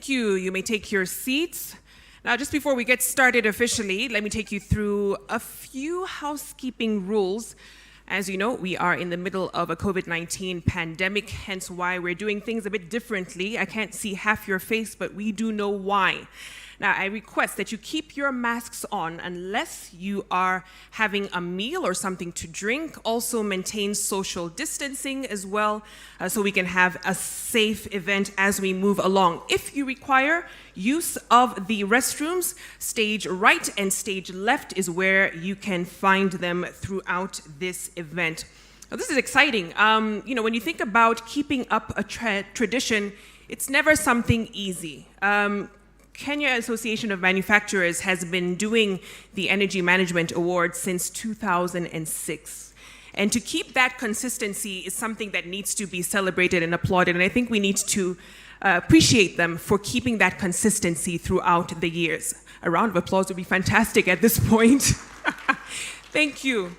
Thank you. You may take your seats. Now, just before we get started officially, let me take you through a few housekeeping rules. As you know, we are in the middle of a COVID-19 pandemic, hence why we're doing things a bit differently. I can't see half your face, but we do know why. Now, I request that you keep your masks on unless you are having a meal or something to drink. Also maintain social distancing as well, so we can have a safe event as we move along. If you require use of the restrooms, stage right and stage left is where you can find them throughout this event. Now, this is exciting. When you think about keeping up a tradition, it's never something easy. Kenya Association of Manufacturers has been doing the Energy Management Award since 2006. And to keep that consistency is something that needs to be celebrated and applauded. And I think we need to appreciate them for keeping that consistency throughout the years. A round of applause would be fantastic at this point. Thank you.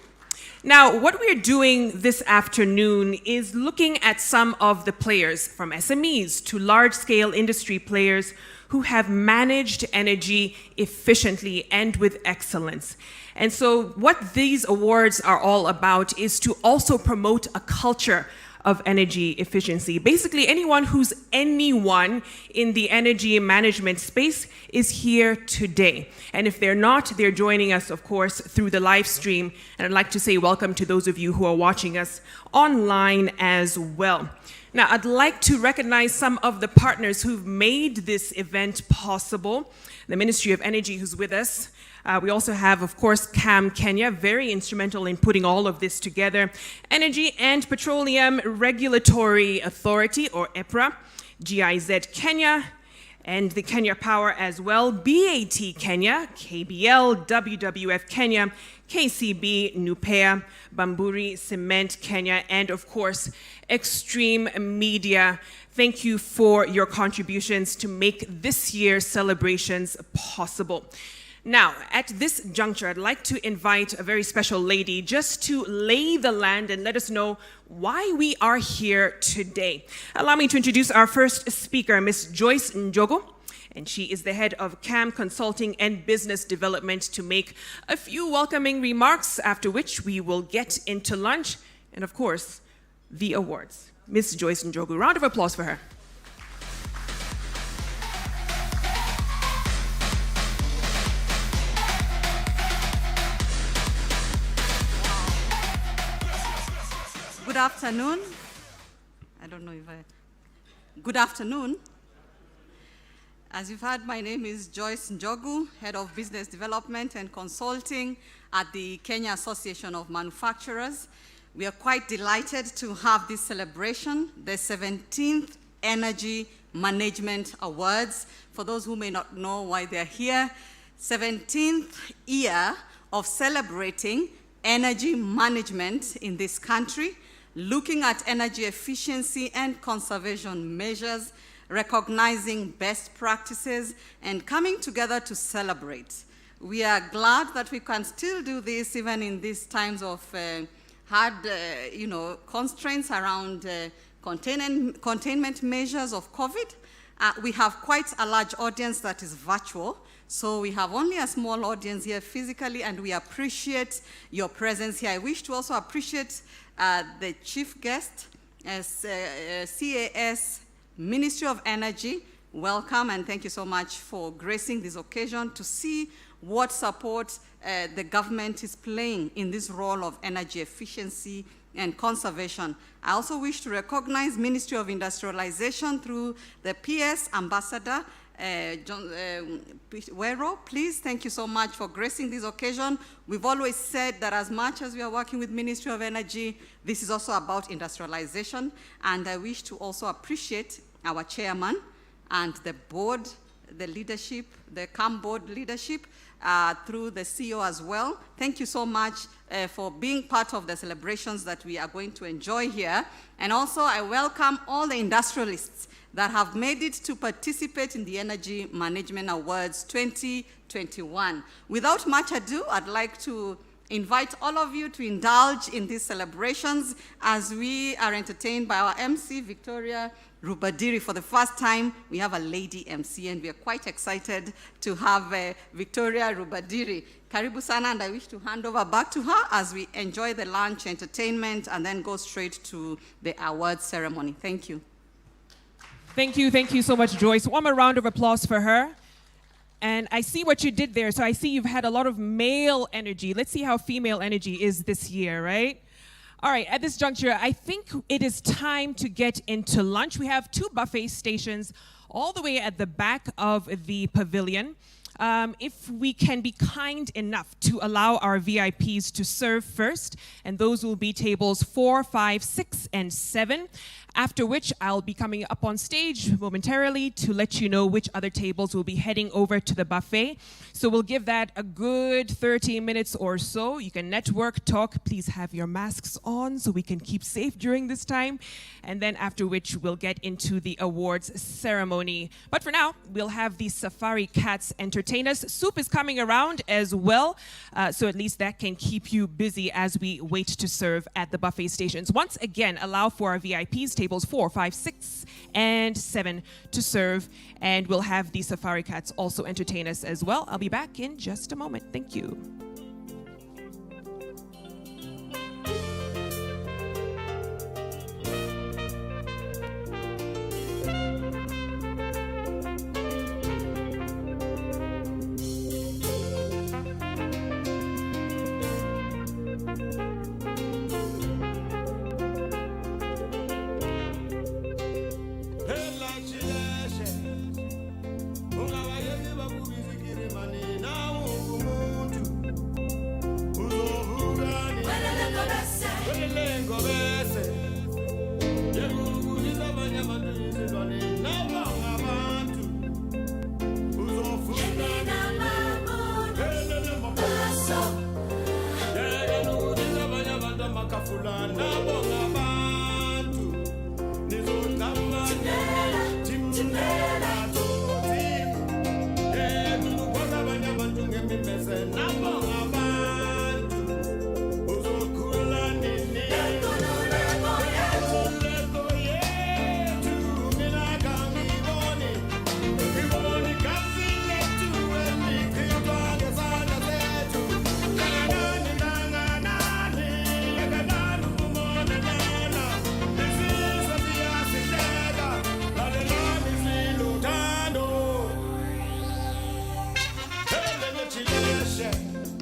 Now, what we're doing this afternoon is looking at some of the players, from SMEs to large-scale industry players, who have managed energy efficiently and with excellence. And so what these awards are all about is to also promote a culture of energy efficiency. Basically, anyone who's anyone in the energy management space is here today. And if they're not, they're joining us, of course, through the live stream. And I'd like to say welcome to those of you who are watching us online as well. Now, I'd like to recognize some of the partners who've made this event possible. The Ministry of Energy, who's with us. We also have, of course, KAM Kenya, very instrumental in putting all of this together. Energy and Petroleum Regulatory Authority, or EPRA, GIZ Kenya, and the Kenya Power as well, BAT Kenya, KBL, WWF Kenya, KCB, Nupea, Bamburi Cement Kenya, and of course, Extreme Media. Thank you for your contributions to make this year's celebrations possible. Now, at this juncture, I'd like to invite a very special lady just to lay the land and let us know why we are here today. Allow me to introduce our first speaker, Ms. Joyce Njogu, and she is the head of KAM Consulting and Business Development, to make a few welcoming remarks, after which we will get into lunch and, of course, the awards. Ms. Joyce Njogu, round of applause for her. Good afternoon. Good afternoon. As you've heard, my name is Joyce Njogu, Head of Business Development and Consulting at the Kenya Association of Manufacturers. We are quite delighted to have this celebration, the 17th Energy Management Awards. For those who may not know why they're here, 17th year of celebrating energy management in this country, looking at energy efficiency and conservation measures, recognizing best practices, and coming together to celebrate. We are glad that we can still do this even in these times of hard constraints around containment measures of COVID. We have quite a large audience that is virtual, so we have only a small audience here physically, and we appreciate your presence here. I wish to also appreciate the chief guest, CAS, Ministry of Energy. Welcome, and thank you so much for gracing this occasion to see what support the government is playing in this role of energy efficiency and conservation. I also wish to recognize Ministry of Industrialization through the PS Ambassador, John Wero. Please, thank you so much for gracing this occasion. We've always said that as much as we are working with Ministry of Energy, this is also about industrialization. And I wish to also appreciate our chairman and the board, the leadership, the KAM board leadership, through the CEO as well. Thank you so much for being part of the celebrations that we are going to enjoy here. And also, I welcome all the industrialists that have made it to participate in the Energy Management Awards 2021. Without much ado, I'd like to invite all of you to indulge in these celebrations as we are entertained by our MC, Victoria Rubadiri. For the first time, we have a lady MC, and we are quite excited to have Victoria Rubadiri. Karibu sana, and I wish to hand over back to her as we enjoy the lunch entertainment and then go straight to the awards ceremony. Thank you. Thank you so much, Joyce. One more round of applause for her. And I see what you did there. So I see you've had a lot of male energy. Let's see how female energy is this year, right? All right, at this juncture, I think it is time to get into lunch. We have 2 buffet stations all the way at the back of the pavilion. If we can be kind enough to allow our VIPs to serve first, and those will be tables 4, 5, 6, and 7. After which, I'll be coming up on stage momentarily to let you know which other tables will be heading over to the buffet. So we'll give that a good 30 minutes or so. You can network, talk. Please have your masks on so we can keep safe during this time. And then after which, we'll get into the awards ceremony. But for now, we'll have the Safari Cats entertain us. Soup is coming around as well. So at least that can keep you busy as we wait to serve at the buffet stations. Once again, allow for our VIPs, tables 4, 5, 6, and 7 to serve. And we'll have the Safari Cats also entertain us as well. I'll be back in just a moment. Thank you. Chileshe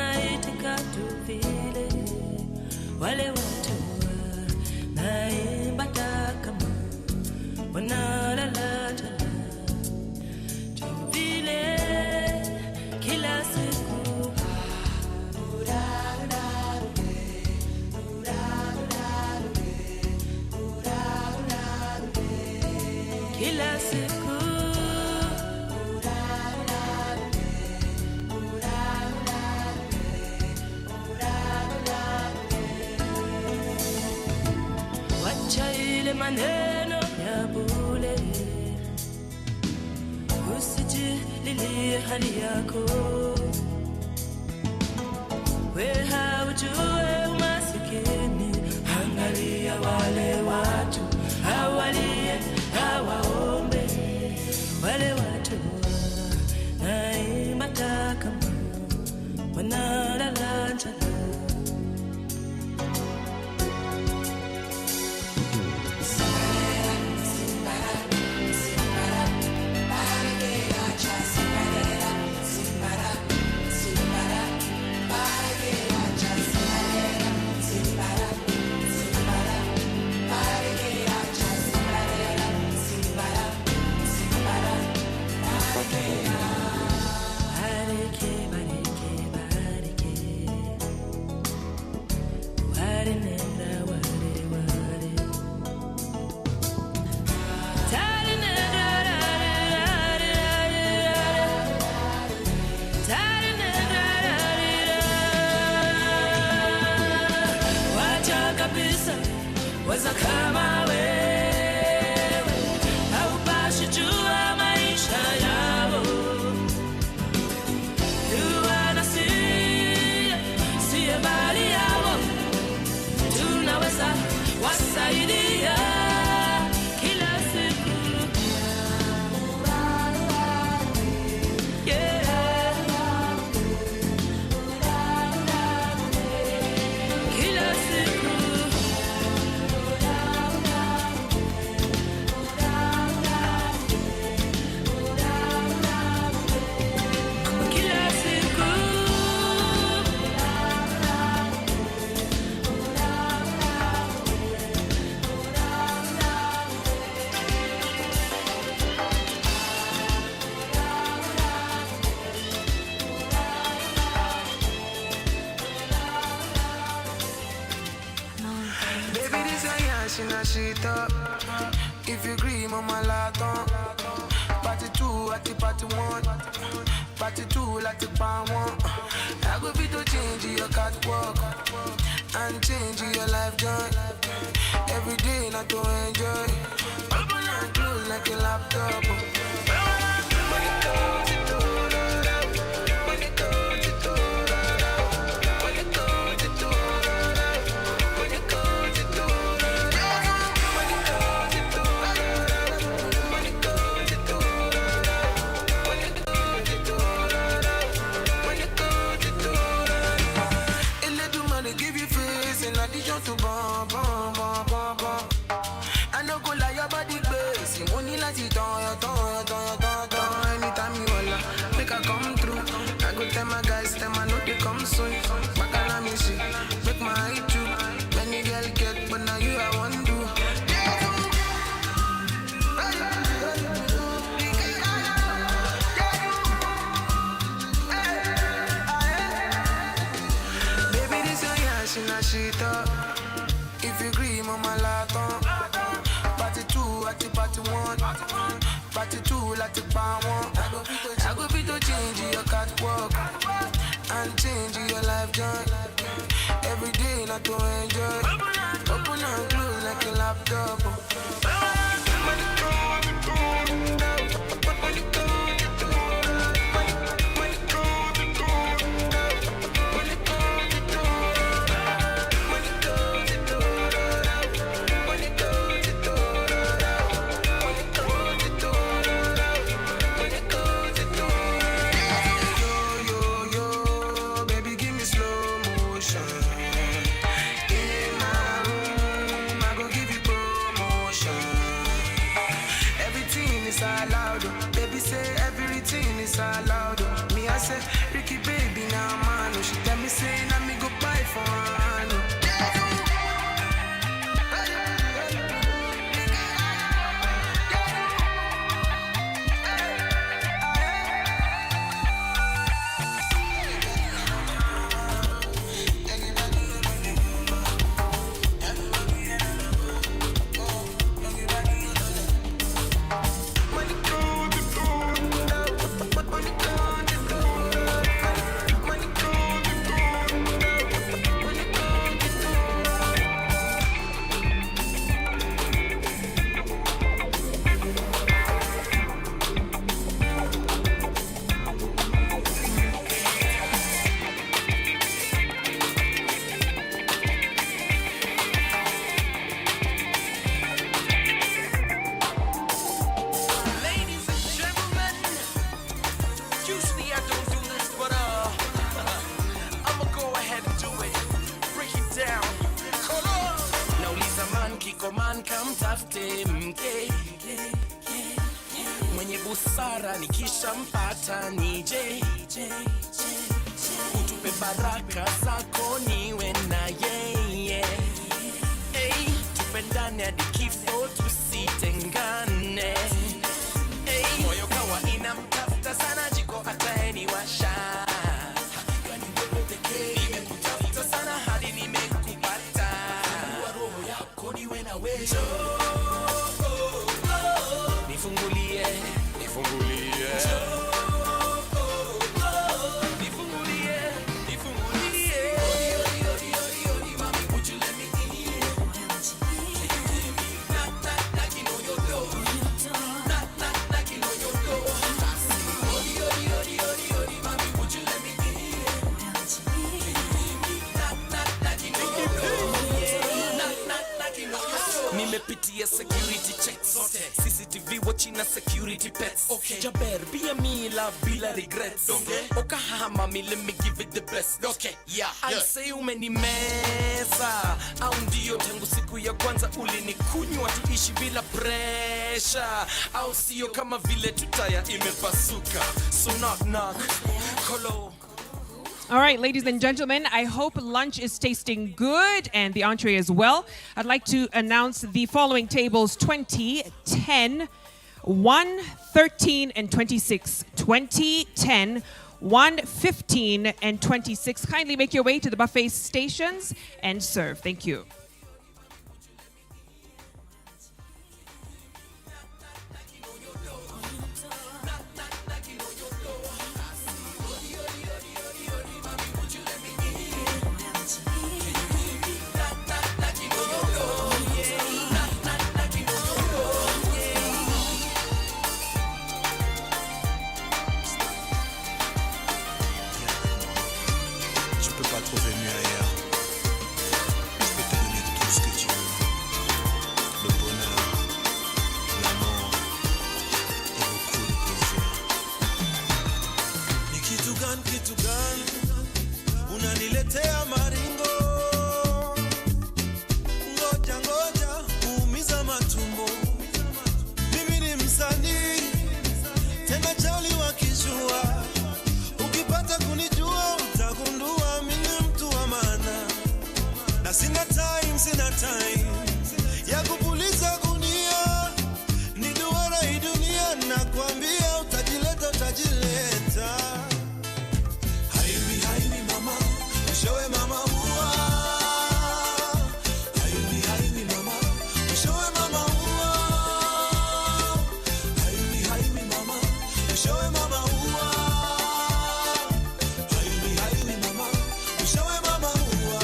naitika tu vile wale watu naimba kama wanalala tu vile kila siku kila siku wacha ile maneno ya bure, usijililie hali yako, we haujue umasikini. Angalia wale watu hawalie hawaombe, wale watu naimba kama wanalala njaa. Waza kama wewe haupashi jua maisha yao, yuwana siye mbali yao, tunaweza wasaidia kila siku. Yeah. Kila siku if you agree, mama laton. Party 2 at the party 1, party 2 at the part 1. I go be to change your catwalk and change your life joy. Every day not to enjoy. Open and close like a laptop. To bum, bum, bum, bum, bum. I no go lie, your body crazy. Money like it on. Anytime you holla, make I come through. I go tell my guys, them I know they come soon. Back on me see, make my eye too. Many girl get, but now you I want to. Baby, this your yash, shit up. If you agree, mama laton. Party 2 at the party 1, party 2 at the part 1. I go be to change your catwalk and change your life joy. Every day not to enjoy. Open and close like a laptop. Everything ahead and do it. Break it down. Come on. Nauliza man kiko man kamtafute mke. Mwenye busara nikishampata nije. Utupe baraka zako niwe na yeye. Hey, tupendane hadi kifo tusitengane. Hey, moyo kawa inamtafuta sana jiko ataeniwasha. Hakika ni wewe pekee. Nimekutafuta sana hadi nimekupata. Kwa roho yako niwe na wewe. Nifungulie, nifungulie. Nimepitia security checks, CCTV watching na security pets. Jaber, be a me love bila regrets. Okahama me, let me give it the best. I say umenimeza au ndio tangu siku ya kwanza ulinikunywa tuishi bila pressure au sio kama vile tutaya imepasuka. So knock knock, hello. All right, ladies and gentlemen, I hope lunch is tasting good and the entree as well. I'd like to announce the following tables: 20, 10, 1, 13, and 26. 20, 10, 1, 15, and 26. Kindly make your way to the buffet stations and serve. Thank you. Trouver mieux ailleurs. Je peux te donner tout ce que tu veux. Le bonheur, l'amour et beaucoup de plaisir. Ni kitu gani unaniletea maringo? Ngoja kuumiza matumbo. Mimi ni msanii tena chali wakijua. Ukipata kunijua utagundua mimi mtu wa maana. Na sina time ya kupuliza gunia. Ni duara hii dunia nakwambia utajileta. Haimi mama, mshowe mama huwa. Haimi mama, mshowe mama huwa. Haimi mama, mshowe mama huwa. Haimi mama, mshowe mama huwa.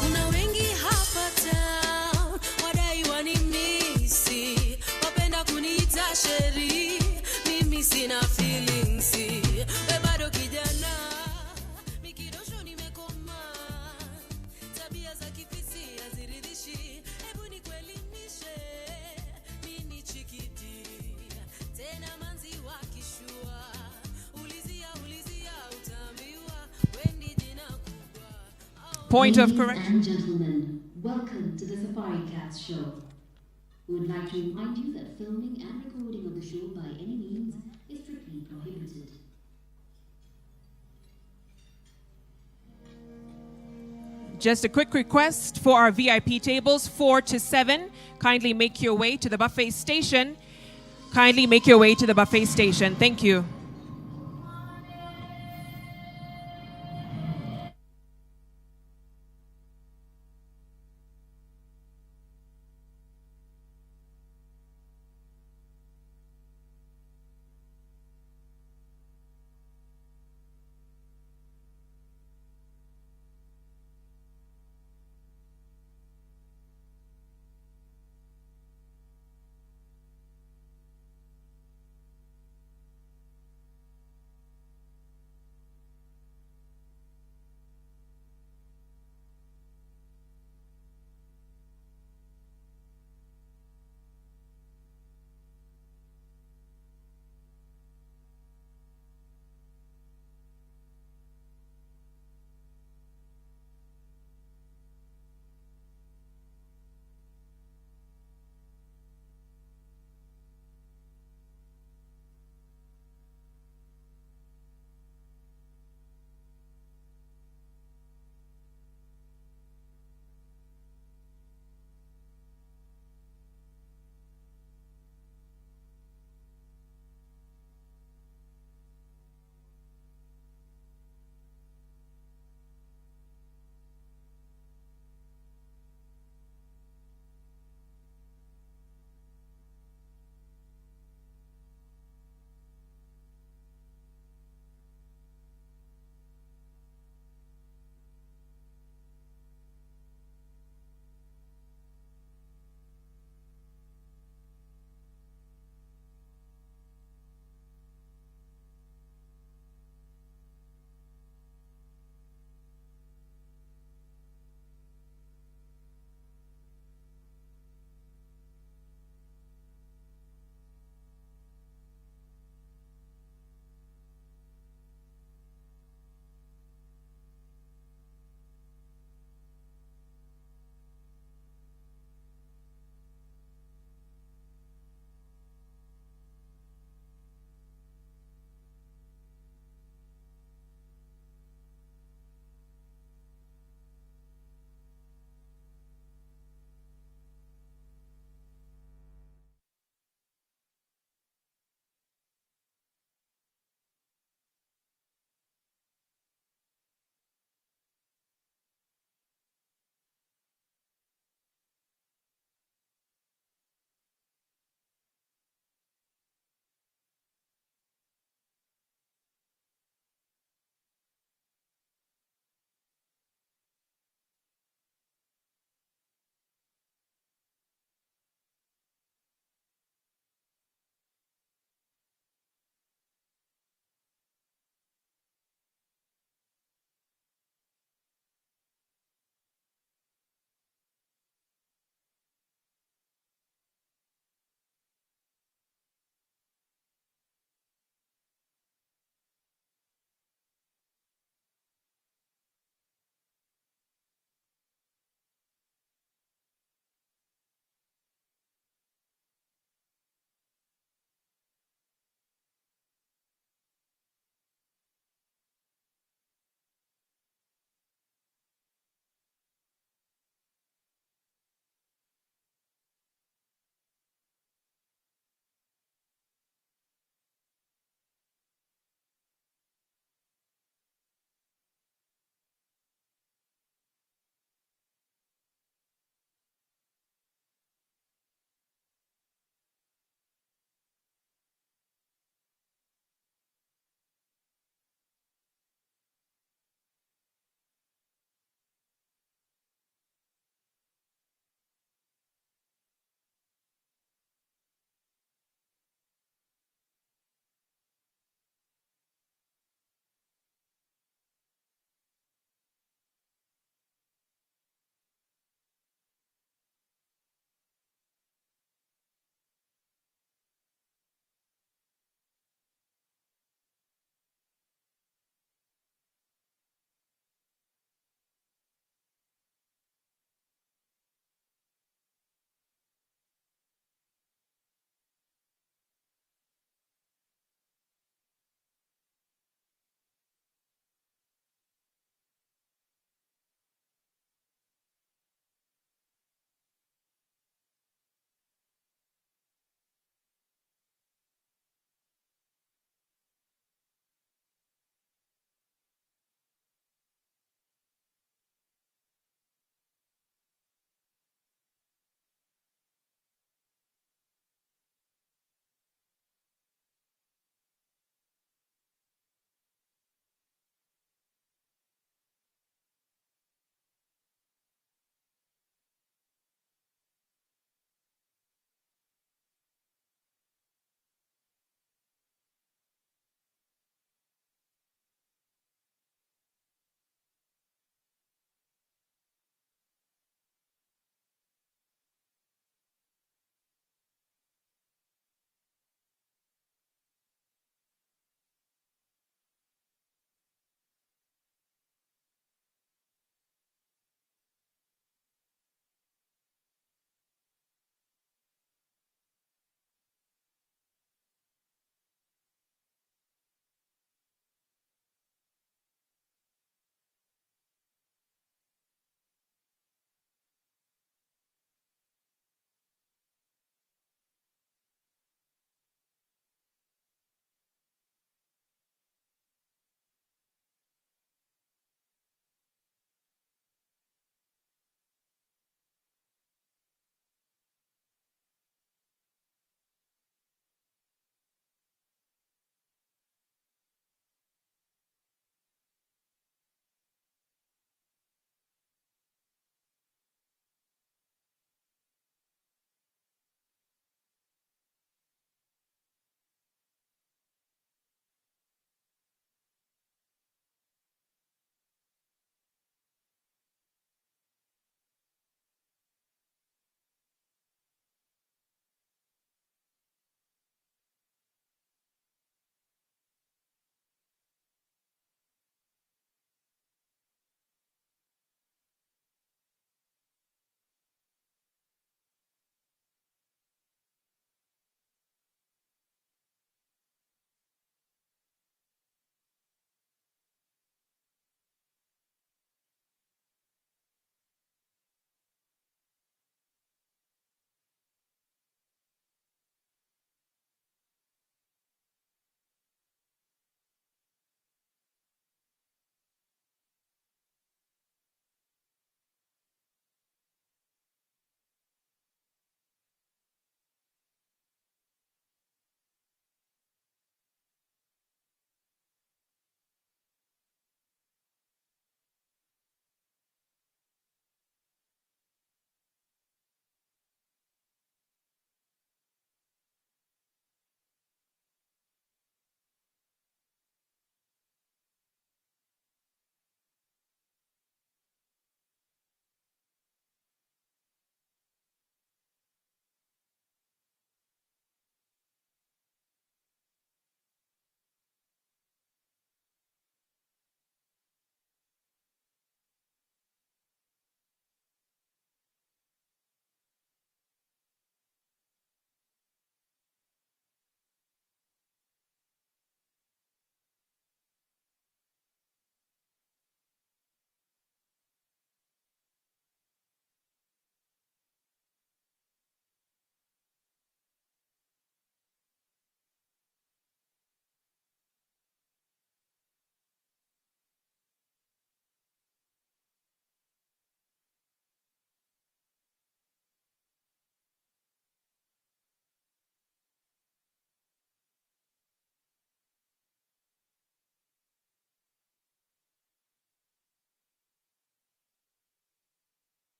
Kuna wengi hapa town wadai wanimisi, wapenda kuniita sheri, mimi sina feelings. We bado kijana, mikidosho nimekoma, tabia za kifisi haziridhishi, hebu nikuelimishe, mimi ni chikiti, tena manzi wakishua, ulizia utaambiwa, wendi jina kubwa. Point of Ladies correction. and gentlemen, welcome to the Safari Cats show. We would like to remind you that filming and recording of the show by any means is strictly prohibited. Just a quick request for our VIP tables 4 to 7. Kindly make your way to the buffet station. Kindly make your way to the buffet station. Thank you.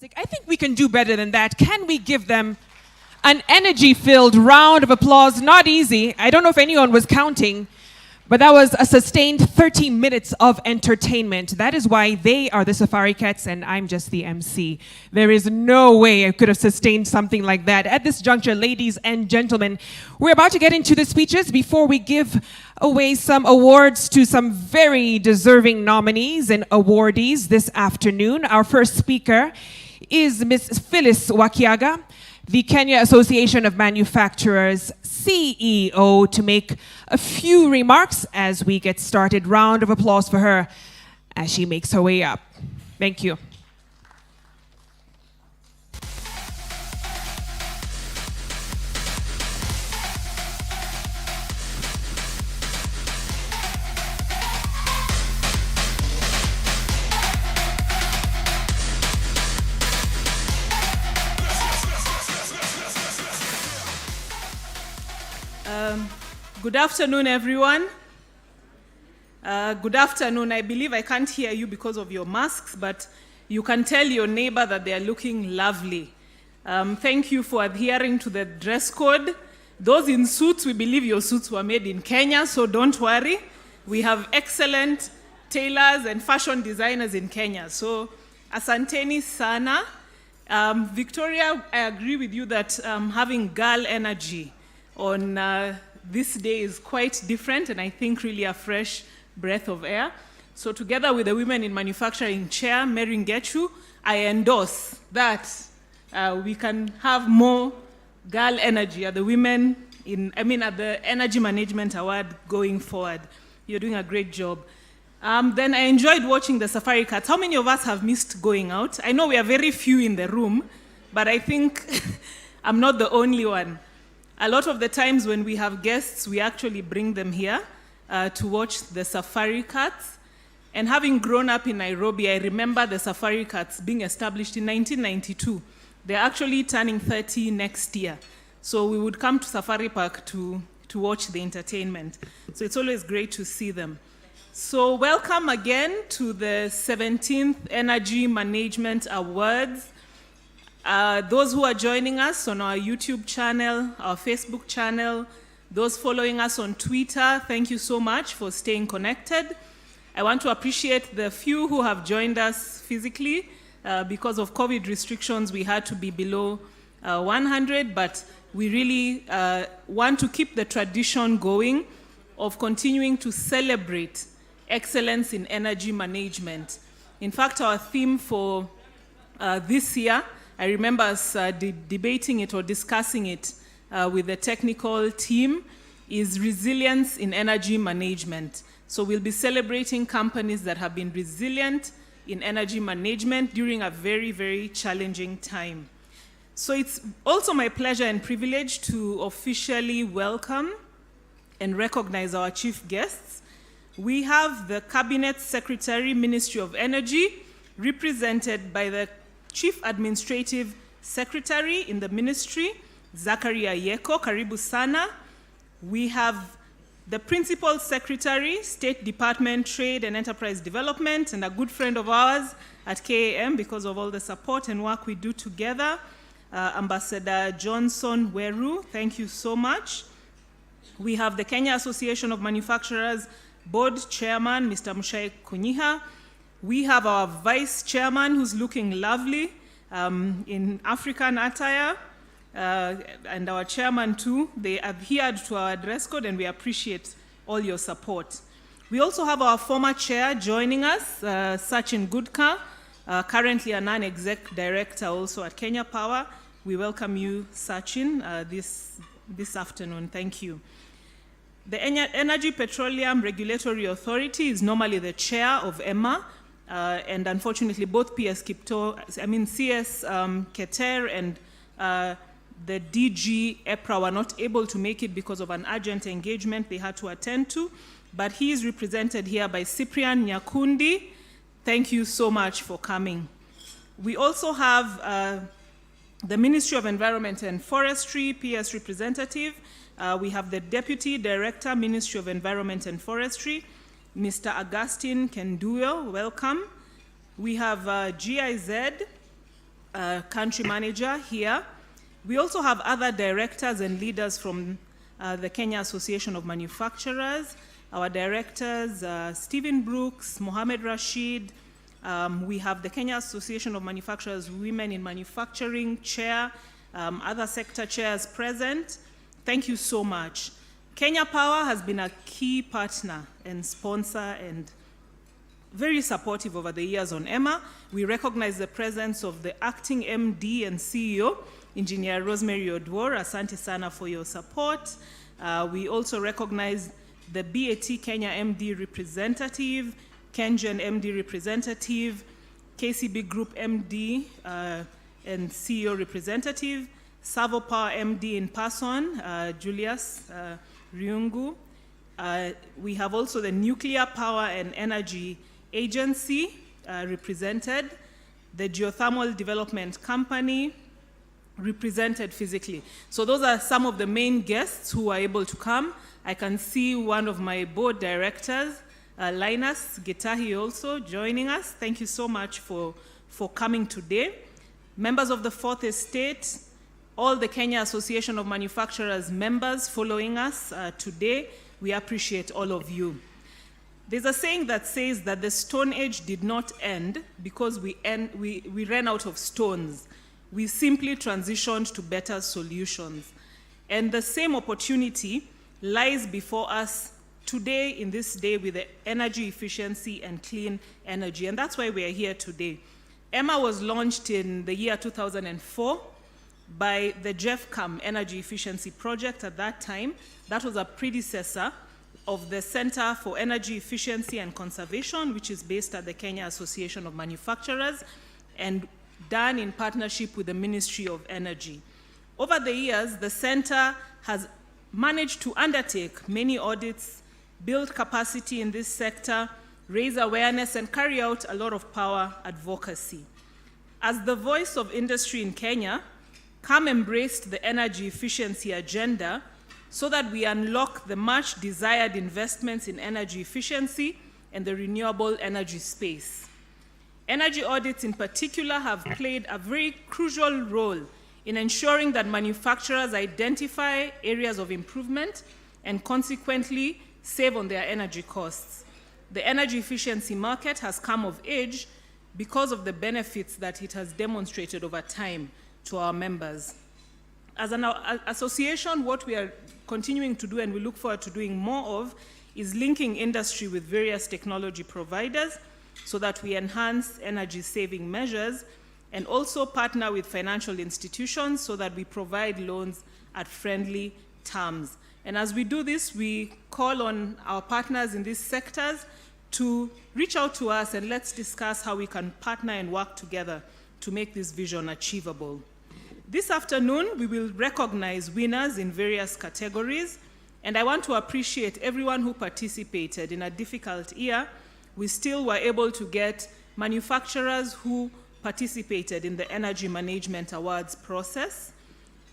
fantastic. I think we can do better than that. Can we give them an energy-filled round of applause? Not easy. I don't know if anyone was counting, but that was a sustained 30 minutes of entertainment. That is why they are the Safari Cats and I'm just the MC. There is no way I could have sustained something like that. At this juncture, ladies and gentlemen, we're about to get into the speeches before we give away some awards to some very deserving nominees and awardees this afternoon. Our first speaker is Ms. Phyllis Wakiaga, the Kenya Association of Manufacturers CEO, to make a few remarks as we get started. Round of applause for her as she makes her way up. Thank you. Good afternoon, everyone. Good afternoon. I believe I can't hear you because of your masks, but you can tell your neighbor that they are looking lovely. Thank you for adhering to the dress code. Those in suits, we believe your suits were made in Kenya, so don't worry. We have excellent tailors and fashion designers in Kenya. So, asanteni sana. Victoria, I agree with you that having girl energy on this day is quite different, and I think really a fresh breath of air. So together with the Women in Manufacturing Chair, Mary Ngechu, I endorse that we can have more girl energy at the at the Energy Management Award going forward. You're doing a great job. Then I enjoyed watching the Safari Cats. How many of us have missed going out? I know we are very few in the room, but I think I'm not the only one. A lot of the times when we have guests, we actually bring them here to watch the Safari Cats. And having grown up in Nairobi, I remember the Safari Cats being established in 1992. They're actually turning 30 next year. So we would come to Safari Park to watch the entertainment. So it's always great to see them. So welcome again to the 17th Energy Management Awards. Those who are joining us on our YouTube channel, our Facebook channel, those following us on Twitter, thank you so much for staying connected. I want to appreciate the few who have joined us physically. Because of COVID restrictions, we had to be below 100, but we really want to keep the tradition going of continuing to celebrate excellence in energy management. In fact, our theme for this year, I remember us debating it or discussing it with the technical team, is resilience in energy management. So we'll be celebrating companies that have been resilient in energy management during a very, very challenging time. So it's also my pleasure and privilege to officially welcome and recognize our chief guests. We have the Cabinet Secretary, Ministry of Energy, represented by the Chief Administrative Secretary in the Ministry, Zachary Ayeko, karibu sana. We have the Principal Secretary, State Department, Trade and Enterprise Development, and a good friend of ours at KAM because of all the support and work we do together, Ambassador Johnson Weru, thank you so much. We have the Kenya Association of Manufacturers Board Chairman, Mr. Mushai Kunyiha. We have our Vice Chairman, who's looking lovely in African attire, and our Chairman too. They adhered to our dress code, and we appreciate all your support. We also have our former Chair joining us, Sachin Gudka, currently a non-exec director also at Kenya Power. We welcome you, Sachin, this afternoon. Thank you. The Energy Petroleum Regulatory Authority is normally the chair of EMA, and unfortunately both CS Keter and the DG EPRA were not able to make it because of an urgent engagement they had to attend to, but he is represented here by Cyprian Nyakundi. Thank you so much for coming. We also have the Ministry of Environment and Forestry, PS representative. We have the Deputy Director, Ministry of Environment and Forestry, Mr. Augustine Kenduyo, welcome. We have GIZ, country manager here. We also have other directors and leaders from the Kenya Association of Manufacturers. Our directors, Stephen Brooks, Mohammed Rashid. We have the Kenya Association of Manufacturers Women in Manufacturing chair, other sector chairs present. Thank you so much. Kenya Power has been a key partner and sponsor and very supportive over the years on EMA. We recognize the presence of the acting MD and CEO, Engineer Rosemary Odwor. Asante sana for your support. We also recognize the BAT Kenya MD representative, Kengen MD representative, KCB Group MD and CEO representative, Savo Power MD in person, Julius Ryungu. We have also the Nuclear Power and Energy Agency represented, the Geothermal Development Company represented physically. So those are some of the main guests who are able to come. I can see one of my board directors, Linus Getahi, also joining us. Thank you so much for coming today. Members of the Fourth Estate, all the Kenya Association of Manufacturers members following us today, we appreciate all of you. There's a saying that says that the Stone Age did not end because we ran out of stones. We simply transitioned to better solutions. And the same opportunity lies before us today, in this day, with the energy efficiency and clean energy. And that's why we are here today. EMA was launched in the year 2004 by the KAM Energy Efficiency Project at that time. That was a predecessor of the Center for Energy Efficiency and Conservation, which is based at the Kenya Association of Manufacturers and done in partnership with the Ministry of Energy. Over the years, the center has managed to undertake many audits, build capacity in this sector, raise awareness, and carry out a lot of power advocacy. As the voice of industry in Kenya, KAM embraced the energy efficiency agenda so that we unlock the much desired investments in energy efficiency and the renewable energy space. Energy audits in particular have played a very crucial role in ensuring that manufacturers identify areas of improvement and consequently save on their energy costs. The energy efficiency market has come of age because of the benefits that it has demonstrated over time to our members. As an association, what we are continuing to do, and we look forward to doing more of, is linking industry with various technology providers so that we enhance energy saving measures and also partner with financial institutions so that we provide loans at friendly terms. And as we do this, we call on our partners in these sectors to reach out to us and let's discuss how we can partner and work together to make this vision achievable. This afternoon, we will recognize winners in various categories, and I want to appreciate everyone who participated. In a difficult year, we still were able to get manufacturers who participated in the Energy Management Awards process.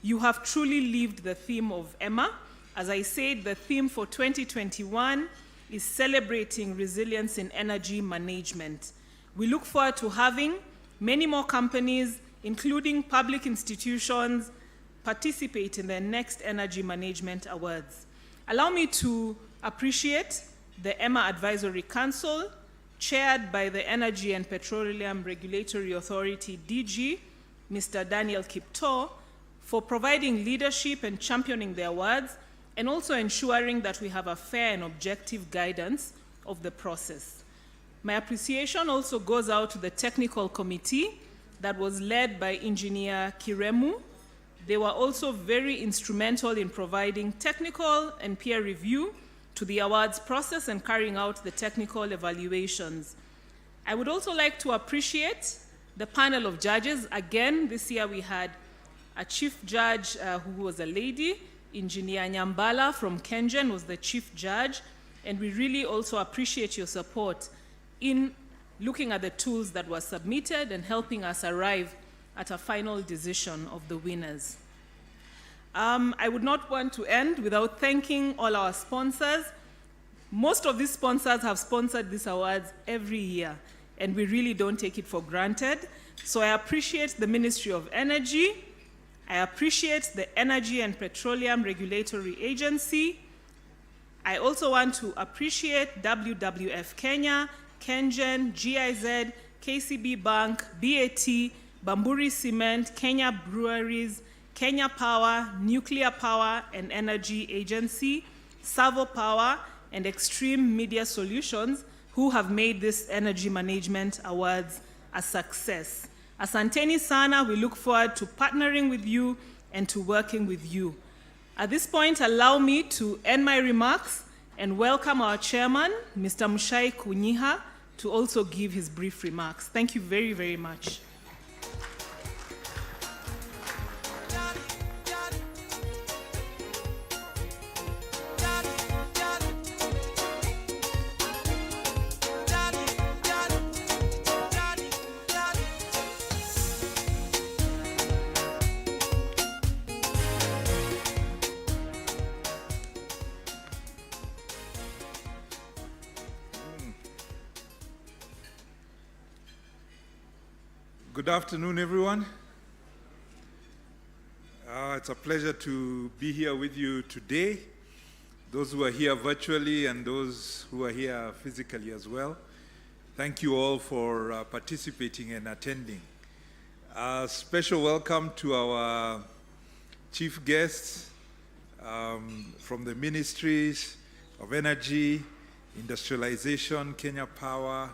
You have truly lived the theme of EMA. As I said, the theme for 2021 is celebrating resilience in energy management. We look forward to having many more companies, including public institutions, participate in the next Energy Management Awards. Allow me to appreciate the EMA Advisory Council, chaired by the Energy and Petroleum Regulatory Authority, DG, Mr. Daniel Kipto, for providing leadership and championing the awards, and also ensuring that we have a fair and objective guidance of the process. My appreciation also goes out to the technical committee that was led by Engineer Kiremu. They were also very instrumental in providing technical and peer review to the awards process and carrying out the technical evaluations. I would also like to appreciate the panel of judges. Again, this year we had a chief judge who was a lady. Engineer Nyambala from Kengen was the chief judge, and we really also appreciate your support in looking at the tools that were submitted and helping us arrive at a final decision of the winners. I would not want to end without thanking all our sponsors. Most of these sponsors have sponsored these awards every year, and we really don't take it for granted. So I appreciate the Ministry of Energy. I appreciate the Energy and Petroleum Regulatory Agency. I also want to appreciate WWF Kenya, KenGen, GIZ, KCB Bank, BAT, Bamburi Cement, Kenya Breweries, Kenya Power, Nuclear Power and Energy Agency, Savo Power, and Extreme Media Solutions, who have made this Energy Management Awards a success. Asanteni sana, we look forward to partnering with you and to working with you. At this point, allow me to end my remarks and welcome our chairman, Mr. Mushai Kunyiha, to also give his brief remarks. Thank you very, very much. Good afternoon, everyone. It's a pleasure to be here with you today, those who are here virtually and those who are here physically as well. Thank you all for participating and attending. A special welcome to our chief guests from the ministries of energy, industrialization, Kenya Power.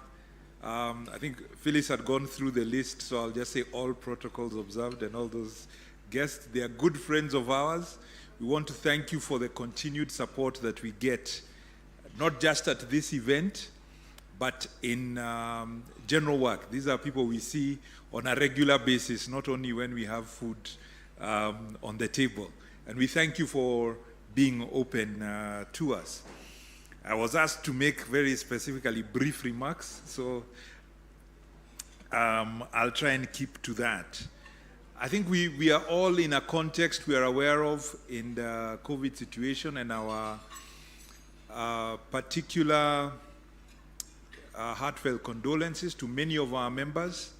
I think Phyllis had gone through the list, so I'll just say all protocols observed and all those guests. They are good friends of ours. We want to thank you for the continued support that we get, not just at this event, but in general work. These are people we see on a regular basis, not only when we have food on the table. And we thank you for being open to us. I was asked to make very specifically brief remarks, so I'll try and keep to that. I think we are all in a context we are aware of in the COVID situation, and our particular heartfelt condolences to many of our members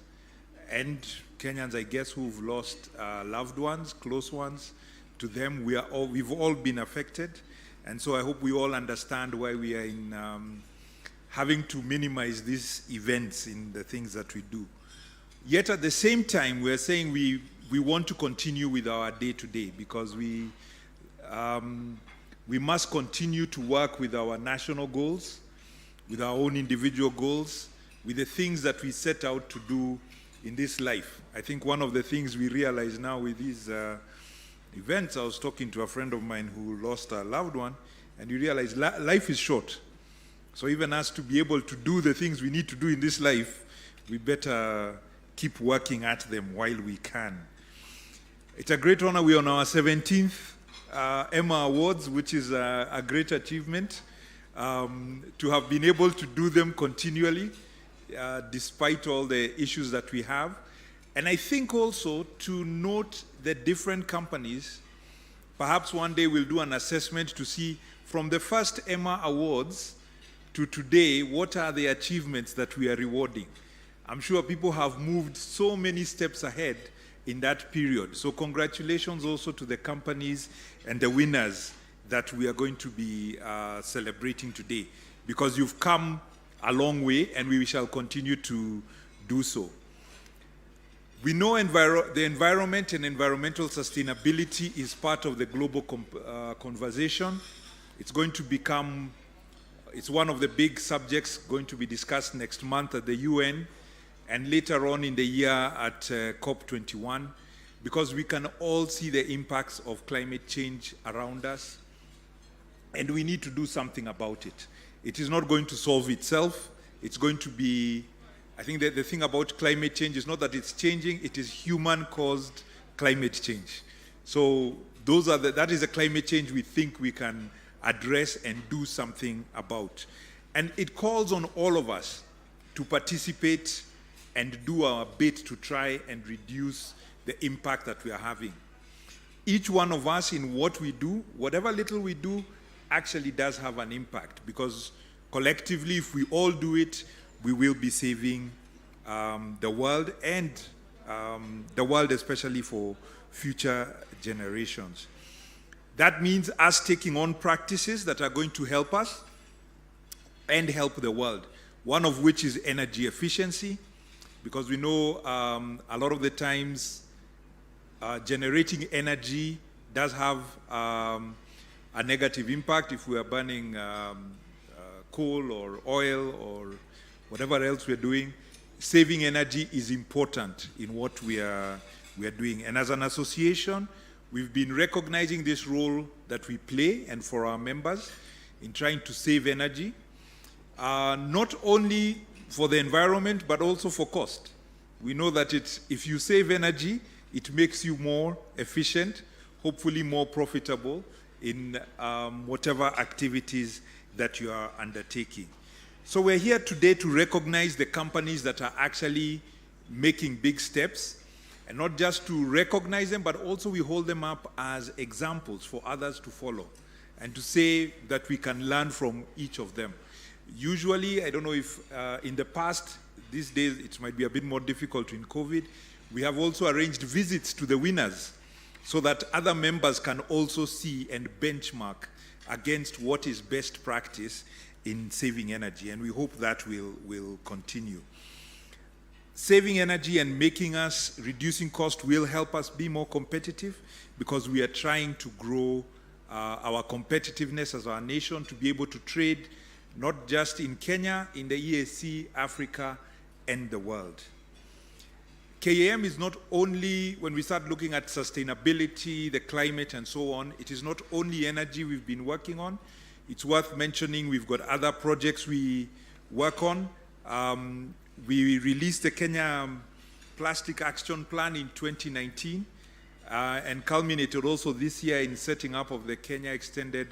and Kenyans, I guess, who've lost loved ones, close ones. To them, we've all been affected. And so I hope we all understand why we are in having to minimize these events in the things that we do. Yet at the same time, we're saying we want to continue with our day-to-day because we must continue to work with our national goals, with our own individual goals, with the things that we set out to do in this life. I think one of the things we realize now with these events, I was talking to a friend of mine who lost a loved one, and you realize life is short. So even us to be able to do the things we need to do in this life, we better keep working at them while we can. It's a great honor. We're on our 17th Emma Awards, which is a great achievement. To have been able to do them continually, despite all the issues that we have. And I think also to note the different companies, perhaps one day we'll do an assessment to see from the first Emma Awards to today, what are the achievements that we are rewarding? I'm sure people have moved so many steps ahead in that period. So congratulations also to the companies and the winners that we are going to be celebrating today, because you've come a long way and we shall continue to do so. We know the environment and environmental sustainability is part of the global conversation. It's going to become, it's one of the big subjects going to be discussed next month at the UN and later on in the year at COP21, because we can all see the impacts of climate change around us and we need to do something about it. It is not going to solve itself. It's going to be, I think that the thing about climate change is not that it's changing, it is human-caused climate change. So that is a climate change we think we can address and do something about. And it calls on all of us to participate and do our bit to try and reduce the impact that we are having. Each one of us in what we do, whatever little we do, actually does have an impact, because collectively, if we all do it, we will be saving the world and the world, especially for future generations. That means us taking on practices that are going to help us and help the world. One of which is energy efficiency, because we know a lot of the times generating energy does have a negative impact if we are burning coal or oil or whatever else we're doing. Saving energy is important in what we are doing. And as an association, we've been recognizing this role that we play and for our members in trying to save energy, not only for the environment, but also for cost. We know that if you save energy, it makes you more efficient, hopefully more profitable in whatever activities that you are undertaking. So we're here today to recognize the companies that are actually making big steps, and not just to recognize them, but also we hold them up as examples for others to follow and to say that we can learn from each of them. Usually, I don't know if in the past, these days it might be a bit more difficult in COVID, we have also arranged visits to the winners so that other members can also see and benchmark against what is best practice in saving energy, and we hope that will continue. Saving energy and reducing cost will help us be more competitive, because we are trying to grow our competitiveness as our nation to be able to trade not just in Kenya, in the EAC, Africa, and the world. KAM is not only, when we start looking at sustainability, the climate, and so on, it is not only energy we've been working on. It's worth mentioning we've got other projects we work on. We released the Kenya Plastic Action Plan in 2019 and culminated also this year in setting up of the Kenya Extended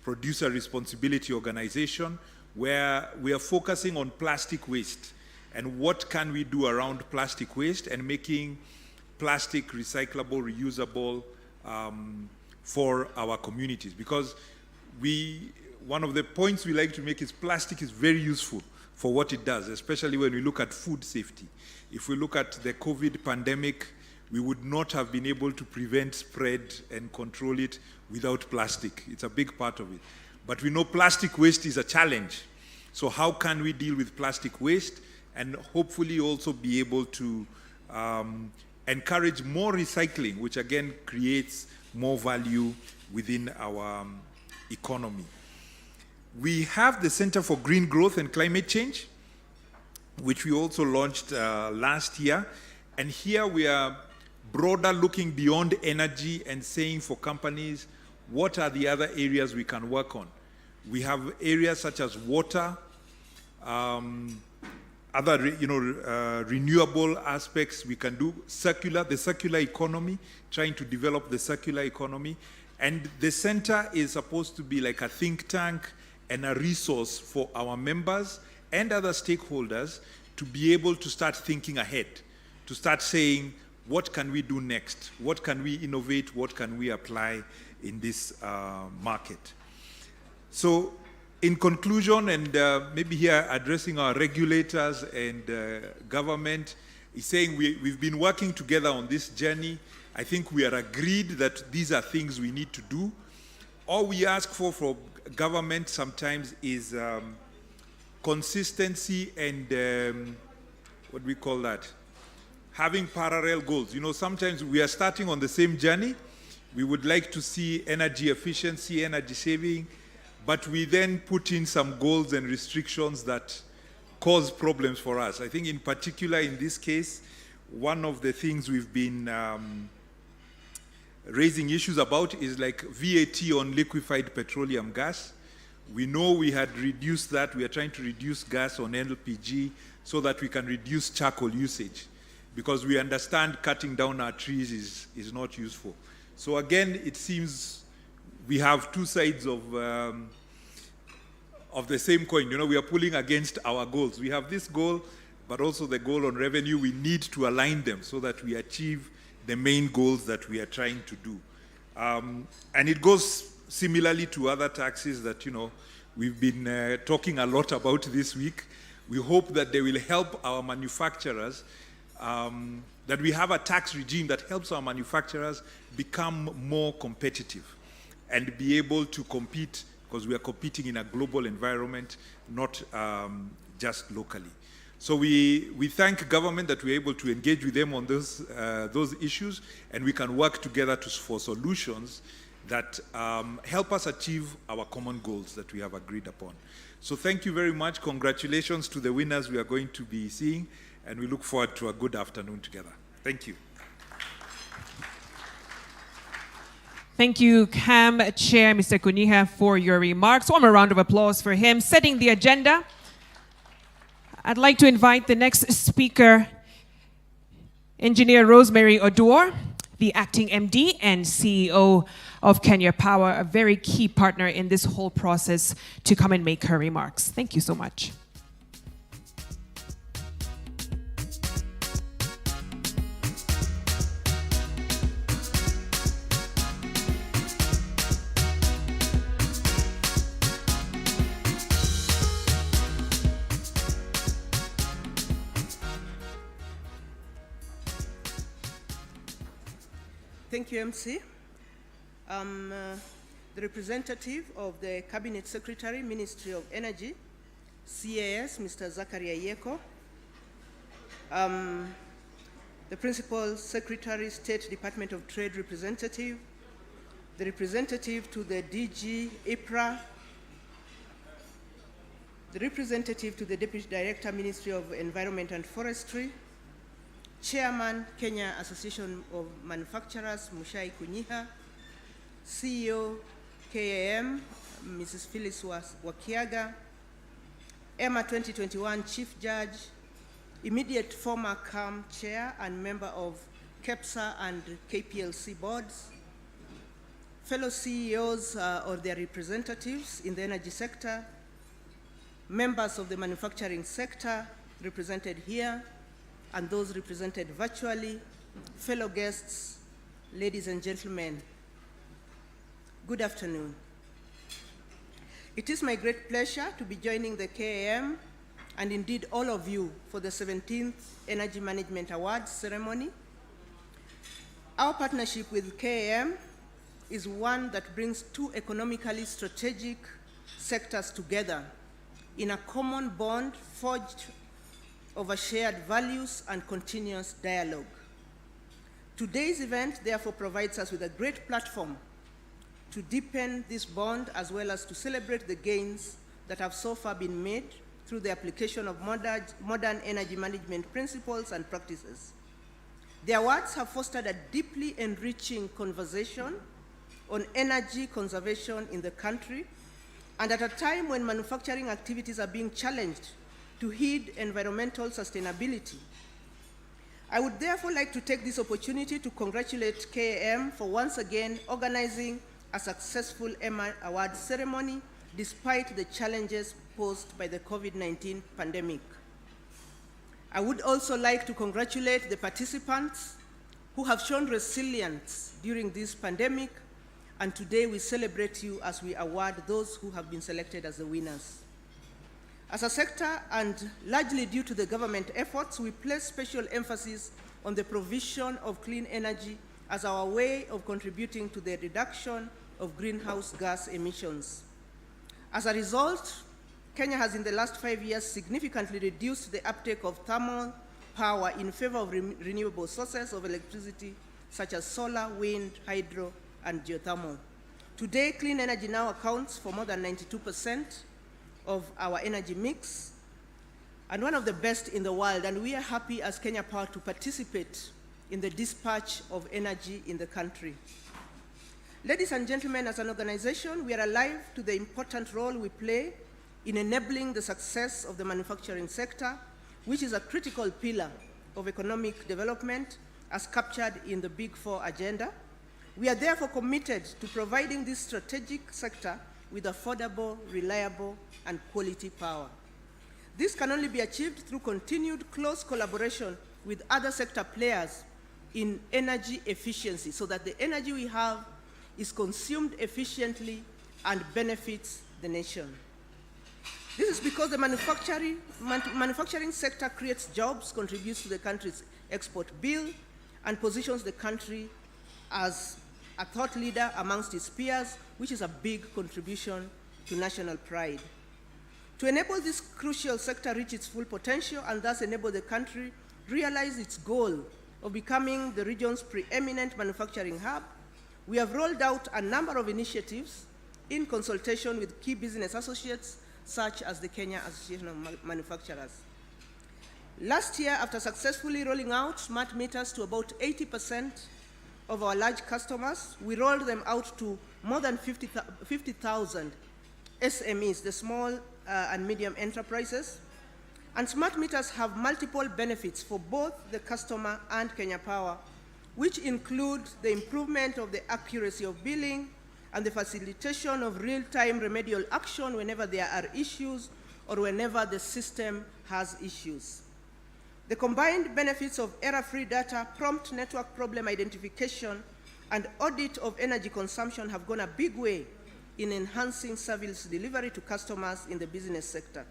Producer Responsibility Organization, where we are focusing on plastic waste and what can we do around plastic waste and making plastic recyclable, reusable for our communities. Because one of the points we like to make is plastic is very useful for what it does, especially when we look at food safety. If we look at the COVID pandemic, we would not have been able to prevent spread and control it without plastic. It's a big part of it. But we know plastic waste is a challenge. So how can we deal with plastic waste and hopefully also be able to encourage more recycling, which again creates more value within our economy. We have the Center for Green Growth and Climate Change, which we also launched last year. And here we are broader, looking beyond energy and saying for companies, what are the other areas we can work on? We have areas such as water, other renewable aspects we can do, the circular economy, trying to develop the circular economy. And the center is supposed to be like a think tank and a resource for our members and other stakeholders to be able to start thinking ahead, to start saying, what can we do next? What can we innovate? What can we apply in this market? So in conclusion, and maybe here addressing our regulators and government, is saying we've been working together on this journey. I think we are agreed that these are things we need to do. All we ask for government sometimes is consistency and what we call that? Having parallel goals. Sometimes we are starting on the same journey. We would like to see energy efficiency, energy saving, but we then put in some goals and restrictions that cause problems for us. I think in particular in this case, one of the things we've been raising issues about is like VAT on liquefied petroleum gas. We know we had reduced that. We are trying to reduce gas on LPG so that we can reduce charcoal usage, because we understand cutting down our trees is not useful. So again, it seems we have two sides of the same coin. We are pulling against our goals. We have this goal, but also the goal on revenue. We need to align them so that we achieve the main goals that we are trying to do. And it goes similarly to other taxes that, we've been talking a lot about this week. We hope that they will help our manufacturers, that we have a tax regime that helps our manufacturers become more competitive and be able to compete, because we are competing in a global environment, not just locally. So we thank government that we're able to engage with them on those issues, and we can work together for solutions that help us achieve our common goals that we have agreed upon. So thank you very much. Congratulations to the winners we are going to be seeing, and we look forward to a good afternoon together. Thank you. Thank you, KAM Chair Mr. Kuniha, for your remarks. One more round of applause for him. Setting the agenda, I'd like to invite the next speaker, Engineer Rosemary Oduor, the acting MD and CEO of Kenya Power, a very key partner in this whole process, to come and make her remarks. Thank you so much. Thank you, MC. I'm the representative of the Cabinet Secretary, Ministry of Energy, CAS, Mr. Zakaria Yeko. The Principal Secretary, State Department of Trade representative, the representative to the DG IPRA, the representative to the Deputy Director, Ministry of Environment and Forestry, Chairman, Kenya Association of Manufacturers, Mushai Kunyiha, CEO, KAM, Mrs. Phyllis Wakiaga, EMA 2021 Chief Judge, immediate former KAM Chair and member of KEPSA and KPLC boards, fellow CEOs or their representatives in the energy sector, members of the manufacturing sector represented here, and those represented virtually, fellow guests, ladies and gentlemen, good afternoon. It is my great pleasure to be joining the KAM and indeed all of you for the 17th Energy Management Awards ceremony. Our partnership with KAM is one that brings two economically strategic sectors together in a common bond forged over shared values and continuous dialogue. Today's event therefore provides us with a great platform to deepen this bond as well as to celebrate the gains that have so far been made through the application of modern energy management principles and practices. The awards have fostered a deeply enriching conversation on energy conservation in the country, and at a time when manufacturing activities are being challenged to heed environmental sustainability. I would therefore like to take this opportunity to congratulate KAM for once again organizing a successful EMA Awards ceremony despite the challenges posed by the COVID-19 pandemic. I would also like to congratulate the participants who have shown resilience during this pandemic, and today we celebrate you as we award those who have been selected as the winners. As a sector, and largely due to the government efforts, we place special emphasis on the provision of clean energy as our way of contributing to the reduction of greenhouse gas emissions. As a result, Kenya has in the last 5 years significantly reduced the uptake of thermal power in favor of renewable sources of electricity such as solar, wind, hydro, and geothermal. Today, clean energy now accounts for more than 92% of our energy mix, and one of the best in the world, and we are happy as Kenya Power to participate in the dispatch of energy in the country. Ladies and gentlemen, as an organization, we are alive to the important role we play in enabling the success of the manufacturing sector, which is a critical pillar of economic development as captured in the Big Four agenda. We are therefore committed to providing this strategic sector with affordable, reliable, and quality power. This can only be achieved through continued close collaboration with other sector players in energy efficiency so that the energy we have is consumed efficiently and benefits the nation. This is because the manufacturing sector creates jobs, contributes to the country's export bill, and positions the country as a thought leader amongst its peers, which is a big contribution to national pride. To enable this crucial sector reach its full potential and thus enable the country realize its goal of becoming the region's preeminent manufacturing hub, we have rolled out a number of initiatives in consultation with key business associates such as the Kenya Association of Manufacturers. Last year, after successfully rolling out smart meters to about 80% of our large customers, we rolled them out to more than 50,000 SMEs, the small and medium enterprises. And smart meters have multiple benefits for both the customer and Kenya Power, which include the improvement of the accuracy of billing and the facilitation of real-time remedial action whenever there are issues or whenever the system has issues. The combined benefits of error-free data, prompt network problem identification, and audit of energy consumption have gone a big way in enhancing service delivery to customers in the business sector.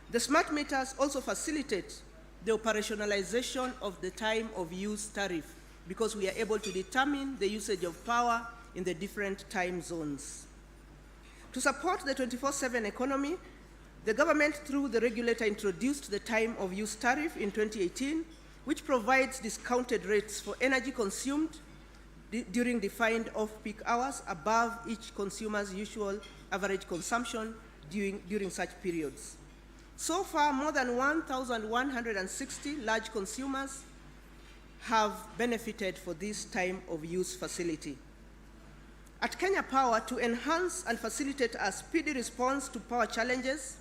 The smart meters also facilitate the operationalization of the time of use tariff because we are able to determine the usage of power in the different time zones. To support the 24/7 economy, the government, through the regulator, introduced the time of use tariff in 2018, which provides discounted rates for energy consumed during defined off-peak hours above each consumer's usual average consumption during such periods. So far, more than 1,160 large consumers have benefited for this time of use facility. At Kenya Power, to enhance and facilitate a speedy response to power challenges,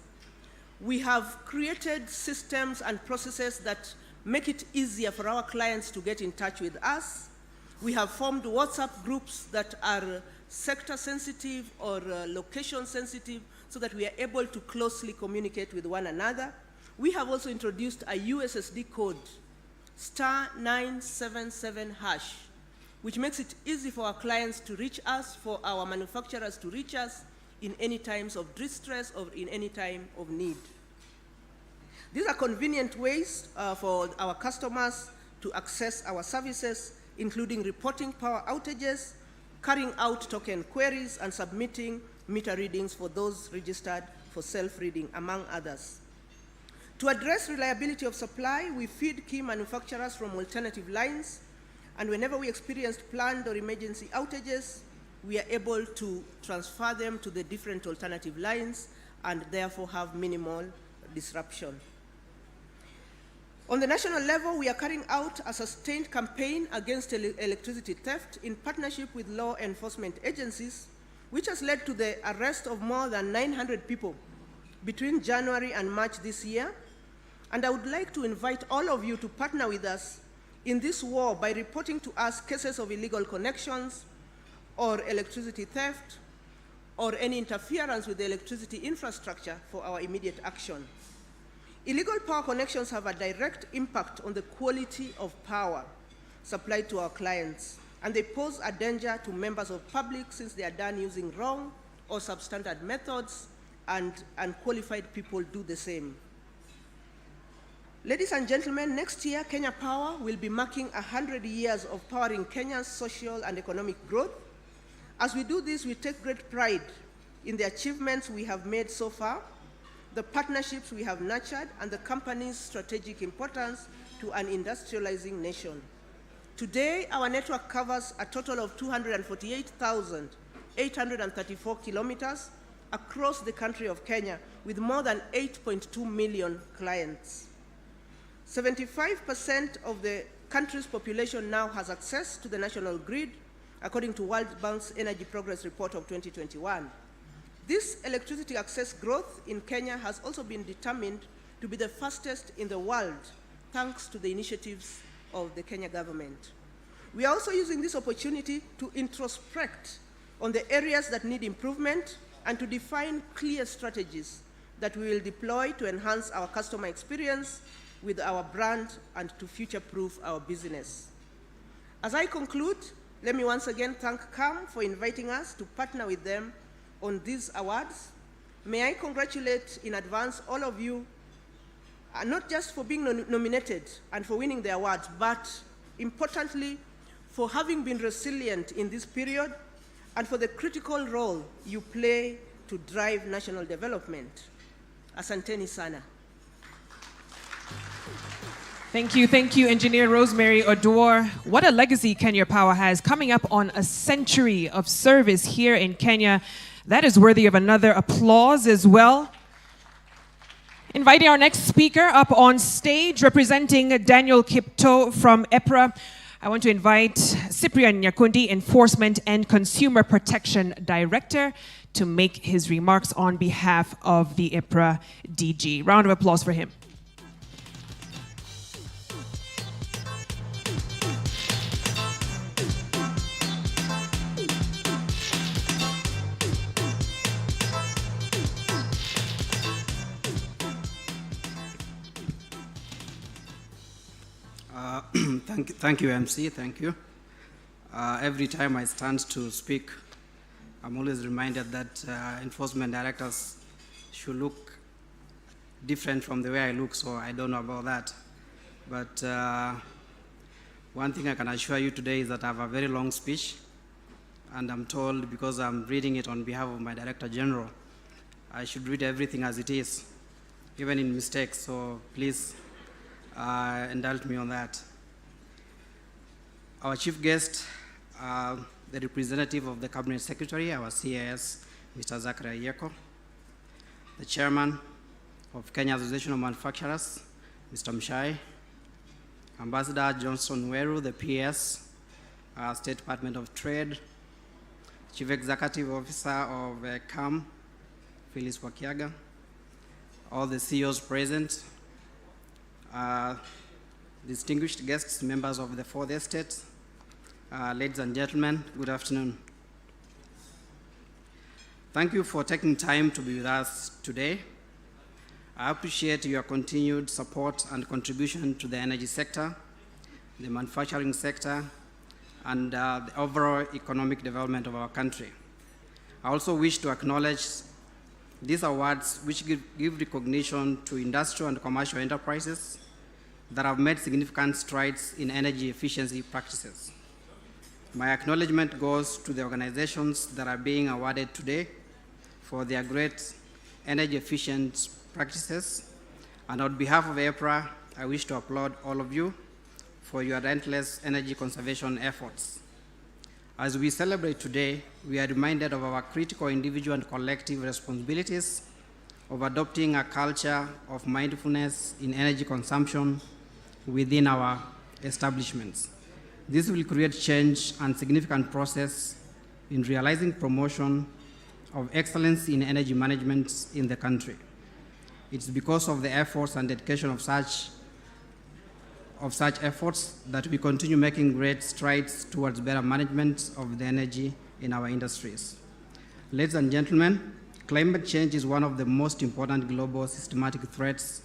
we have created systems and processes that make it easier for our clients to get in touch with us. We have formed WhatsApp groups that are sector sensitive or location sensitive so that we are able to closely communicate with one another. We have also introduced a USSD code, *977#, which makes it easy for our clients to reach us, for our manufacturers to reach us in any times of distress or in any time of need. These are convenient ways for our customers to access our services, including reporting power outages, carrying out token queries, and submitting meter readings for those registered for self-reading, among others. To address reliability of supply, we feed key manufacturers from alternative lines, and whenever we experienced planned or emergency outages, we are able to transfer them to the different alternative lines and therefore have minimal disruption. On the national level, we are carrying out a sustained campaign against electricity theft in partnership with law enforcement agencies, which has led to the arrest of more than 900 people between January and March this year. And I would like to invite all of you to partner with us in this war by reporting to us cases of illegal connections or electricity theft or any interference with the electricity infrastructure for our immediate action. Illegal power connections have a direct impact on the quality of power supplied to our clients, and they pose a danger to members of public since they are done using wrong or substandard methods, and unqualified people do the same. Ladies and gentlemen, next year, Kenya Power will be marking 100 years of powering Kenya's social and economic growth. As we do this, we take great pride in the achievements we have made so far, the partnerships we have nurtured, and the company's strategic importance to an industrializing nation. Today, our network covers a total of 248,834 kilometers across the country of Kenya, with more than 8.2 million clients. 75% of the country's population now has access to the national grid, according to World Bank's Energy Progress Report of 2021. This electricity access growth in Kenya has also been determined to be the fastest in the world, thanks to the initiatives of the Kenya government. We are also using this opportunity to introspect on the areas that need improvement and to define clear strategies that we will deploy to enhance our customer experience with our brand and to future-proof our business. As I conclude, let me once again thank KAM for inviting us to partner with them on these awards. may I congratulate in advance all of you, not just for being nominated and for winning the awards, but importantly, for having been resilient in this period and for the critical role you play to drive national development. Asanteni sana. Thank you, Engineer Rosemary Odor. What a legacy Kenya Power has, coming up on a century of service here in Kenya. That is worthy of another applause as well. Inviting our next speaker up on stage, representing Daniel Kipto from EPRA. I want to invite Cyprian Nyakundi, Enforcement and Consumer Protection Director, to make his remarks on behalf of the EPRA DG. Round of applause for him. Thank you, MC. Thank you. Every time I stand to speak, I'm always reminded that enforcement directors should look different from the way I look, so I don't know about that. But one thing I can assure you today is that I have a very long speech, and I'm told, because I'm reading it on behalf of my Director General, I should read everything as it is, even in mistakes, so please indulge me on that. Our chief guest, the representative of the Cabinet Secretary, our CAS, Mr. Zachary Yeko, the chairman of Kenya Association of Manufacturers, Mr. Mshai, Ambassador Johnson Weru, the PS, State Department of Trade, Chief Executive Officer of KAM, Phyllis Wakiaga, all the CEOs present, distinguished guests, members of the Fourth Estate, ladies and gentlemen, good afternoon. Thank you for taking time to be with us today. I appreciate your continued support and contribution to the energy sector, the manufacturing sector, and the overall economic development of our country. I also wish to acknowledge these awards, which give recognition to industrial and commercial enterprises that have made significant strides in energy efficiency practices. My acknowledgement goes to the organizations that are being awarded today for their great energy efficient practices. And on behalf of EPRA, I wish to applaud all of you for your relentless energy conservation efforts. As we celebrate today, we are reminded of our critical individual and collective responsibilities of adopting a culture of mindfulness in energy consumption within our establishments. This will create change and significant process in realizing promotion of excellence in energy management in the country. It's because of the efforts and dedication of such efforts that we continue making great strides towards better management of the energy in our industries. Ladies and gentlemen, climate change is one of the most important global systematic threats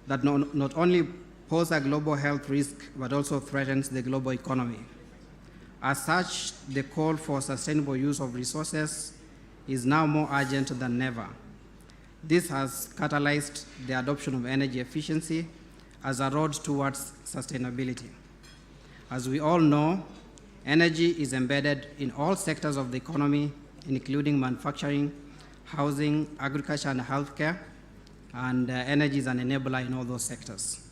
that not only pose a global health risk, but also threatens the global economy. As such, the call for sustainable use of resources is now more urgent than ever. This has catalyzed the adoption of energy efficiency as a road towards sustainability. As we all know, energy is embedded in all sectors of the economy, including manufacturing, housing, agriculture, and healthcare, and energy is an enabler in all those sectors.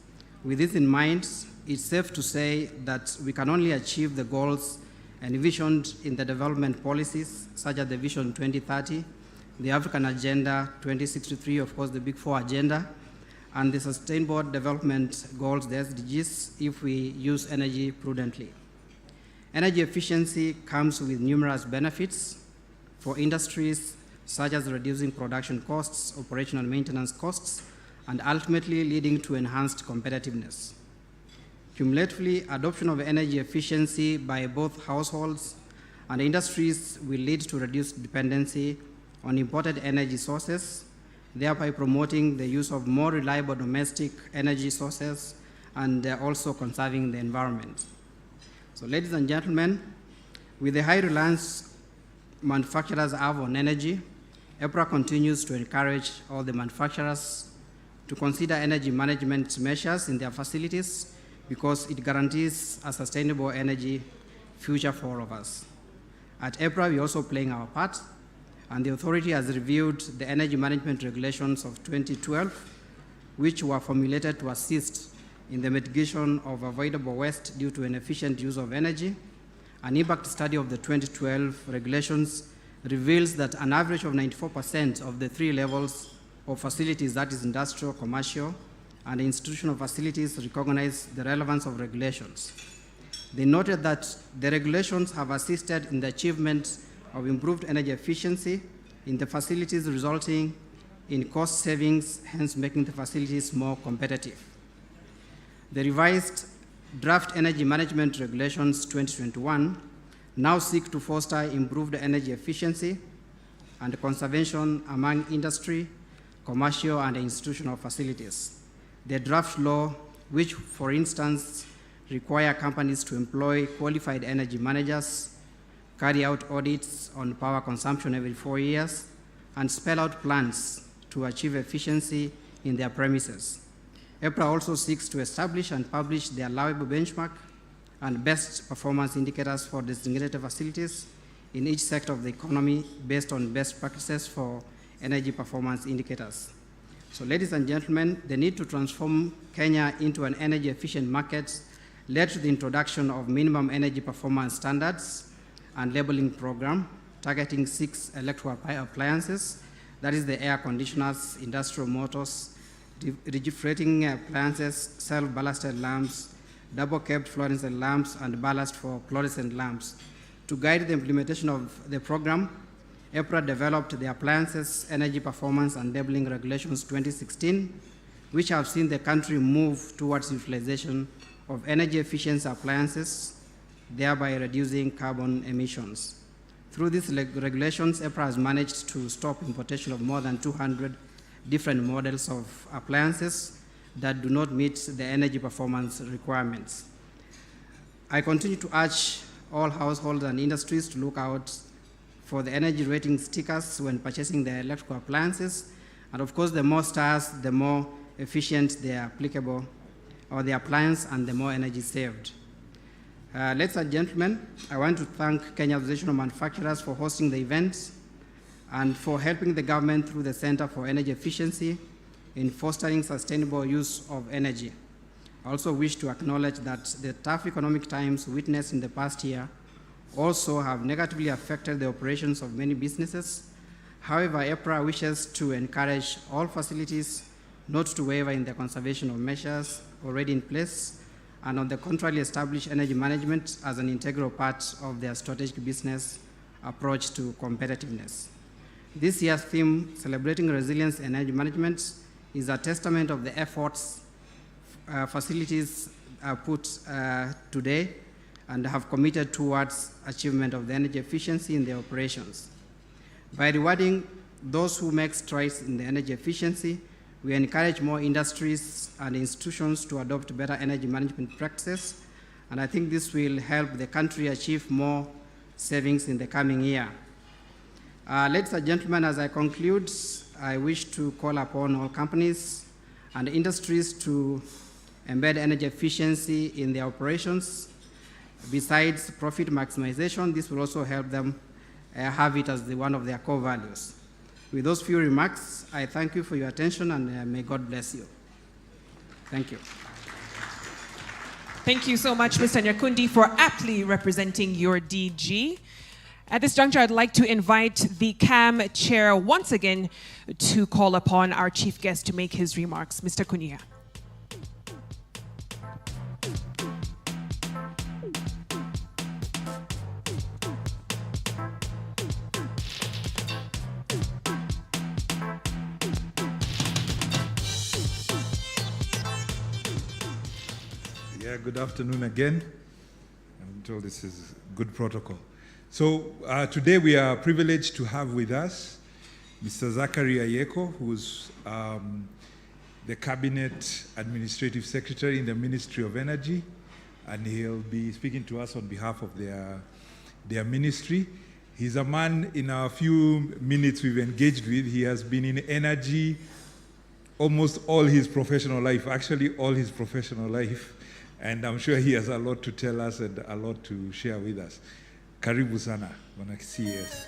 With this in mind, it's safe to say that we can only achieve the goals envisioned in the development policies, such as the Vision 2030, the African Agenda 2063, of course, the Big Four Agenda, and the Sustainable Development Goals, the SDGs, if we use energy prudently. Energy efficiency comes with numerous benefits for industries, such as reducing production costs, operational and maintenance costs, and ultimately leading to enhanced competitiveness. Cumulatively, adoption of energy efficiency by both households and industries will lead to reduced dependency on imported energy sources, thereby promoting the use of more reliable domestic energy sources and also conserving the environment. So, ladies and gentlemen, with the high reliance manufacturers have on energy, EPRA continues to encourage all the manufacturers to consider energy management measures in their facilities because it guarantees a sustainable energy future for all of us. At EPRA, we're also playing our part, and the authority has reviewed the energy management regulations of 2012, which were formulated to assist in the mitigation of avoidable waste due to inefficient use of energy. An impact study of the 2012 regulations reveals that an average of 94% of the three levels of facilities, that is industrial, commercial, and institutional facilities, recognize the relevance of regulations. They noted that the regulations have assisted in the achievement of improved energy efficiency in the facilities, resulting in cost savings, hence making the facilities more competitive. The revised Draft Energy Management Regulations 2021 now seek to foster improved energy efficiency and conservation among industry, commercial, and institutional facilities. The draft law, which, for instance, require companies to employ qualified energy managers, carry out audits on power consumption every 4 years, and spell out plans to achieve efficiency in their premises. EPRA also seeks to establish and publish the allowable benchmark and best performance indicators for designated facilities in each sector of the economy based on best practices for energy performance indicators. So, ladies and gentlemen, the need to transform Kenya into an energy efficient market led to the introduction of minimum energy performance standards and labeling program targeting 6 electrical appliances, that is the air conditioners, industrial motors, refrigerating appliances, self-ballasted lamps, double-capped fluorescent lamps, and ballast for fluorescent lamps. To guide the implementation of the program, EPRA developed the Appliances Energy Performance and Labeling Regulations 2016, which have seen the country move towards utilization of energy efficient appliances, thereby reducing carbon emissions. Through these regulations, EPRA has managed to stop importation of more than 200 different models of appliances that do not meet the energy performance requirements. I continue to urge all households and industries to look out for the energy rating stickers when purchasing their electrical appliances. And of course, the more stars, the more efficient they are applicable, or the appliance, and the more energy saved. Ladies and gentlemen, I want to thank Kenya Association of Manufacturers for hosting the event and for helping the government through the Center for Energy Efficiency in fostering sustainable use of energy. I also wish to acknowledge that the tough economic times witnessed in the past year also have negatively affected the operations of many businesses. However, EPRA wishes to encourage all facilities not to waver in the conservation of measures already in place, and on the contrary, establish energy management as an integral part of their strategic business approach to competitiveness. This year's theme, Celebrating Resilience and Energy Management, is a testament of the efforts facilities put today and have committed towards achievement of the energy efficiency in their operations. By rewarding those who make strides in the energy efficiency, we encourage more industries and institutions to adopt better energy management practices, and I think this will help the country achieve more savings in the coming year. Ladies and gentlemen, as I conclude, I wish to call upon all companies and industries to embed energy efficiency in their operations. Besides profit maximization, this will also help them have it as one of their core values. With those few remarks, I thank you for your attention, and may God bless you. Thank you. Thank you so much, Mr. Nyakundi, for aptly representing your DG. At this juncture, I'd like to invite the KAM chair once again to call upon our chief guest to make his remarks. Mr. Kunia. Yeah, good afternoon again. I'm told this is good protocol. So today we are privileged to have with us Mr. Zachary Ayeko, who's the Cabinet Administrative Secretary in the Ministry of Energy, and he'll be speaking to us on behalf of their ministry. He's a man, in a few minutes we've engaged with, he has been in energy almost all his professional life, actually all his professional life. And I'm sure he has a lot to tell us and a lot to share with us. Karibu sana, Bwana CS.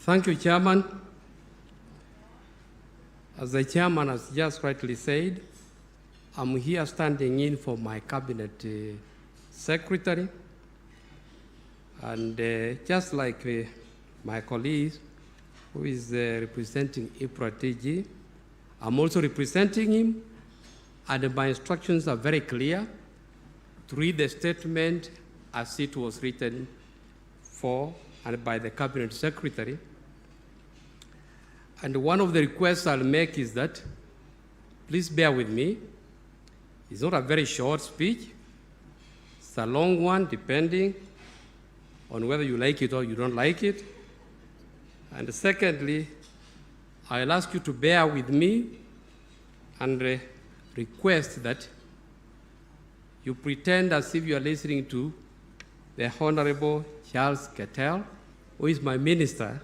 Thank you, Chairman. As the Chairman has just rightly said, I'm here standing in for my Cabinet Secretary. And just like my colleague who is representing IPRA-TG, I'm also representing him, and my instructions are very clear to read the statement as it was written for and by the Cabinet Secretary. And one of the requests I'll make is that, please bear with me. It's not a very short speech. It's a long one, depending on whether you like it or you don't like it. And secondly, I'll ask you to bear with me and request that you pretend as if you are listening to the Honorable Charles Kettel, who is my Minister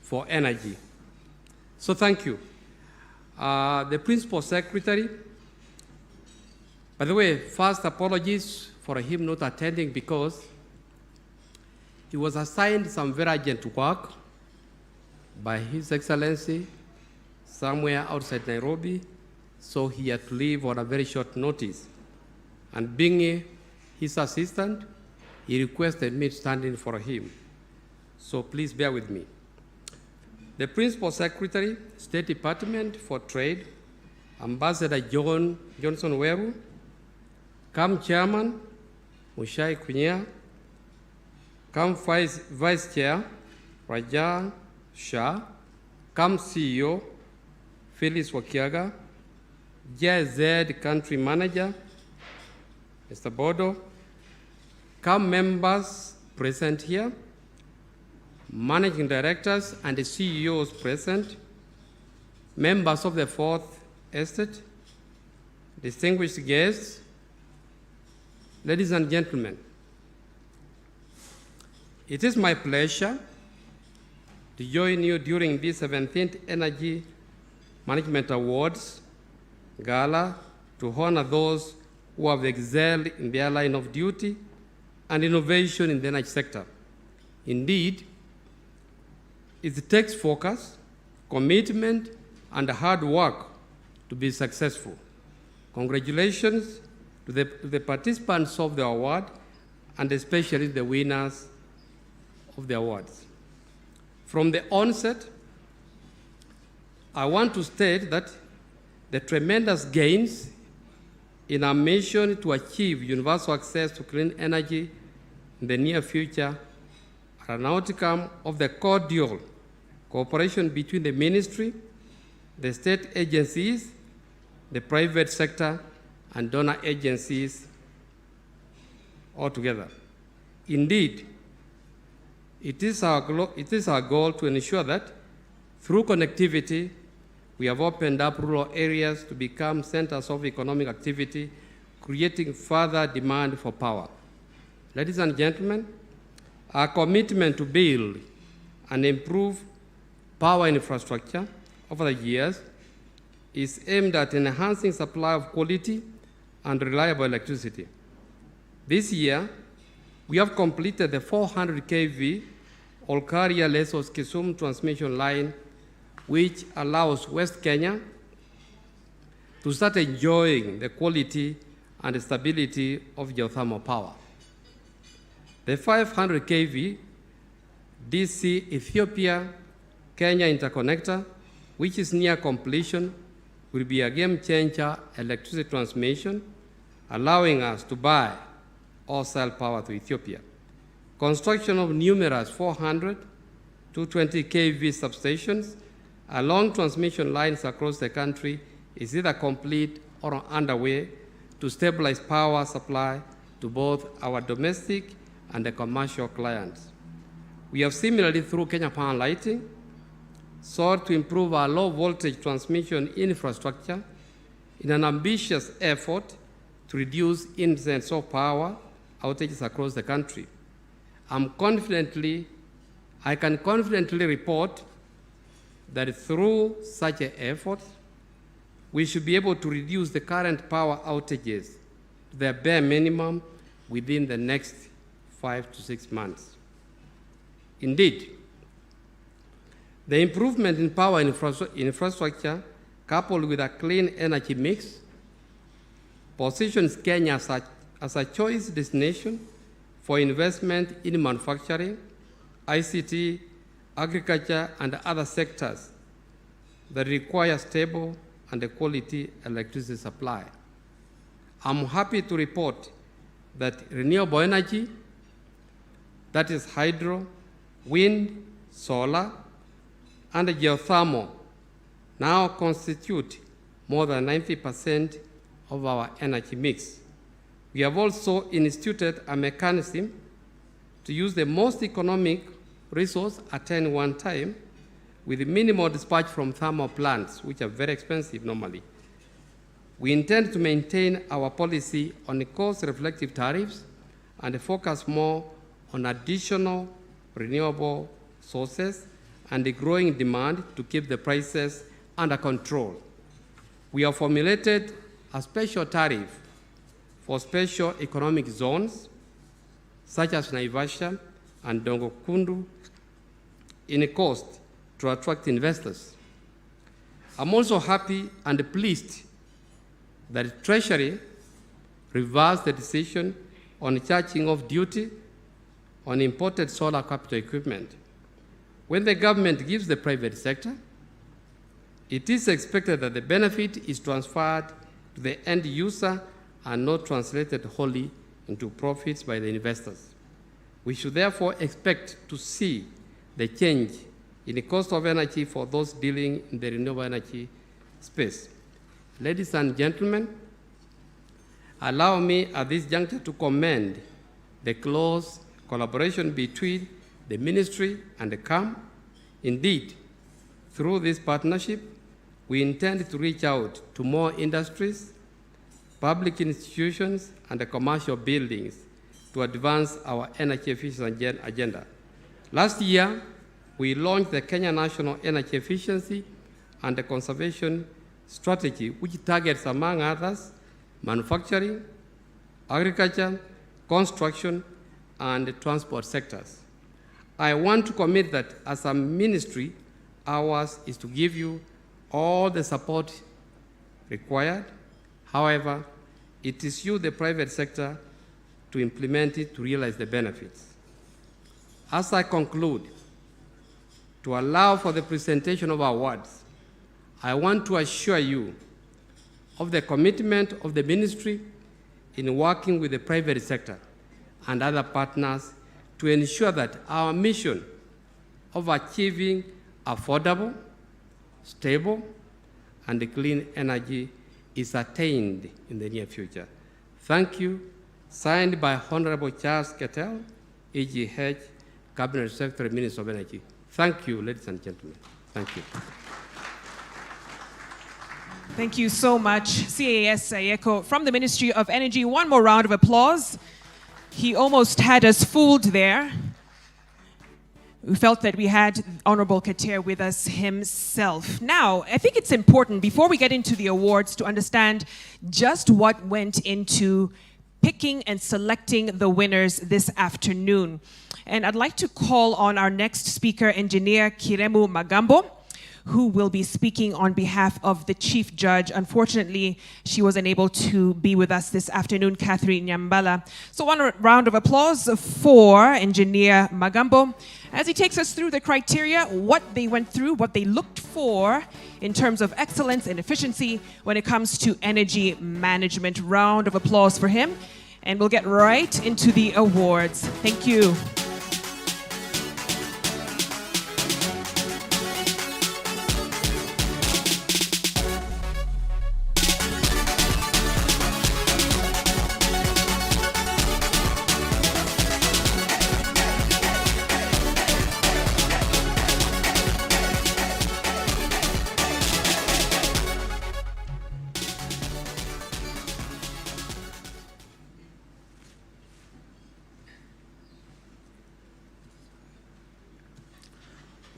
for Energy. So thank you. The Principal Secretary, by the way, first apologies for him not attending because he was assigned some very urgent work by His Excellency somewhere outside Nairobi, so he had to leave on a very short notice. And being his assistant, he requested me to stand in for him. So please bear with me. The Principal Secretary, State Department for Trade, Ambassador Johnson Weru, KAM Chairman, Mushai Kunyia, KAM Vice Chair, Raja Shah, KAM CEO, Phyllis Wakiaga, JZ Country Manager, Mr. Bodo, KAM members present here, managing directors and the CEOs present, members of the Fourth Estate, distinguished guests, ladies and gentlemen, it is my pleasure to join you during this 17th Energy Management Awards Gala to honor those who have excelled in their line of duty and innovation in the energy sector. Indeed, it takes focus, commitment, and hard work to be successful. Congratulations to the participants of the award, and especially the winners of the awards. From the onset, I want to state that the tremendous gains in our mission to achieve universal access to clean energy in the near future are an outcome of the cordial cooperation between the ministry, the state agencies, the private sector, and donor agencies altogether. Indeed, it is our goal to ensure that through connectivity, we have opened up rural areas to become centers of economic activity, creating further demand for power. Ladies and gentlemen, our commitment to build and improve power infrastructure over the years is aimed at enhancing supply of quality and reliable electricity. This year, we have completed the 400 kV Olkaria Lesos Kisumu transmission line, which allows West Kenya to start enjoying the quality and stability of geothermal power. The 500 kV DC Ethiopia-Kenya interconnector, which is near completion, will be a game-changer electricity transmission, allowing us to buy or sell power to Ethiopia. Construction of numerous 400 to 20 kV substations along transmission lines across the country is either complete or underway to stabilize power supply to both our domestic and the commercial clients. We have similarly, through Kenya Power Lighting, sought to improve our low voltage transmission infrastructure in an ambitious effort to reduce incidents of power outages across the country. I can confidently report that through such an effort, we should be able to reduce the current power outages to their bare minimum within the next 5 to 6 months. Indeed, the improvement in power infrastructure, coupled with a clean energy mix, positions Kenya as a choice destination for investment in manufacturing, ICT, agriculture, and other sectors that require stable and quality electricity supply. I'm happy to report that renewable energy, that is hydro, wind, solar, and geothermal, now constitute more than 90% of our energy mix. We have also instituted a mechanism to use the most economic resource at any one time with minimal dispatch from thermal plants, which are very expensive normally. We intend to maintain our policy on cost-reflective tariffs and focus more on additional renewable sources and the growing demand to keep the prices under control. We have formulated a special tariff for special economic zones, such as Naivasha and Dongo Kundu, in a cost to attract investors. I'm also happy and pleased that Treasury reversed the decision on charging off duty on imported solar capital equipment. When the government gives the private sector, it is expected that the benefit is transferred to the end user and not translated wholly into profits by the investors. We should therefore expect to see the change in the cost of energy for those dealing in the renewable energy space. Ladies and gentlemen, allow me at this juncture to commend the close collaboration between the Ministry and the KAM. Indeed, through this partnership, we intend to reach out to more industries, public institutions, and the commercial buildings to advance our energy efficiency agenda. Last year, we launched the Kenya National Energy Efficiency and the Conservation Strategy, which targets, among others, manufacturing, agriculture, construction, and the transport sectors. I want to commit that as a ministry, ours is to give you all the support required. However, it is you, the private sector, to implement it to realize the benefits. As I conclude, to allow for the presentation of awards, I want to assure you of the commitment of the ministry in working with the private sector and other partners to ensure that our mission of achieving affordable, stable, and clean energy is attained in the near future. Thank you. Signed by Honorable Charles Ketel, EGH, Cabinet Secretary, Minister of Energy. Thank you, ladies and gentlemen. Thank you. Thank you so much, CAS Sayeko from the Ministry of Energy. One more round of applause. He almost had us fooled there. We felt that we had Honorable Keter with us himself. Now, I think it's important, before we get into the awards, to understand just what went into picking and selecting the winners this afternoon. And I'd like to call on our next speaker, Engineer Kiremu Magambo, who will be speaking on behalf of the Chief Judge. Unfortunately, she was unable to be with us this afternoon, Catherine Nyambala. So one round of applause for Engineer Magambo as he takes us through the criteria, what they went through, what they looked for in terms of excellence and efficiency when it comes to energy management. Round of applause for him. And we'll get right into the awards. Thank you.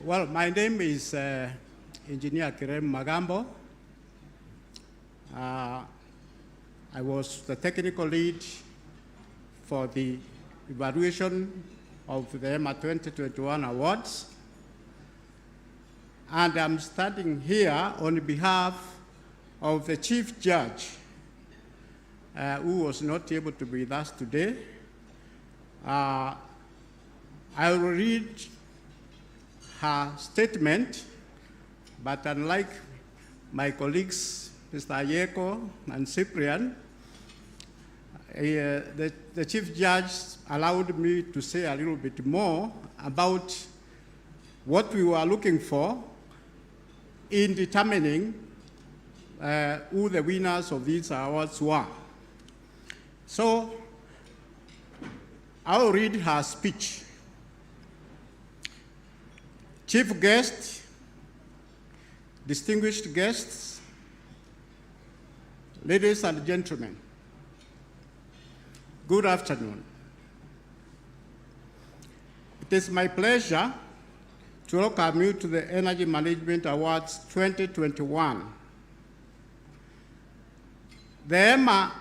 Well, my name is Engineer Kirem Magambo. I was the technical lead for the evaluation of the EMA 2021 awards. And I'm standing here on behalf of the Chief Judge, who was not able to be with us today. I will read her statement, but unlike my colleagues, Mr. Ayeko and Cyprian, the Chief Judge allowed me to say a little bit more about what we were looking for in determining who the winners of these awards were. So I will read her speech. Chief guest, distinguished guests, ladies and gentlemen, good afternoon. It is my pleasure to welcome you to the Energy Management Awards 2021. The EMA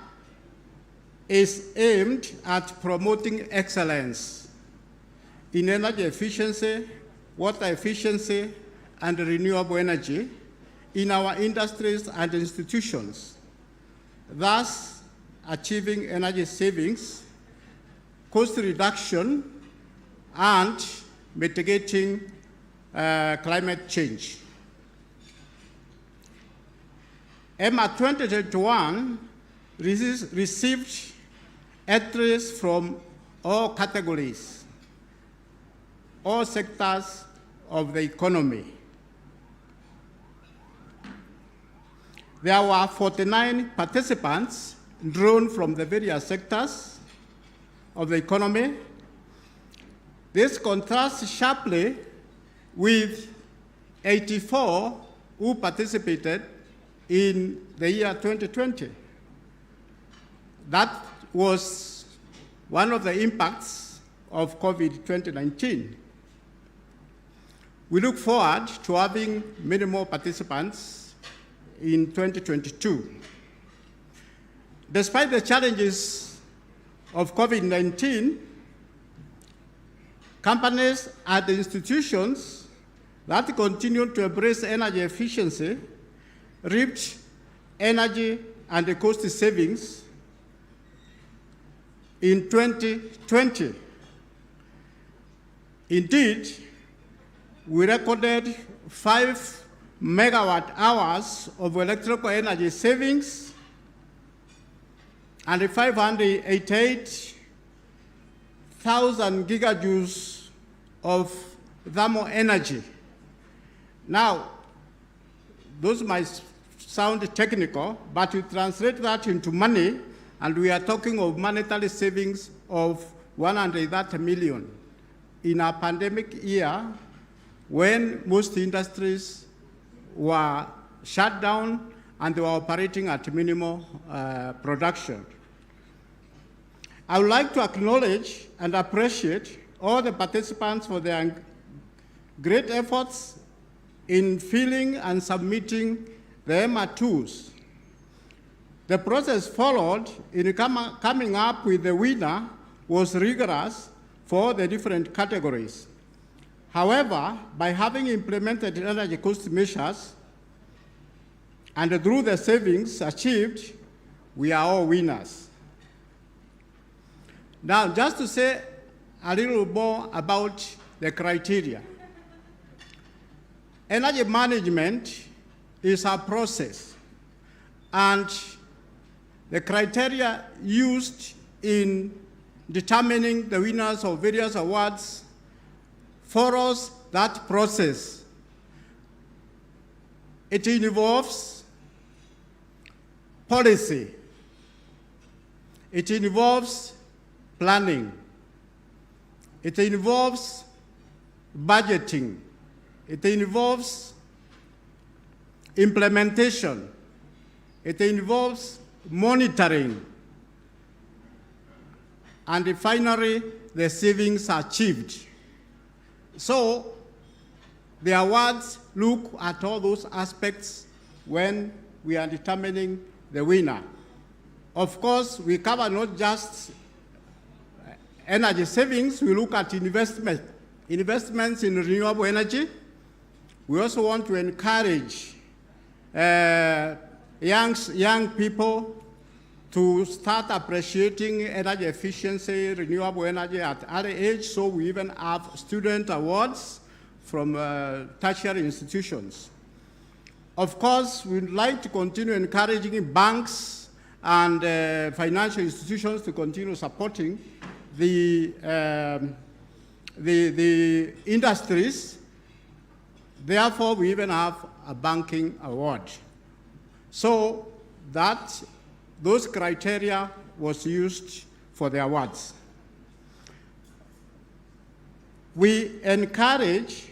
is aimed at promoting excellence in energy efficiency, water efficiency, and renewable energy in our industries and institutions, thus achieving energy savings, cost reduction, and mitigating climate change. EMA 2021 received entries from all categories, all sectors of the economy. There were 49 participants drawn from the various sectors of the economy. This contrasts sharply with 84 who participated in the year 2020. That was one of the impacts of COVID-19. We look forward to having many more participants in 2022. Despite the challenges of COVID-19, companies and institutions that continue to embrace energy efficiency reaped energy and cost savings in 2020. Indeed, we recorded 5 megawatt hours of electrical energy savings and 588,000 gigajoules of thermal energy. Now, those might sound technical, but you translate that into money, and we are talking of monetary savings of 130 million in a pandemic year when most industries were shut down and they were operating at minimal production. I would like to acknowledge and appreciate all the participants for their great efforts in filling and submitting the EMA tools. The process followed in coming up with the winner was rigorous for the different categories. However, by having implemented energy cost measures and through the savings achieved, we are all winners. Now, just to say a little more about the criteria. Energy management is a process, and the criteria used in determining the winners of various awards follows that process. It involves policy. It involves planning. It involves budgeting. It involves implementation. It involves monitoring. And finally, the savings achieved. So, the awards look at all those aspects when we are determining the winner. Of course, we cover not just energy savings, we look at investments in renewable energy. We also want to encourage young people to start appreciating energy efficiency, renewable energy at early age, so we even have student awards from tertiary institutions. Of course, we'd like to continue encouraging banks and financial institutions to continue supporting the industries. Therefore, we even have a banking award. So that those criteria was used for the awards. We encourage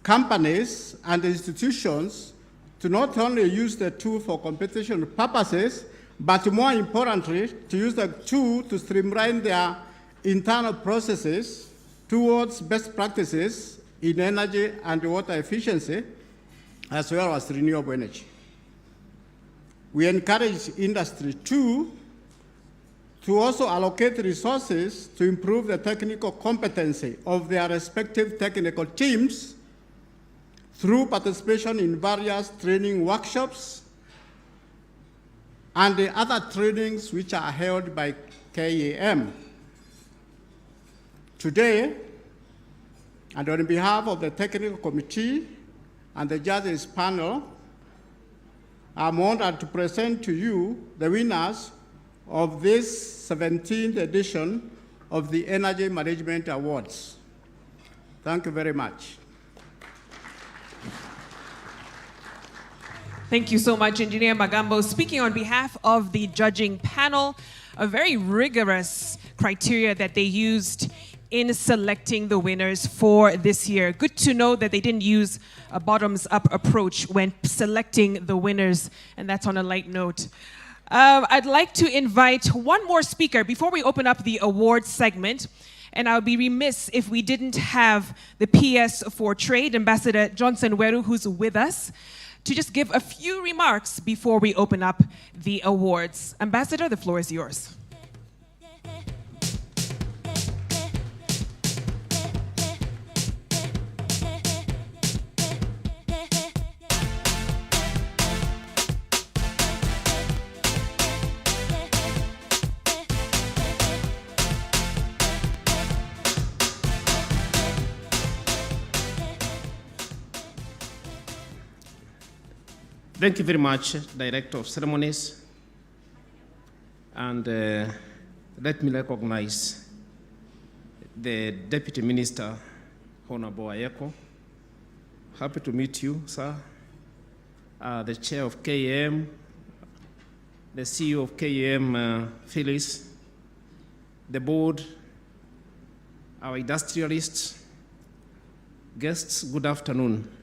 companies and institutions to not only use the tool for competition purposes, but more importantly, to use the tool to streamline their internal processes towards best practices in energy and water efficiency, as well as renewable energy. We encourage industry too to also allocate resources to improve the technical competency of their respective technical teams through participation in various training workshops and the other trainings which are held by KAM. Today, and on behalf of the technical committee and the judges panel, I'm honored to present to you the winners of this 17th edition of the Energy Management Awards. Thank you very much. Thank you so much, Engineer Magambo. Speaking on behalf of the judging panel, a very rigorous criteria that they used in selecting the winners for this year. Good to know that they didn't use a bottoms-up approach when selecting the winners, and that's on a light note. I'd like to invite one more speaker before we open up the awards segment, and I would be remiss if we didn't have the PS for Trade, Ambassador Johnson Weru, who's with us, to just give a few remarks before we open up the awards. Ambassador, the floor is yours. Thank you very much, Director of Ceremonies. And let me recognize the Deputy Minister, Honorable Ayeko. Happy to meet you, sir. The Chair of KAM, the CEO of KAM, Phyllis, the board, our industrialists, guests, good afternoon.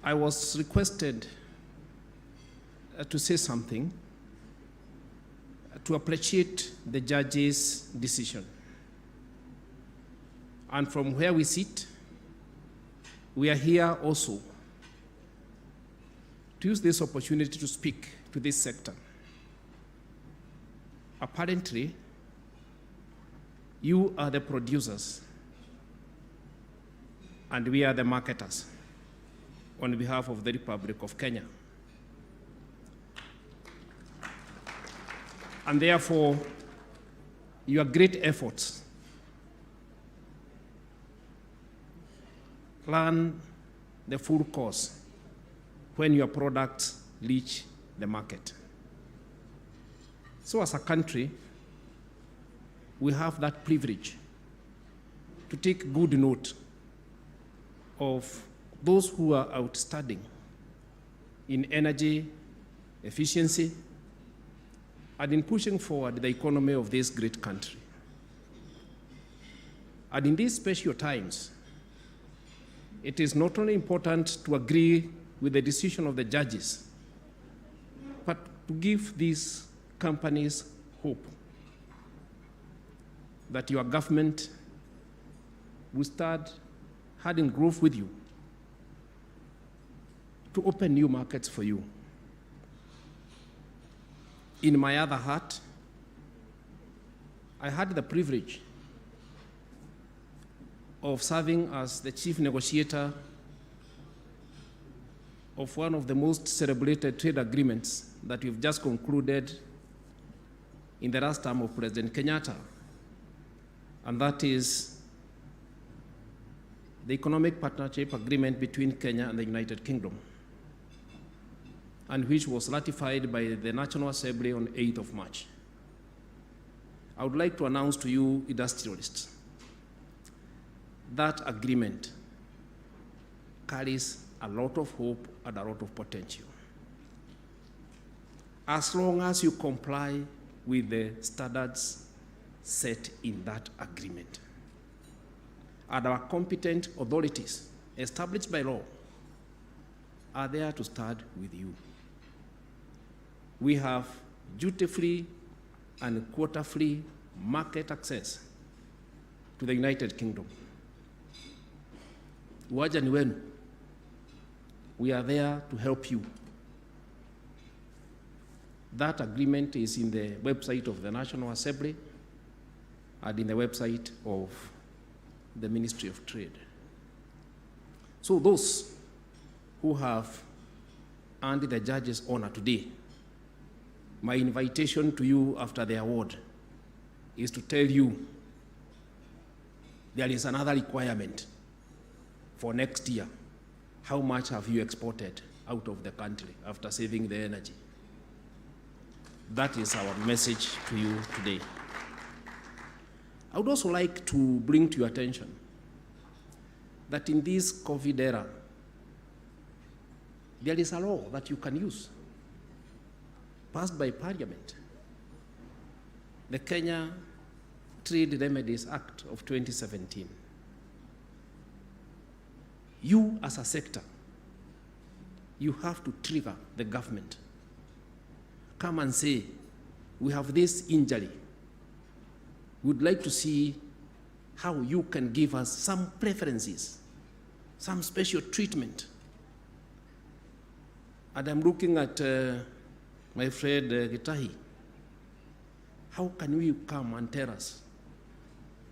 I was requested to say something to appreciate the judge's decision. And from where we sit, we are here also to use this opportunity to speak to this sector. Apparently, you are the producers and we are the marketers on behalf of the Republic of Kenya. And therefore, your great efforts plan the full course when your products reach the market. So as a country, we have that privilege to take good note of those who are outstanding in energy efficiency and in pushing forward the economy of this great country. And in these special times, it is not only important to agree with the decision of the judges, but to give these companies hope that your government will start having growth with you to open new markets for you. In my other hat, I had the privilege of serving as the chief negotiator of one of the most celebrated trade agreements that we've just concluded in the last term of President Kenyatta, and that is the Economic Partnership Agreement between Kenya and the United Kingdom, and which was ratified by the National Assembly on 8th of March. I would like to announce to you, industrialists, that agreement carries a lot of hope and a lot of potential. As long as you comply with the standards set in that agreement. And our competent authorities, established by law, are there to start with you. We have duty-free and quota-free market access to the United Kingdom. Uwanja ni wenu. We are there to help you. That agreement is in the website of the National Assembly and in the website of the Ministry of Trade. So those who have earned the judge's honor today, my invitation to you after the award is to tell you there is another requirement for next year. How much have you exported out of the country after saving the energy? That is our message to you today. I would also like to bring to your attention that in this COVID era, there is a law that you can use, passed by Parliament, the Kenya Trade Remedies Act of 2017. You, as a sector, you have to trigger the government. Come and say, we have this injury. We'd like to see how you can give us some preferences, some special treatment. And I'm looking at my friend Gitahi. How can we come and tell us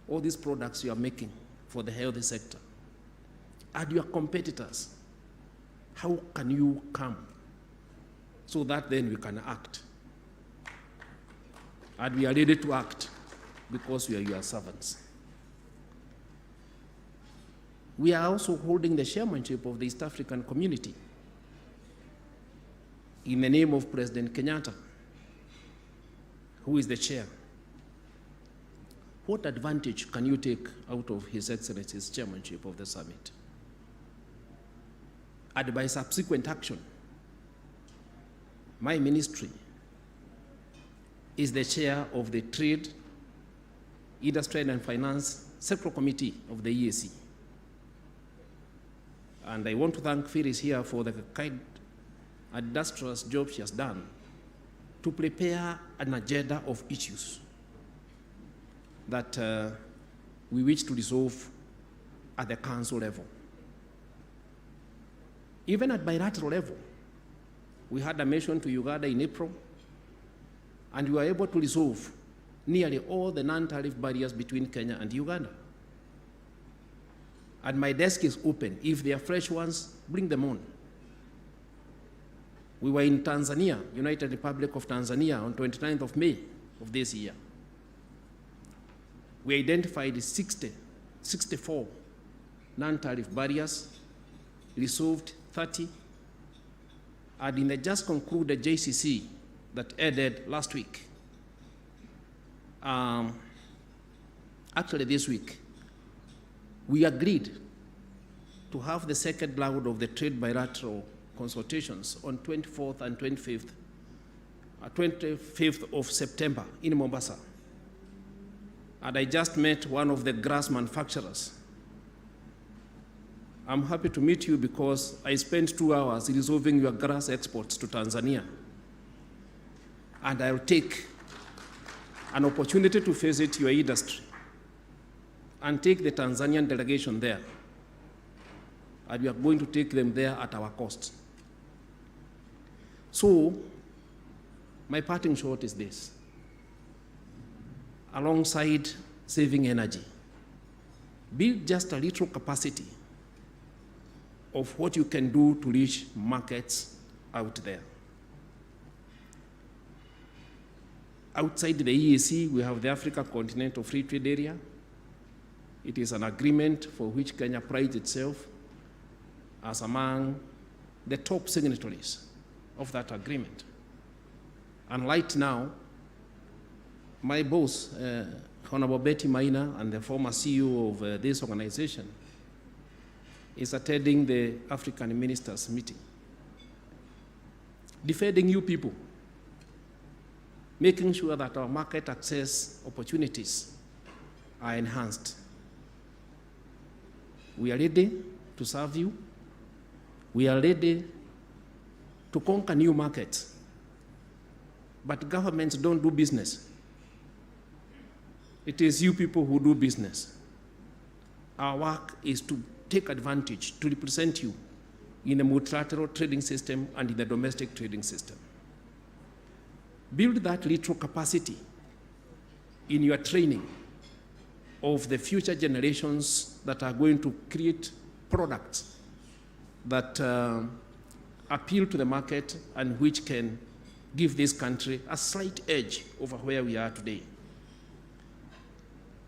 all these products you are making for the healthy sector? And your competitors, how can you come so that then we can act? And we are ready to act because we are your servants. We are also holding the chairmanship of the East African Community in the name of President Kenyatta, who is the chair. What advantage can you take out of His Excellency's chairmanship of the summit? And by subsequent action, my ministry is the chair of the Trade, Industry and Finance Central Committee of the EAC. And I want to thank Phyllis here for the kind and industrious job she has done to prepare an agenda of issues that we wish to resolve at the council level. Even at bilateral level, we had a mission to Uganda in April, and we were able to resolve nearly all the non-tariff barriers between Kenya and Uganda. And my desk is open. If there are fresh ones, bring them on. We were in Tanzania, United Republic of Tanzania, on 29th of May of this year. We identified 64 non-tariff barriers, resolved 30, and in the just concluded JCC that ended last week, actually this week, we agreed to have the second round of the trade bilateral consultations on 24th and 25th of September in Mombasa. And I just met one of the grass manufacturers. I'm happy to meet you because I spent 2 hours resolving your grass exports to Tanzania. And I'll take an opportunity to visit your industry and take the Tanzanian delegation there. And we are going to take them there at our cost. So, my parting shot is this. Alongside saving energy, build just a little capacity of what you can do to reach markets out there. Outside the EAC, we have the Africa Continental Free Trade Area. It is an agreement for which Kenya prides itself as among the top signatories of that agreement. And right now, my boss, Honorable Betty Maina, and the former CEO of this organization, is attending the African Ministers meeting, defending you people, making sure that our market access opportunities are enhanced. We are ready to serve you. We are ready to conquer new markets. But governments don't do business. It is you people who do business. Our work is to take advantage, to represent you in the multilateral trading system and in the domestic trading system. Build that little capacity in your training of the future generations that are going to create products that appeal to the market and which can give this country a slight edge over where we are today.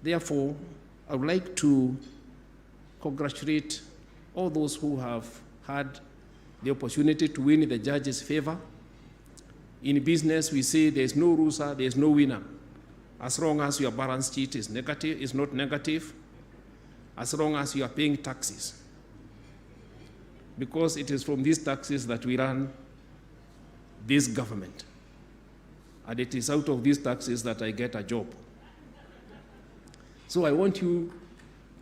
Therefore, I would like to congratulate all those who have had the opportunity to win in the judge's favor. In business, we say there's no loser, there's no winner. As long as your balance sheet is negative, is not negative, as long as you are paying taxes. Because it is from these taxes that we run this government. And it is out of these taxes that I get a job. So I want you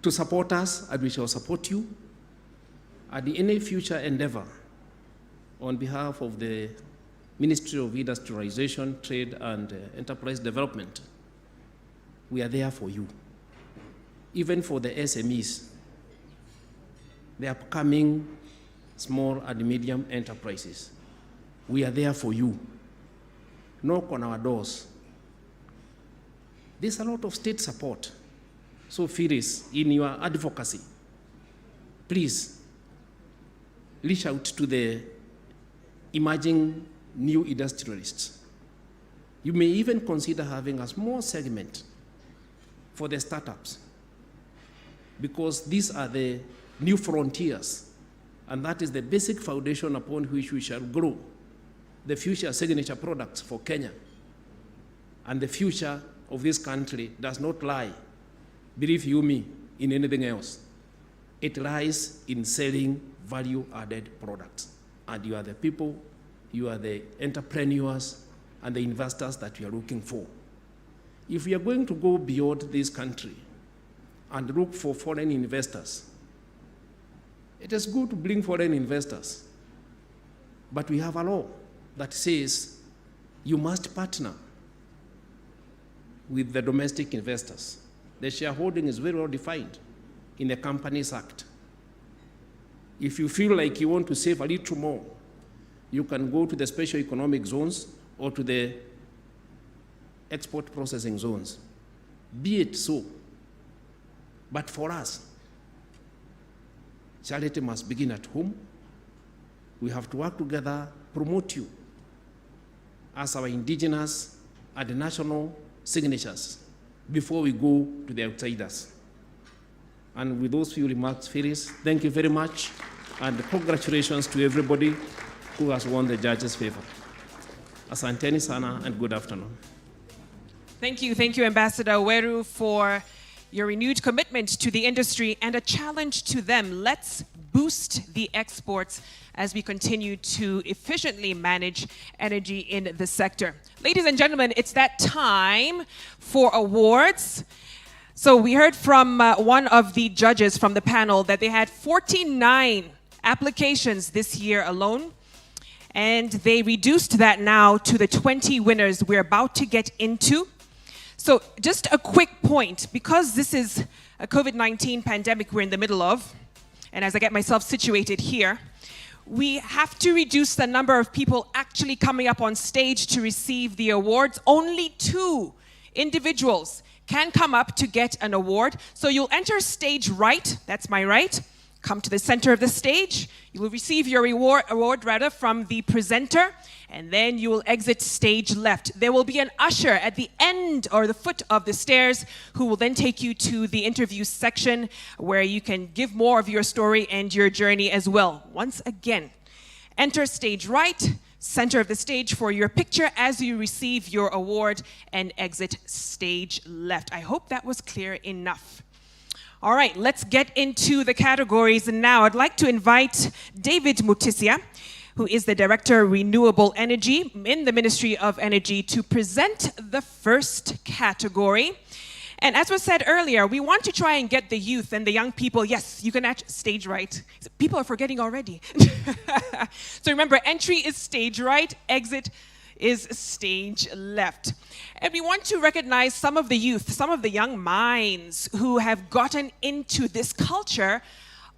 to support us, and we shall support you. And in any future endeavor, on behalf of the Ministry of Industrialization, Trade, and Enterprise Development, we are there for you. Even for the SMEs, the upcoming small and medium enterprises, we are there for you. Knock on our doors. There's a lot of state support. So Phyllis, in your advocacy, please reach out to the emerging new industrialists. You may even consider having a small segment for the startups, because these are the new frontiers, and that is the basic foundation upon which we shall grow the future signature products for Kenya. And the future of this country does not lie, believe you me, in anything else. It lies in selling value-added products. And you are the people, you are the entrepreneurs and the investors that we are looking for. If we are going to go beyond this country and look for foreign investors, it is good to bring foreign investors. But we have a law that says you must partner with the domestic investors. The shareholding is very well defined in the Companies Act. If you feel like you want to save a little more, you can go to the special economic zones or to the export processing zones. Be it so. But for us, charity must begin at home. We have to work together, promote you as our indigenous and national signatures before we go to the outsiders. And with those few remarks, Phyllis, thank you very much, and congratulations to everybody who has won the judge's favor. Asanteni sana, and good afternoon. Thank you, Ambassador Weru, for your renewed commitment to the industry and a challenge to them. Let's boost the exports as we continue to efficiently manage energy in the sector. Ladies and gentlemen, it's that time for awards. So we heard from one of the judges from the panel that they had 49 applications this year alone, and they reduced that now to the 20 winners we're about to get into. So just a quick point, because this is a COVID-19 pandemic we're in the middle of, and as I get myself situated here, we have to reduce the number of people actually coming up on stage to receive the awards. Only 2 individuals can come up to get an award. So you'll enter stage right, that's my right, come to the center of the stage. You will receive your award from the presenter, and then you will exit stage left. There will be an usher at the end or the foot of the stairs who will then take you to the interview section where you can give more of your story and your journey as well. Once again, enter stage right, center of the stage for your picture as you receive your award, and exit stage left. I hope that was clear enough. All right, let's get into the categories now. I'd like to invite David Mutisia, who is the Director of Renewable Energy in the Ministry of Energy, to present the first category. And as was said earlier, we want to try and get the youth and the young people, yes, you can stage right. People are forgetting already. So remember, entry is stage right, exit is stage left. And we want to recognize some of the youth, some of the young minds who have gotten into this culture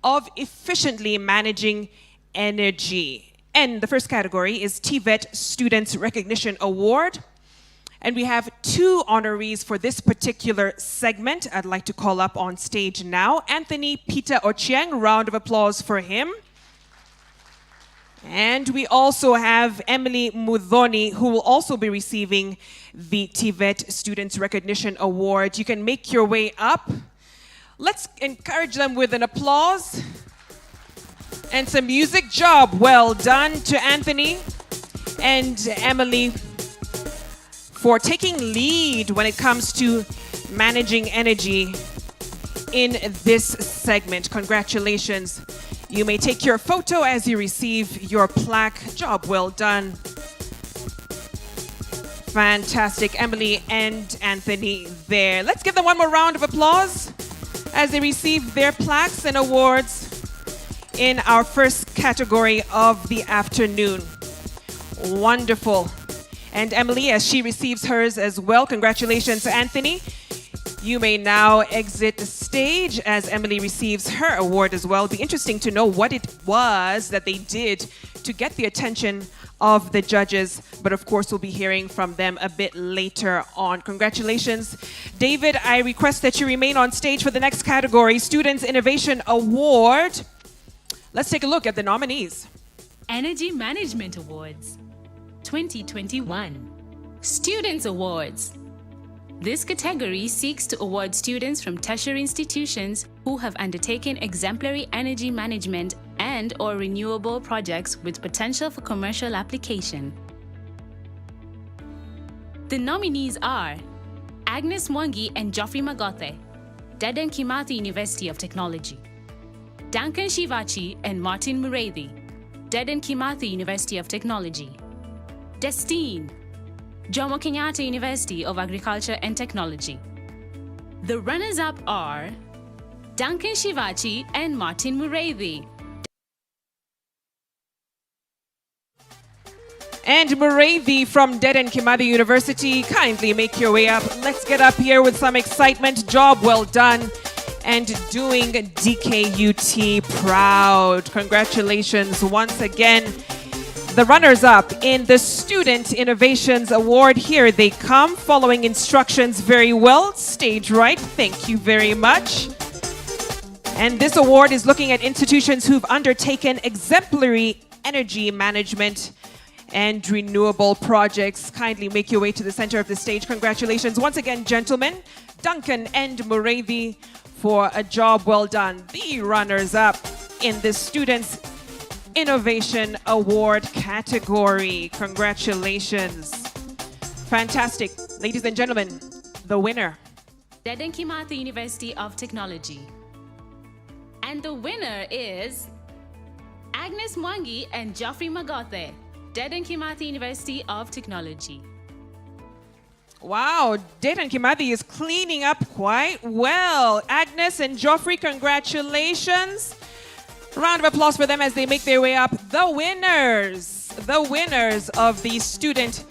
of efficiently managing energy. And the first category is TVET Students Recognition Award. And we have 2 honorees for this particular segment. I'd like to call up on stage now Anthony Peter Ochieng. Round of applause for him. And we also have Emily Mudhoni, who will also be receiving the TVET Students Recognition Award. You can make your way up. Let's encourage them with an applause and some music. Job well done to Anthony and Emily for taking lead when it comes to managing energy in this segment. Congratulations. You may take your photo as you receive your plaque. Job well done. Fantastic, Emily and Anthony there. Let's give them one more round of applause as they receive their plaques and awards in our first category of the afternoon. Wonderful. And Emily, as she receives hers as well, congratulations, Anthony. You may now exit the stage as Emily receives her award as well. It'll be interesting to know what it was that they did to get the attention of the judges, but of course we'll be hearing from them a bit later on. Congratulations. David, I request that you remain on stage for the next category, Students Innovation Award. Let's take a look at the nominees. Energy Management Awards 2021. Students Awards. This category seeks to award students from tertiary institutions who have undertaken exemplary energy management and/or renewable projects with potential for commercial application. The nominees are Agnes Mwangi and Geoffrey Magothe, Dedan Kimathi University of Technology; Duncan Shivachi and Martin Mureithi, Dedan Kimathi University of Technology; Destine, Jomo Kenyatta University of Agriculture and Technology. The runners-up are Duncan Shivachi and Martin Mureithi. And Mureithi from Dedan Kimathi University, kindly make your way up. Let's get up here with some excitement. Job well done. And doing DKUT proud. Congratulations once again. The runners-up in the Student Innovations Award, here they come, following instructions very well. Stage right, thank you very much. And this award is looking at institutions who've undertaken exemplary energy management and renewable projects. Kindly make your way to the center of the stage. Congratulations once again, gentlemen, Duncan and Mureithi, for a job well done. The runners-up in the Students Innovation Award category. Congratulations. Fantastic. Ladies and gentlemen, the winner. Dedan Kimathi University of Technology. And the winner is Agnes Mwangi and Geoffrey Magothe, Dedan Kimathi University of Technology. Wow, Dedan Kimathi is cleaning up quite well. Agnes and Geoffrey, congratulations. Round of applause for them as they make their way up. The winners of the Student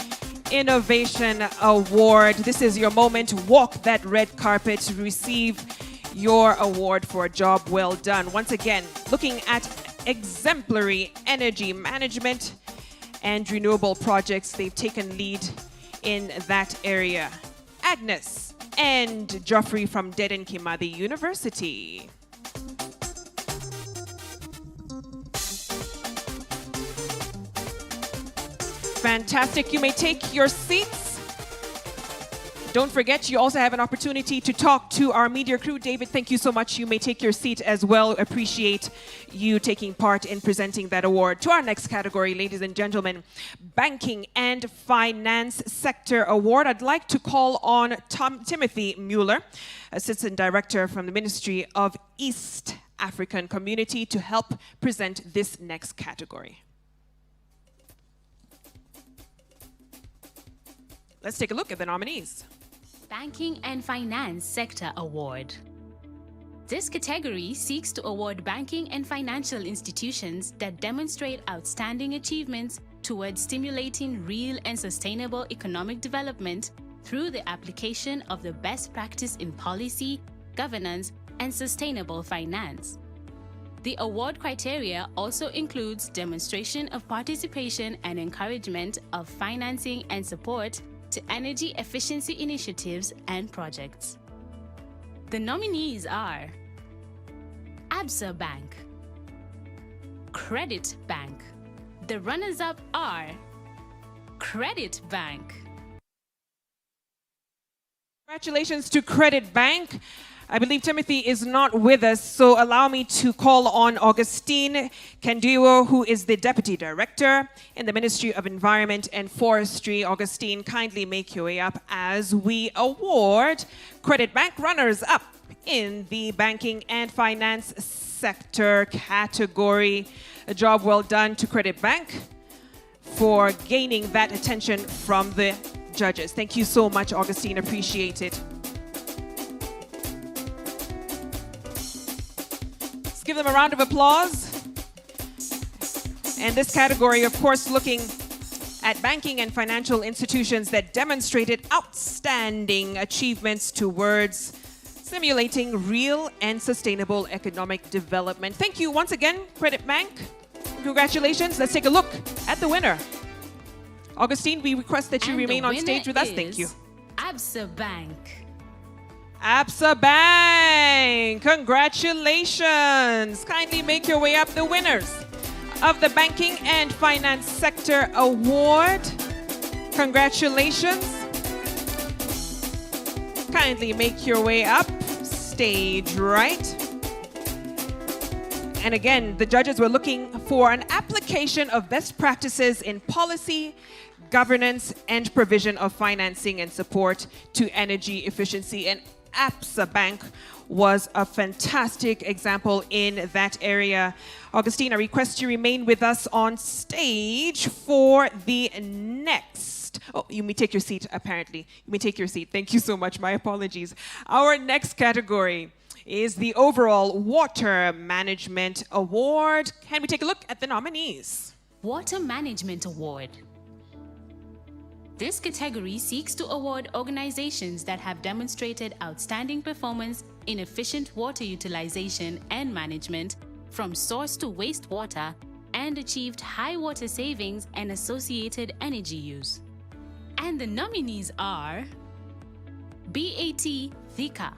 Innovation Award. This is your moment. Walk that red carpet to receive your award for a job well done. Once again, looking at exemplary energy management and renewable projects, they've taken lead in that area. Agnes and Geoffrey from Dedan Kimathi University. Fantastic. You may take your seats. Don't forget, you also have an opportunity to talk to our media crew. David, thank you so much. You may take your seat as well. Appreciate you taking part in presenting that award. To our next category, ladies and gentlemen, Banking and Finance Sector Award. I'd like to call on Timothy Mueller, Assistant Director from the Ministry of East African Community, to help present this next category. Let's take a look at the nominees. Banking and Finance Sector Award. This category seeks to award banking and financial institutions that demonstrate outstanding achievements towards stimulating real and sustainable economic development through the application of the best practice in policy, governance, and sustainable finance. The award criteria also includes demonstration of participation and encouragement of financing and support to energy efficiency initiatives and projects. The nominees are Absa Bank, Credit Bank. The runners-up are Credit Bank. Congratulations to Credit Bank. I believe Timothy is not with us, so allow me to call on Augustine Kandiwo, who is the Deputy Director in the Ministry of Environment and Forestry. Augustine, kindly make your way up as we award Credit Bank runners-up in the Banking and Finance Sector category. A job well done to Credit Bank for gaining that attention from the judges. Thank you so much, Augustine. Appreciate it. Give them a round of applause. And this category, of course, looking at banking and financial institutions that demonstrated outstanding achievements towards stimulating real and sustainable economic development. Thank you once again, Credit Bank. Congratulations. Let's take a look at the winner. Augustine, we request that you remain on stage with us. Thank you. Absa Bank. Absa Bank, congratulations. Kindly make your way up, the winners of the Banking and Finance Sector Award. Congratulations. Kindly make your way up, stage right. And again, the judges were looking for an application of best practices in policy, governance, and provision of financing and support to energy efficiency. And Absa Bank was a fantastic example in that area. Augustine, I request you remain with us on stage for the next. Oh, you may take your seat, apparently. You may take your seat. Thank you so much. My apologies. Our next category is the overall Water Management Award. Can we take a look at the nominees? Water Management Award. This category seeks to award organizations that have demonstrated outstanding performance in efficient water utilization and management from source to wastewater and achieved high water savings and associated energy use. And the nominees are BAT Thika,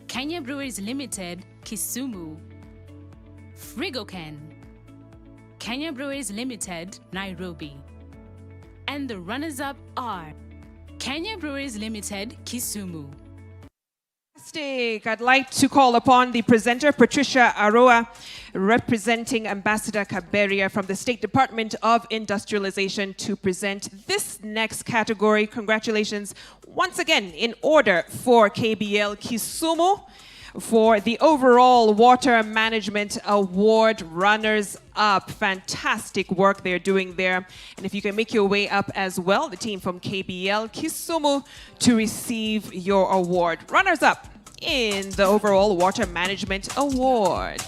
Kenya Brewers Limited, Kisumu, Frigoken, Kenya Brewers Limited, Nairobi. And the runners-up are Kenya Brewers Limited, Kisumu. Fantastic. I'd like to call upon the presenter, Patricia Aroa, representing Ambassador Kaberia from the State Department of Industrialization, to present this next category. Congratulations once again in order for KBL Kisumu for the overall Water Management Award runners-up. Fantastic work they're doing there. And if you can make your way up as well, the team from KBL Kisumu, to receive your award. Runners-up in the overall Water Management Award.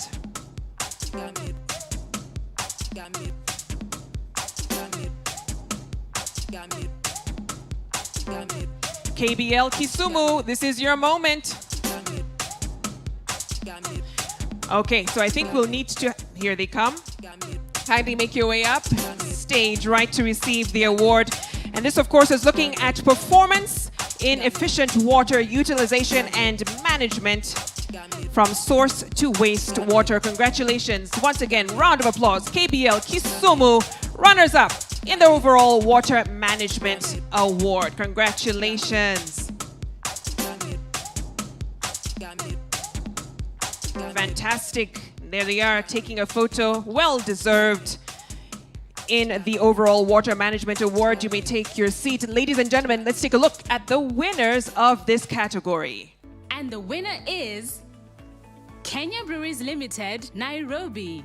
Got me. KBL Kisumu, this is your moment. Okay, so I think we'll need to, here they come. Kindly make your way up, stage right to receive the award. And this, of course, is looking at performance in efficient water utilization and management from source to wastewater. Congratulations. Once again, round of applause. KBL Kisumu, runners up in the overall water management award. Congratulations. Fantastic. There they are taking a photo. Well deserved in the overall water management award. You may take your seat. Ladies and gentlemen, let's take a look at the winners of this category. And the winner is Kenya Breweries Limited, Nairobi.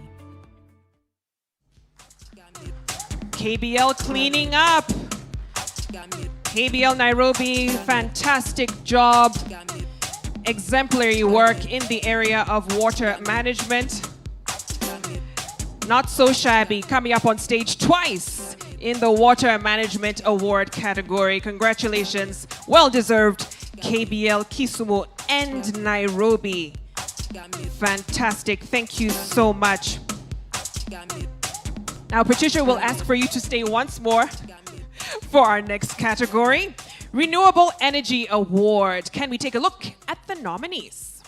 KBL cleaning up. KBL Nairobi, fantastic job. Exemplary work in the area of water management. Not so shabby, coming up on stage twice in the Water Management Award category. Congratulations, well deserved, KBL Kisumu and Nairobi. Fantastic, thank you so much. Now, Patricia will ask for you to stay once more for our next category. Renewable Energy Award. Can we take a look at the nominees?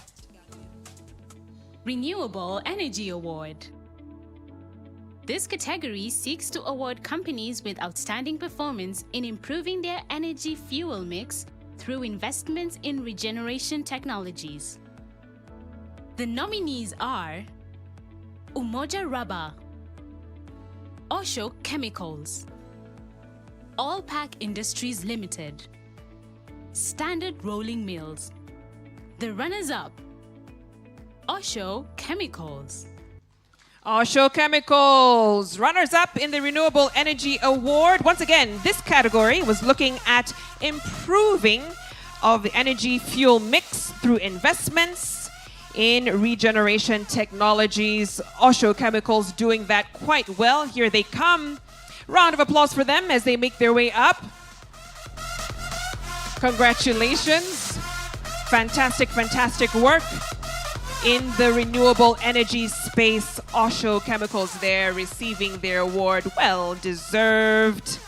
Renewable Energy Award. This category seeks to award companies with outstanding performance in improving their energy fuel mix through investments in regeneration technologies. The nominees are Umoja Rubber, Osho Chemicals, Allpack Industries Limited, Standard Rolling Mills. The runners-up, Osho Chemicals. Osho Chemicals, runners-up in the Renewable Energy Award. Once again, this category was looking at improving of the energy fuel mix through investments in regeneration technologies. Osho Chemicals doing that quite well. Here they come. Round of applause for them as they make their way up. Congratulations. Fantastic, fantastic work in the renewable energy space. Osho Chemicals there receiving their award. Well deserved.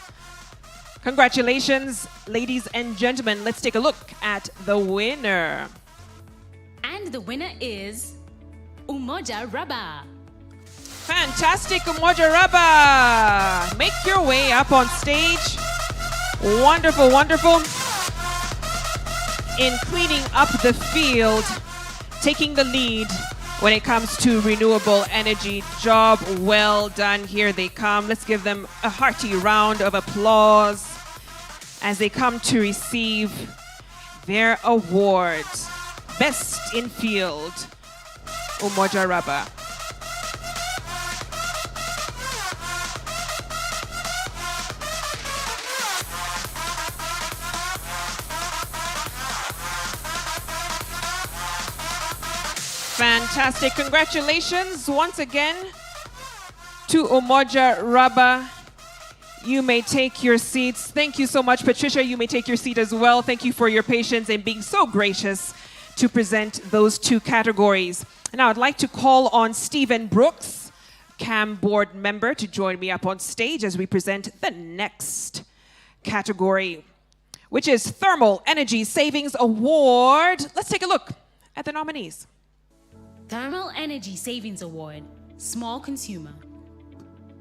Congratulations, ladies and gentlemen. Let's take a look at the winner. And the winner is Umoja Rubber. Fantastic, Umoja Rubber. Make your way up on stage. Wonderful, wonderful. In cleaning up the field, taking the lead when it comes to renewable energy. Job well done. Here they come. Let's give them a hearty round of applause as they come to receive their award. Best in Field, Umoja Rubber. Fantastic. Congratulations once again to Umoja Rubber. You may take your seats. Thank you so much, Patricia. You may take your seat as well. Thank you for your patience and being so gracious to present those two categories. Now I'd like to call on Stephen Brooks, KAM board member, to join me up on stage as we present the next category, which is Thermal Energy Savings Award. Let's take a look at the nominees. Thermal Energy Savings Award, Small Consumer.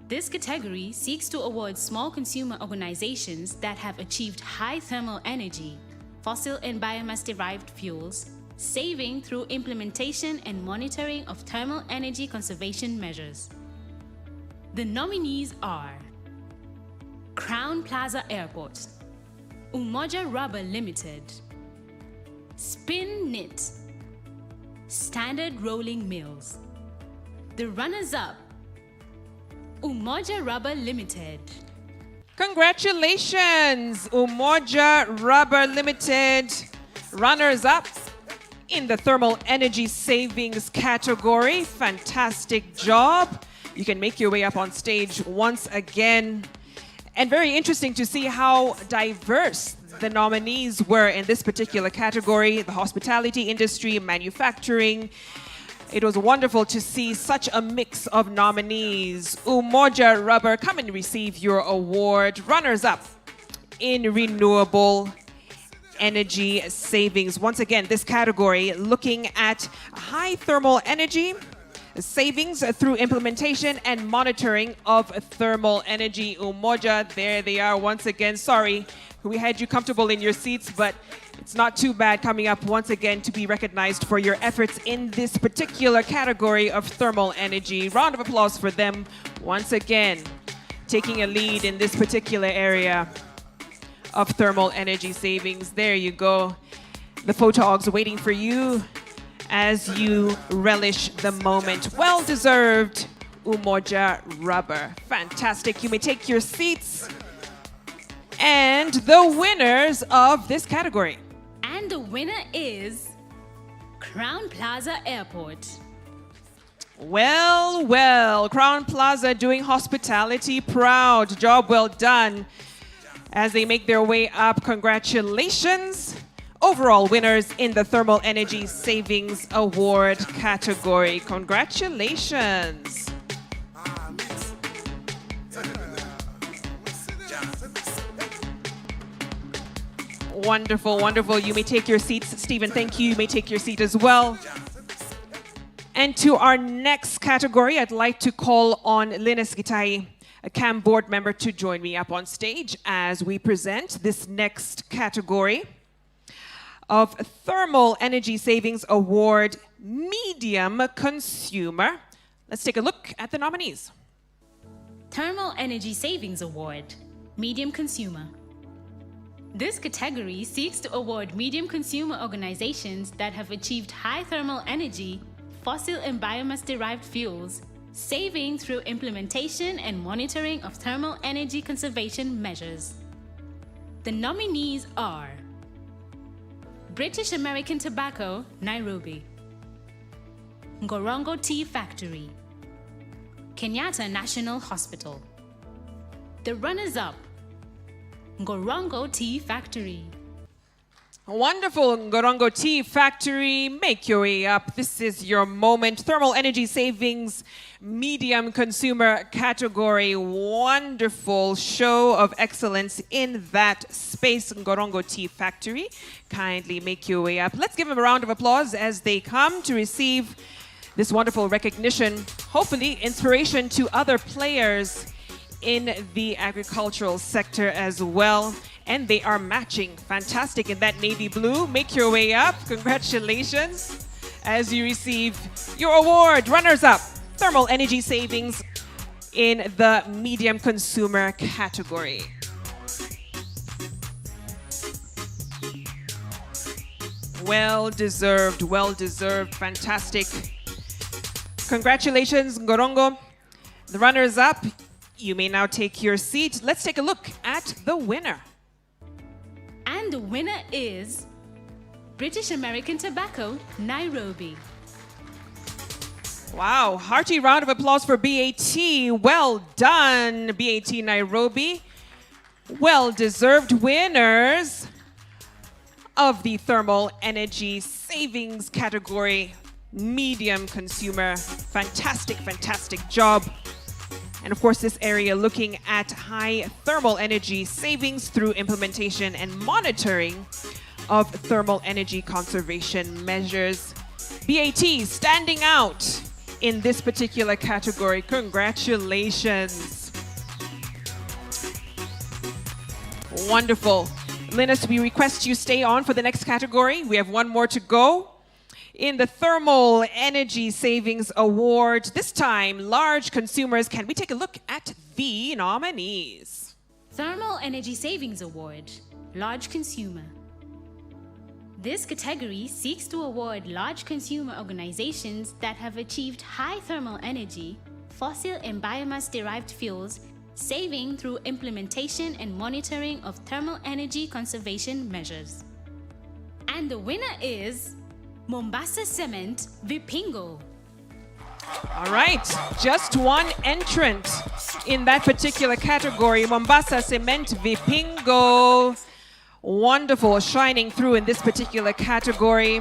This category seeks to award small consumer organizations that have achieved high thermal energy, fossil and biomass-derived fuels, saving through implementation and monitoring of thermal energy conservation measures. The nominees are Crown Plaza Airport, Umoja Rubber Limited, Spin Knit, Standard Rolling Mills. The runners-up, Umoja Rubber Limited. Congratulations, Umoja Rubber Limited, runners-up in the Thermal Energy Savings category. Fantastic job. You can make your way up on stage once again. And very interesting to see how diverse the nominees were in this particular category: the hospitality industry, manufacturing. It was wonderful to see such a mix of nominees. Umoja Rubber, come and receive your award. Runners up in renewable energy savings. Once again, this category looking at high thermal energy savings through implementation and monitoring of thermal energy. Umoja, there they are once again. Sorry, we had you comfortable in your seats, but it's not too bad coming up once again to be recognized for your efforts in this particular category of thermal energy. Round of applause for them once again, taking a lead in this particular area of thermal energy savings. There you go. The photogs waiting for you as you relish the moment. Well deserved, Umoja Rubber. Fantastic. You may take your seats. And the winners of this category. And the winner is Crown Plaza Airport. Well, well, Crown Plaza doing hospitality proud. Job well done. As they make their way up, congratulations. Overall winners in the Thermal Energy Savings Award category. Congratulations. Wonderful, wonderful. You may take your seats. Stephen, thank you. You may take your seat as well. And to our next category, I'd like to call on Linus Gitai, a KAM board member, to join me up on stage as we present this next category of Thermal Energy Savings Award Medium Consumer. Let's take a look at the nominees. Thermal Energy Savings Award, Medium Consumer. This category seeks to award medium consumer organizations that have achieved high thermal energy, fossil and biomass-derived fuels, saving through implementation and monitoring of thermal energy conservation measures. The nominees are British American Tobacco, Nairobi; Ngorongo Tea Factory; Kenyatta National Hospital. The runners-up: Ngorongo Tea Factory. Wonderful, Ngorongo Tea Factory. Make your way up. This is your moment. Thermal Energy Savings Medium Consumer category. Wonderful show of excellence in that space. Ngorongo Tea Factory. Kindly make your way up. Let's give them a round of applause as they come to receive this wonderful recognition. Hopefully inspiration to other players in the agricultural sector as well. And they are matching fantastic in that navy blue. Make your way up. Congratulations as you receive your award. Runners up, Thermal Energy Savings in the medium consumer category. Well deserved, fantastic. Congratulations, Ngorongo. The runners up, you may now take your seat. Let's take a look at the winner. And the winner is British American Tobacco, Nairobi. Wow, hearty round of applause for BAT. Well done, BAT Nairobi. Well-deserved winners of the Thermal Energy Savings category, medium consumer. Fantastic, fantastic job. And of course, this area looking at high thermal energy savings through implementation and monitoring of thermal energy conservation measures. BAT standing out in this particular category. Congratulations. Wonderful. Linus, we request you stay on for the next category. We have one more to go. In the Thermal Energy Savings Award, this time, large consumers. Can we take a look at the nominees? Thermal Energy Savings Award, Large Consumer. This category seeks to award large consumer organizations that have achieved high thermal energy, fossil and biomass-derived fuels, saving through implementation and monitoring of thermal energy conservation measures. And the winner is Mombasa Cement Vipingo. All right, just one entrant in that particular category, Mombasa Cement Vipingo. Wonderful, shining through in this particular category.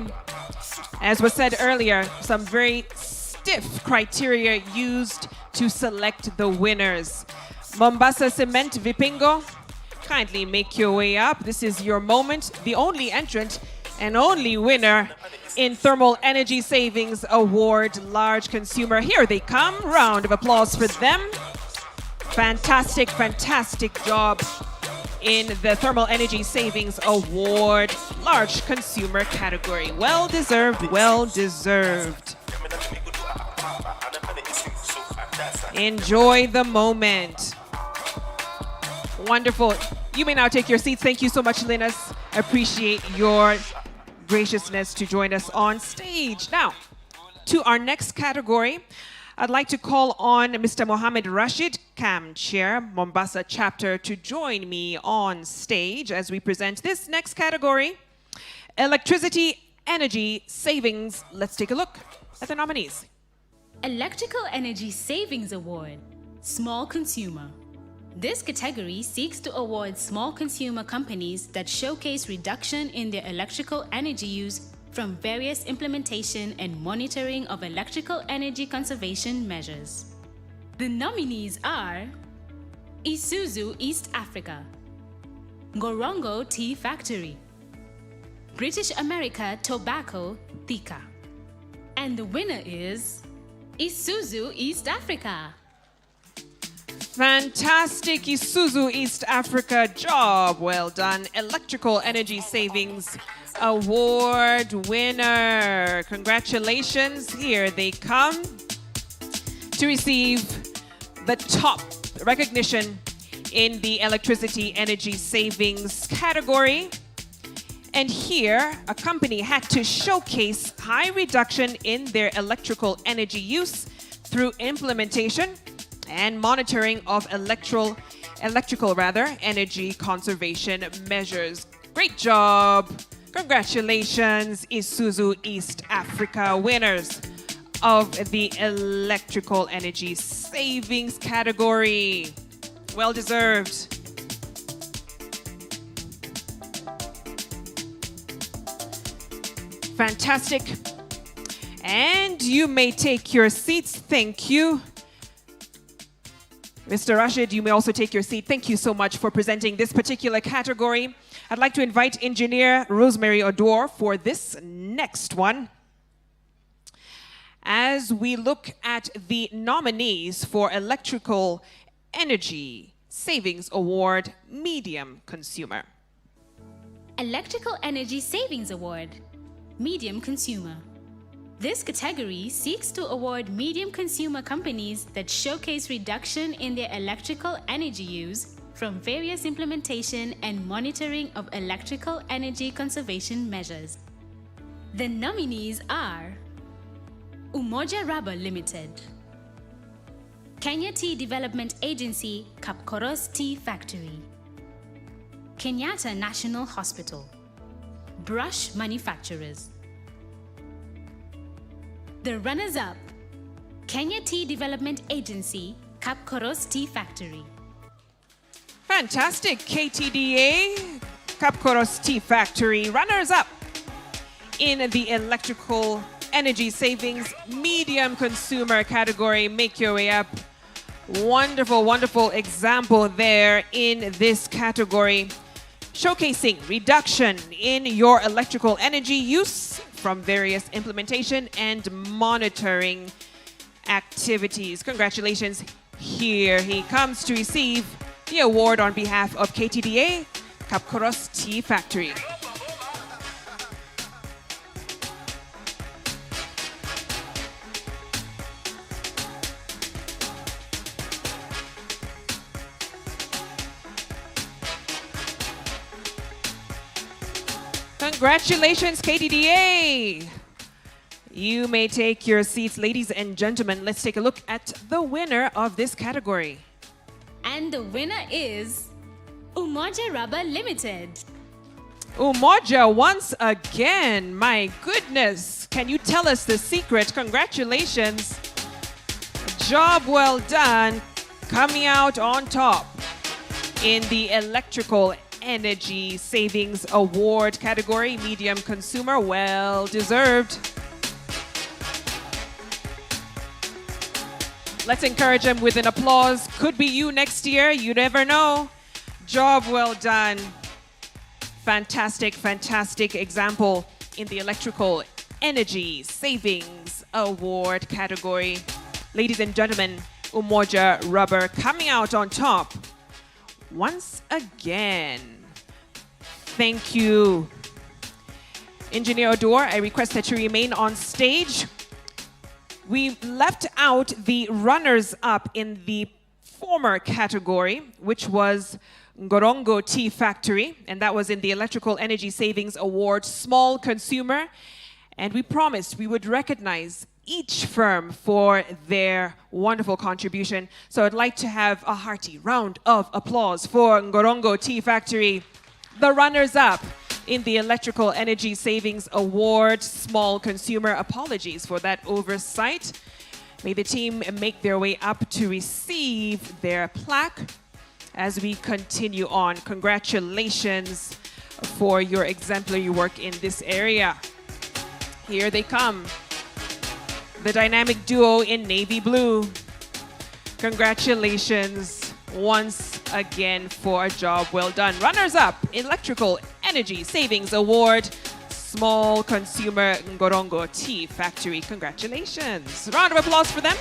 As was said earlier, some very stiff criteria used to select the winners. Mombasa Cement Vipingo, kindly make your way up. This is your moment. The only entrant and only winner in Thermal Energy Savings Award Large Consumer. Here they come. Round of applause for them. Fantastic, fantastic job in the Thermal Energy Savings Award Large Consumer category. Well deserved, well deserved. Enjoy the moment. Wonderful. You may now take your seats. Thank you so much, Linus. Appreciate your graciousness to join us on stage. Now, to our next category, I'd like to call on Mr. Mohammed Rashid, KAM Chair, Mombasa Chapter, to join me on stage as we present this next category, Electricity Energy Savings. Let's take a look at the nominees. Electrical Energy Savings Award, Small Consumer. This category seeks to award small consumer companies that showcase reduction in their electrical energy use from various implementation and monitoring of electrical energy conservation measures. The nominees are Isuzu East Africa, Ngorongo Tea Factory, British America Tobacco Thika, and the winner is Isuzu East Africa. Fantastic Isuzu East Africa job. Well done. Electrical Energy Savings Award winner. Congratulations. Here they come to receive the top recognition in the Electricity Energy Savings category. And here, a company had to showcase high reduction in their electrical energy use through implementation and monitoring of electrical energy conservation measures. Great job. Congratulations, Isuzu East Africa, winners of the electrical energy savings category. Well deserved. Fantastic. And you may take your seats. Thank you. Mr. Rashid, you may also take your seat. Thank you so much for presenting this particular category. I'd like to invite Engineer Rosemary Odor for this next one. As we look at the nominees for Electrical Energy Savings Award Medium Consumer. Electrical Energy Savings Award, Medium Consumer. This category seeks to award medium consumer companies that showcase reduction in their electrical energy use from various implementation and monitoring of electrical energy conservation measures. The nominees are Umoja Rubber Limited, Kenya Tea Development Agency Kapkoros Tea Factory, Kenyatta National Hospital, Brush Manufacturers. The runners-up, Kenya Tea Development Agency, Kapkoros Tea Factory. Fantastic, KTDA, Kapkoros Tea Factory, runners-up in the Electrical Energy Savings Medium Consumer category. Make your way up. Wonderful, wonderful example there in this category, showcasing reduction in your electrical energy use from various implementation and monitoring activities. Congratulations. Here he comes to receive the award on behalf of KTDA, Kapkoros Tea Factory. Congratulations, KTDA. You may take your seats, ladies and gentlemen. Let's take a look at the winner of this category. And the winner is Umoja Rubber Limited. Umoja, once again, my goodness. Can you tell us the secret? Congratulations. Job well done, coming out on top in the Electrical Energy Savings Award category, medium consumer, well deserved. Let's encourage them with an applause. Could be you next year, you never know. Job well done. Fantastic, fantastic example in the Electrical Energy Savings Award category. Ladies and gentlemen, Umoja Rubber coming out on top once again. Thank you. Engineer Odor, I request that you remain on stage. We left out the runners-up in the former category, which was Ngorongo Tea Factory, and that was in the Electrical Energy Savings Award Small Consumer. And we promised we would recognize each firm for their wonderful contribution. So I'd like to have a hearty round of applause for Ngorongo Tea Factory, the runners-up in the Electrical Energy Savings Award Small Consumer. Apologies for that oversight. May the team make their way up to receive their plaque as we continue on. Congratulations for your exemplary work in this area. Here they come. The dynamic duo in navy blue. Congratulations once again for a job well done. Runners up, Electrical Energy Savings Award, Small Consumer Ngorongo Tea Factory. Congratulations. Round of applause for them.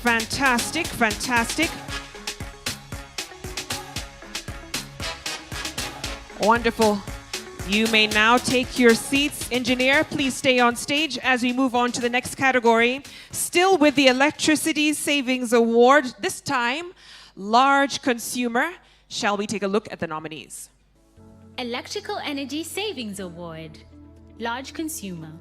Fantastic, fantastic. Wonderful. You may now take your seats. Engineer, please stay on stage as we move on to the next category. Still with the Electricity Savings Award, this time, Large Consumer. Shall we take a look at the nominees? Electrical Energy Savings Award, Large Consumer.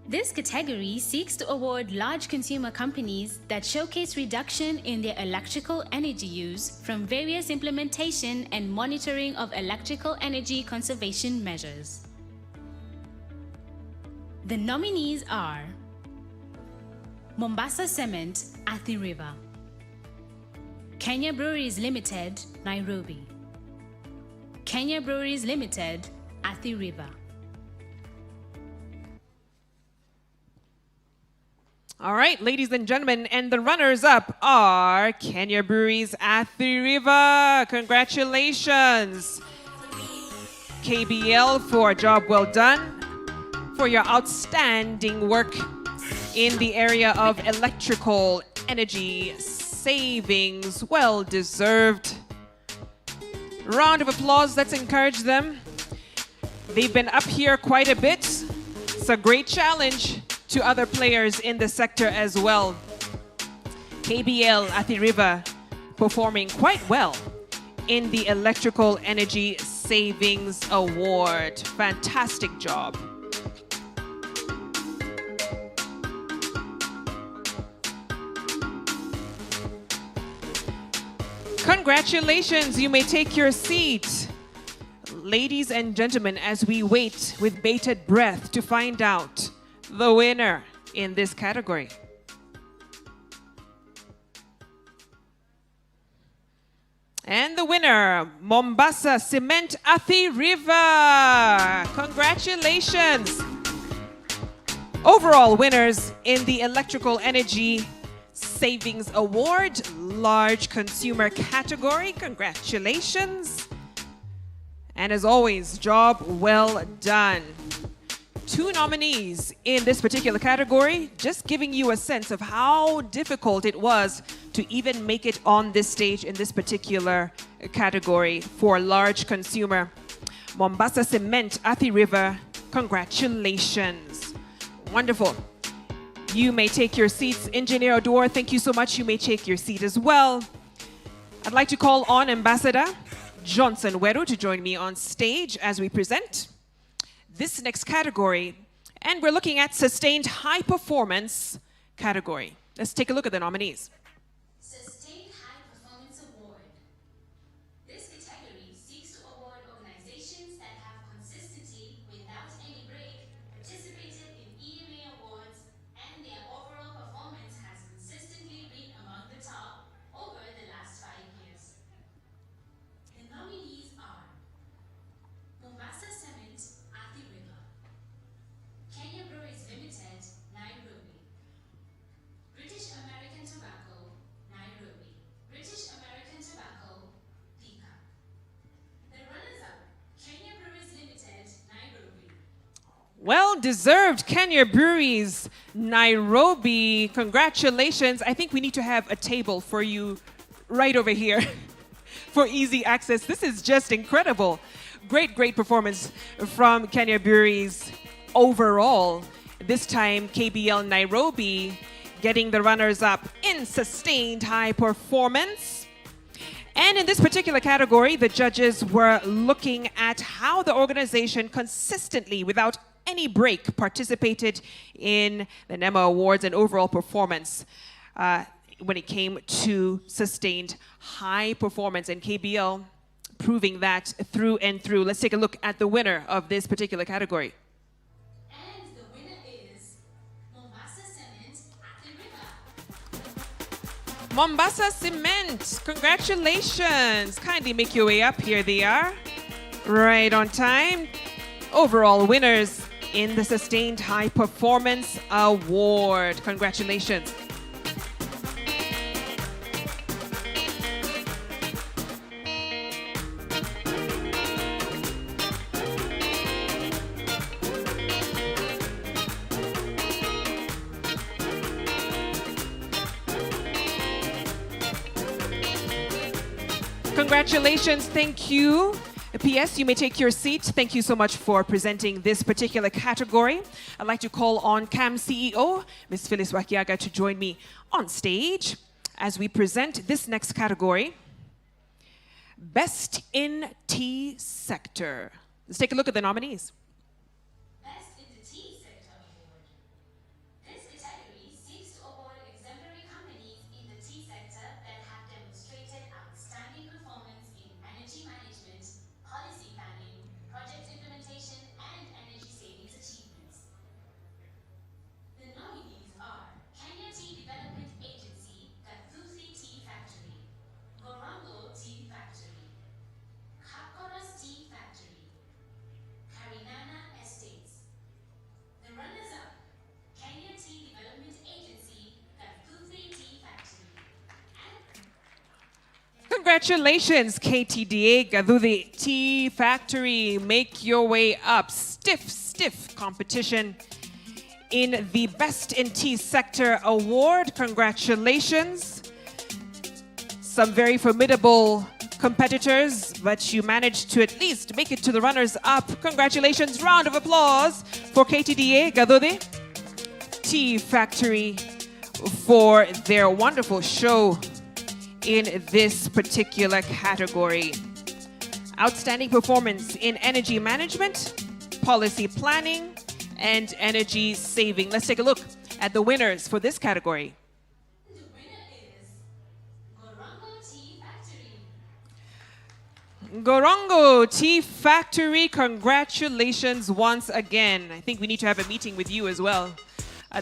This category seeks to award large consumer companies that showcase reduction in their electrical energy use from various implementation and monitoring of electrical energy conservation measures. The nominees are Mombasa Cement, Athi River; Kenya Breweries Limited, Nairobi; Kenya Breweries Limited, Athi River. All right, ladies and gentlemen, and the runners-up are Kenya Breweries Athi River. Congratulations. KBL for a job well done, for your outstanding work in the area of electrical energy savings. Well deserved. Round of applause, let's encourage them. They've been up here quite a bit. It's a great challenge to other players in the sector as well. KBL Athi River performing quite well in the Electrical Energy Savings Award. Fantastic job. Congratulations, you may take your seat. Ladies and gentlemen, as we wait with bated breath to find out the winner in this category. And the winner, Mombasa Cement Athi River. Congratulations. Overall winners in the Electrical Energy Savings Award, Large Consumer category. Congratulations. And as always, job well done. 2 nominees in this particular category, just giving you a sense of how difficult it was to even make it on this stage in this particular category for large consumer. Mombasa Cement, Athi River, congratulations. Wonderful. You may take your seats. Engineer Odor, thank you so much. You may take your seat as well. I'd like to call on Ambassador Johnson Weru to join me on stage as we present this next category, and we're looking at Sustained High Performance category. Let's take a look at the nominees. Sustained High Performance Award. This category seeks to award organizations that have consistently, without any break, participated in EMA awards and their overall performance has consistently been among the top over the last 5 years. Well deserved, Kenya Breweries, Nairobi. Congratulations. I think we need to have a table for you right over here for easy access. This is just incredible. Great, great performance from Kenya Breweries overall. This time, KBL Nairobi getting the runners up in sustained high performance. And in this particular category, the judges were looking at how the organization consistently, without any break, participated in the NEMA Awards and overall performance when it came to sustained high performance, and KBL proving that through and through. Let's take a look at the winner of this particular category. And the winner is Mombasa Cement at the River. Mombasa Cement, congratulations. Kindly make your way up. Here they are, right on time. Overall winners in the Sustained High Performance Award. Congratulations. Congratulations, thank you. PS, you may take your seat. Thank you so much for presenting this particular category. I'd like to call on KAM CEO, Ms. Phyllis Wakiaga, to join me on stage as we present this next category, Best in Tea Sector. Let's take a look at the nominees. Best in the Tea Sector Award. This category seeks to award exemplary companies in the tea sector that have demonstrated outstanding performance in energy management, policy planning, project implementation, and energy savings achievements. The nominees are Kenya Tea Development Agency, Gathuthi Tea Factory, Gorango Tea Factory, Kakoras Tea Factory, Karinana Estates. The runners-up, Kenya Tea Development Agency, Gathuthi Tea Factory. Congratulations, KTDA, Gathuthi Tea Factory. Make your way up. Stiff competition in the Best in Tea Sector Award. Congratulations. Some very formidable competitors, but you managed to at least make it to the runners-up. Congratulations. Round of applause for KTDA, Gathuthi Tea Factory, for their wonderful show in this particular category. Outstanding performance in energy management, policy planning, and energy saving. Let's take a look at the winners for this category. The winner is Gorango Tea Factory. Gorongo Tea Factory, congratulations once again. I think we need to have a meeting with you as well.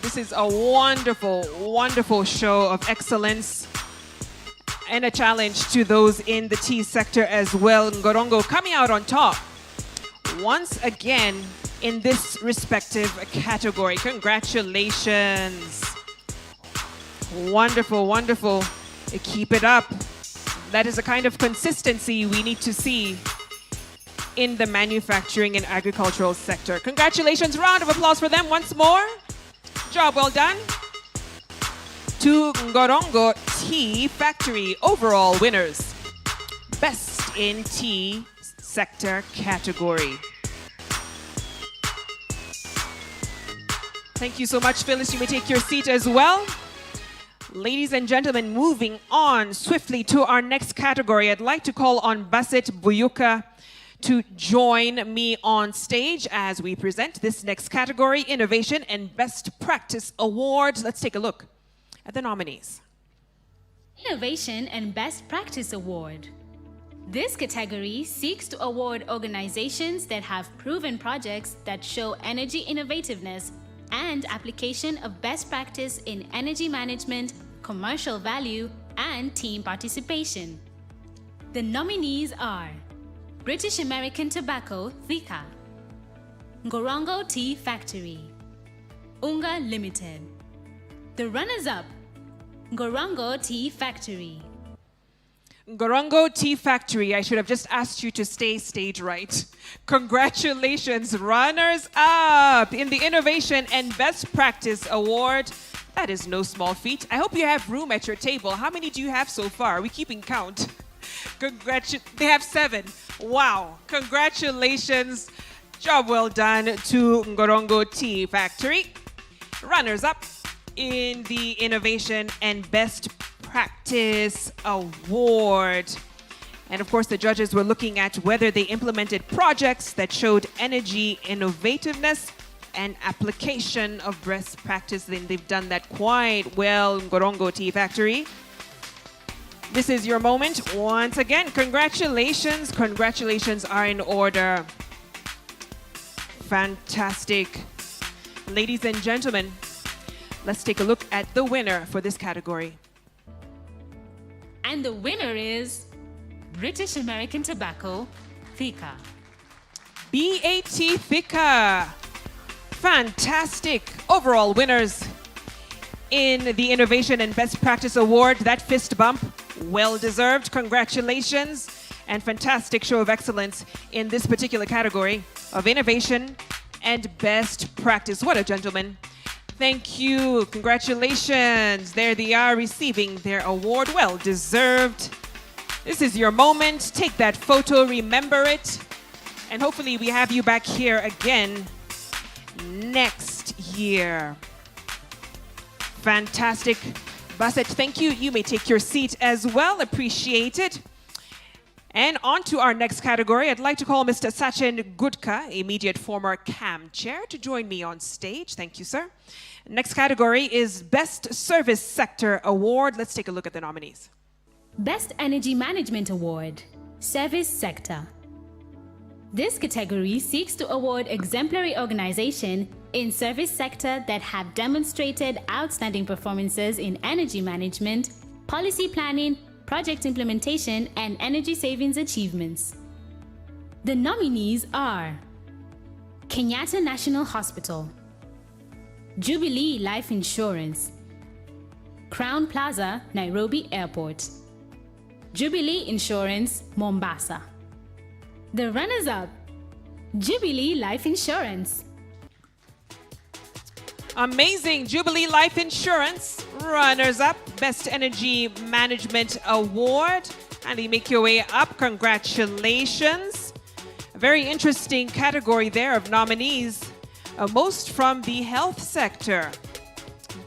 This is a wonderful show of excellence and a challenge to those in the tea sector as well. Ngorongo coming out on top once again in this respective category. Congratulations. Wonderful. Keep it up. That is the kind of consistency we need to see in the manufacturing and agricultural sector. Congratulations. Round of applause for them once more. Job well done. To Ngorongo Tea Factory, overall winners, Best in Tea Sector category. Thank you so much, Phyllis. You may take your seat as well. Ladies and gentlemen, moving on swiftly to our next category, I'd like to call on Basit Buyuka to join me on stage as we present this next category, Innovation and Best Practice Awards. Let's take a look at the nominees. Innovation and Best Practice Award. This category seeks to award organizations that have proven projects that show energy innovativeness and application of best practice in energy management, commercial value, and team participation. The nominees are British American Tobacco, Thika, Ngorongo Tea Factory, Unga Limited. The runners-up, Ngorongo Tea Factory. Ngorongo Tea Factory, I should have just asked you to stay stage right. Congratulations, runners up in the Innovation and Best Practice Award. That is no small feat. I hope you have room at your table. How many do you have so far? Are we keeping count? They have 7. Wow. Congratulations. Job well done to Ngorongo Tea Factory. Runners up in the Innovation and Best Practice Award. And of course, the judges were looking at whether they implemented projects that showed energy innovativeness and application of best practice. Then they've done that quite well, Ngorongo Tea Factory. This is your moment. Once again, congratulations. Congratulations are in order. Fantastic. Ladies and gentlemen, let's take a look at the winner for this category. And the winner is British American Tobacco, Thika. BAT Thika. Fantastic. Overall winners in the Innovation and Best Practice Award. That fist bump, well deserved. Congratulations. And fantastic show of excellence in this particular category of Innovation and Best Practice. What a gentleman. Thank you. Congratulations. There they are receiving their award. Well deserved. This is your moment. Take that photo, remember it. And hopefully we have you back here again next year. Fantastic. Bassett, thank you. You may take your seat as well. Appreciate it. And on to our next category. I'd like to call Mr. Sachin Gudka, immediate former KAM chair, to join me on stage. Thank you, sir. Next category is Best Service Sector Award. Let's take a look at the nominees. Best Energy Management Award, Service Sector. This category seeks to award exemplary organization in service sector that have demonstrated outstanding performances in energy management, policy planning, project implementation, and energy savings achievements. The nominees are Kenyatta National Hospital, Jubilee Life Insurance, Crown Plaza, Nairobi Airport, Jubilee Insurance, Mombasa. The runners-up, Jubilee Life Insurance. Amazing. Jubilee Life Insurance, runners-up, Best Energy Management Award. And you make your way up. Congratulations. A very interesting category there of nominees, most from the health sector.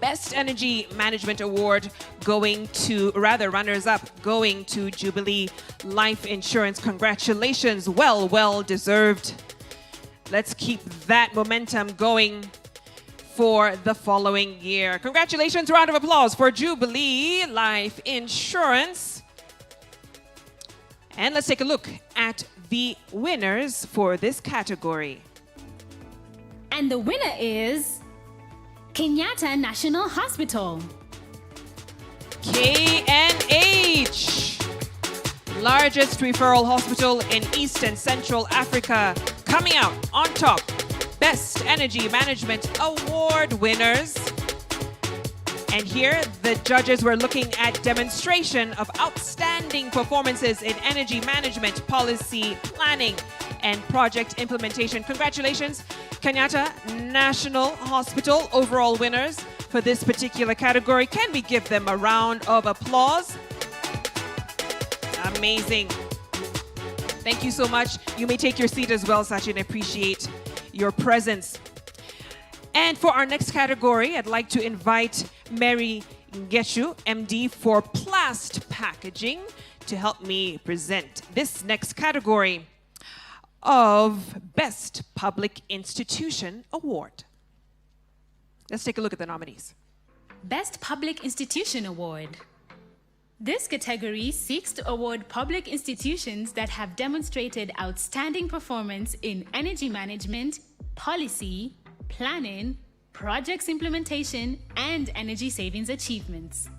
Best Energy Management Award going to, rather runners-up, going to Jubilee Life Insurance. Congratulations. Well deserved. Let's keep that momentum going for the following year. Congratulations. Round of applause for Jubilee Life Insurance. And let's take a look at the winners for this category. And the winner is Kenyatta National Hospital. KNH, largest referral hospital in East and Central Africa, coming out on top. Best Energy Management Award winners. And here the judges were looking at demonstration of outstanding performances in energy management, policy planning, and project implementation. Congratulations, Kenyatta National Hospital, overall winners for this particular category. Can we give them a round of applause? Amazing. Thank you so much. You may take your seat as well, Sachin. I appreciate your presence. And for our next category, I'd like to invite Mary Ngeshu, MD for Plast Packaging, to help me present this next category of Best Public Institution Award. Let's take a look at the nominees. Best Public Institution Award. This category seeks to award public institutions that have demonstrated outstanding performance in energy management, policy, planning, projects implementation, and energy savings achievements.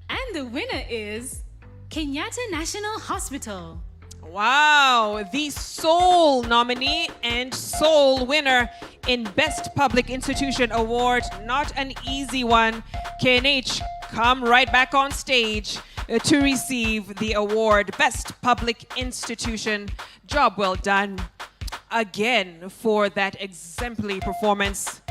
And the winner is Kenyatta National Hospital. Wow, the sole nominee and sole winner in Best Public Institution Award. Not an easy one. KNH, come right back on stage. to receive the award Best Public Institution. Job well done again for that exemplary performance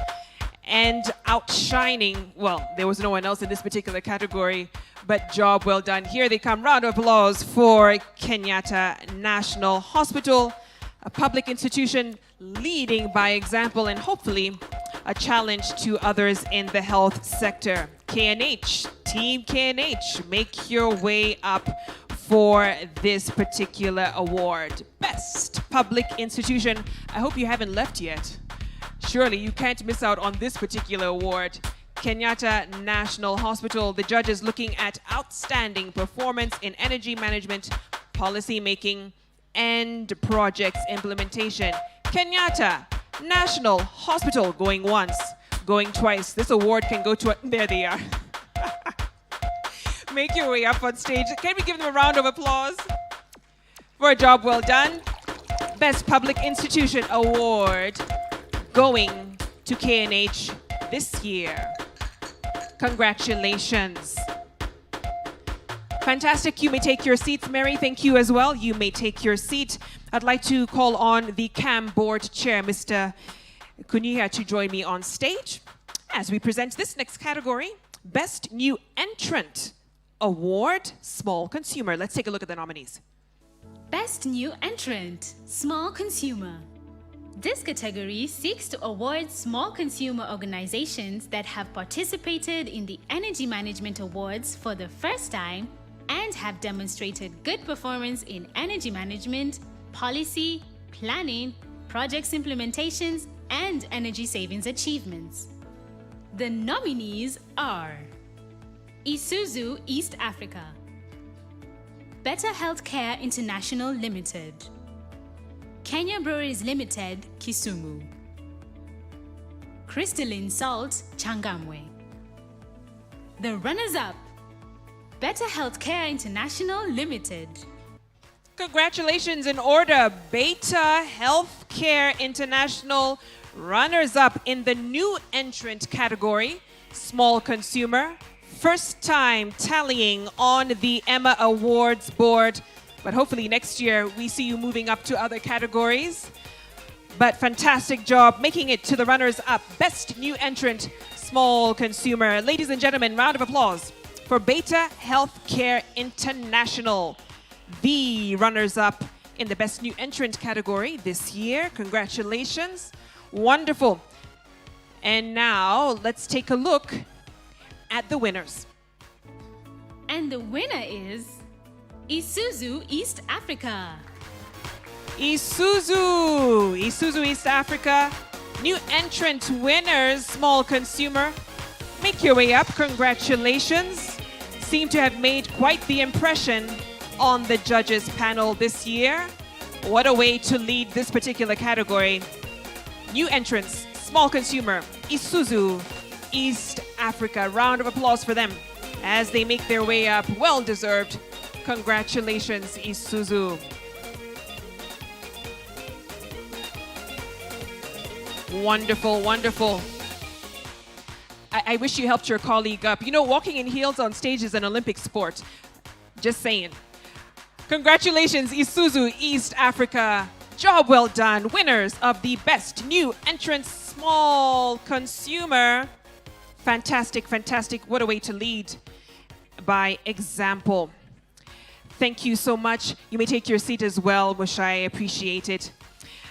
and outshining. Well, there was no one else in this particular category, but job well done. Here they come. Round of applause for Kenyatta National Hospital, a public institution leading by example and hopefully a challenge to others in the health sector. KNH, Team KNH, make your way up for this particular award. Best Public Institution. I hope you haven't left yet. Surely you can't miss out on this particular award. Kenyatta National Hospital, the judges looking at outstanding performance in energy management, policy making, and projects implementation. Kenyatta National Hospital, going once, going twice. This award can go to there they are. Make your way up on stage. Can we give them a round of applause for a job well done? Best Public Institution Award going to KNH this year. Congratulations. Fantastic. You may take your seats. Mary, thank you as well. You may take your seat. I'd like to call on the KAM Board Chair, Mr. Kunyiha, to join me on stage as we present this next category, Best New Entrant Award, Small Consumer. Let's take a look at the nominees. Best New Entrant, Small Consumer. This category seeks to award small consumer organizations that have participated in the Energy Management Awards for the first time and have demonstrated good performance in energy management, policy, planning, projects implementations, and energy savings achievements. The nominees are Isuzu East Africa, Better Healthcare International Limited, Kenya Breweries Limited, Kisumu, Crystalline Salt, Changamwe. The runners-up, Better Healthcare International Limited. Congratulations in order. Beta Healthcare International, runners-up in the new entrant category, Small Consumer. First time tallying on the Emma Awards board. But hopefully next year we see you moving up to other categories. But fantastic job making it to the runners-up. Best new entrant, Small Consumer. Ladies and gentlemen, round of applause for Beta Healthcare International, the runners-up in the Best New Entrant category this year. Congratulations. Wonderful. And now let's take a look at the winners. And the winner is Isuzu East Africa. Isuzu East Africa, new entrant winners, Small Consumer. Make your way up. Congratulations. Seem to have made quite the impression on the judges panel this year. What a way to lead this particular category. New entrants, Small Consumer, Isuzu East Africa. Round of applause for them as they make their way up. Well deserved. Congratulations, Isuzu. Wonderful, wonderful. I wish you helped your colleague up. You know, walking in heels on stage is an Olympic sport. Just saying. Congratulations, Isuzu East Africa. Job well done. Winners of the Best New Entrant Small Consumer. Fantastic, fantastic. What a way to lead by example. Thank you so much. You may take your seat as well, Mushai. I appreciate it.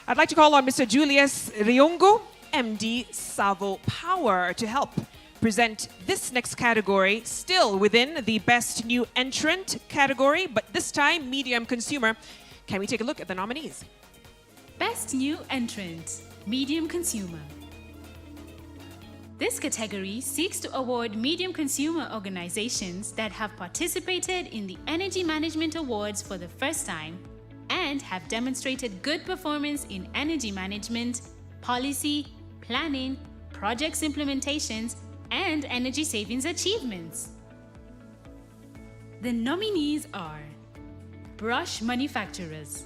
I'd like to call on Mr. Julius Riungu, MD Savo Power, to help present this next category, still within the Best New Entrant category, but this time medium consumer. Can we take a look at the nominees? Best New Entrant, Medium Consumer. This category seeks to award medium consumer organizations that have participated in the Energy Management Awards for the first time and have demonstrated good performance in energy management, policy, planning, projects implementations, and energy savings achievements. The nominees are Brush Manufacturers,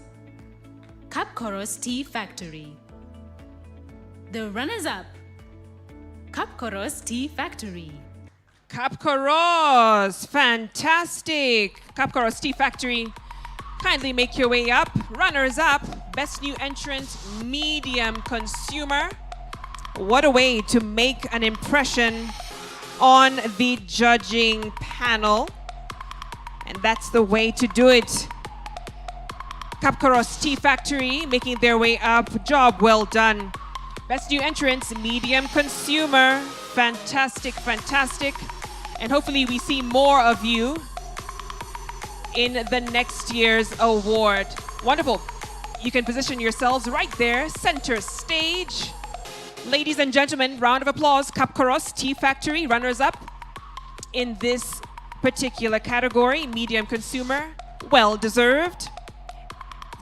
Kapkoros Tea Factory. The runners-up, Kapkoros Tea Factory. Kapkoros, fantastic. Kapkoros Tea Factory, kindly make your way up. Runners up, best new entrant, medium consumer. What a way to make an impression on the judging panel. And that's the way to do it. Kapkoros Tea Factory making their way up. Job well done. Best new entrants, medium consumer. Fantastic, fantastic. And hopefully we see more of you in the next year's award. Wonderful. You can position yourselves right there, center stage. Ladies and gentlemen, round of applause. Kapkoros Tea Factory, runners up in this particular category, medium consumer, well deserved.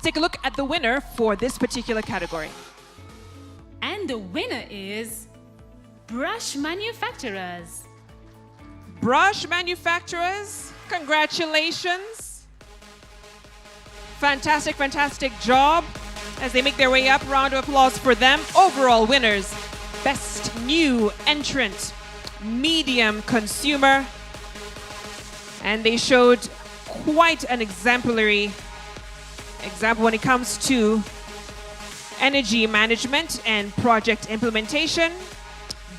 Take a look at the winner for this particular category. And the winner is Brush Manufacturers. Brush Manufacturers, congratulations. Fantastic, fantastic job as they make their way up. Round of applause for them. Overall winners, best new entrant, medium consumer. And they showed quite an exemplary example when it comes to energy management and project implementation.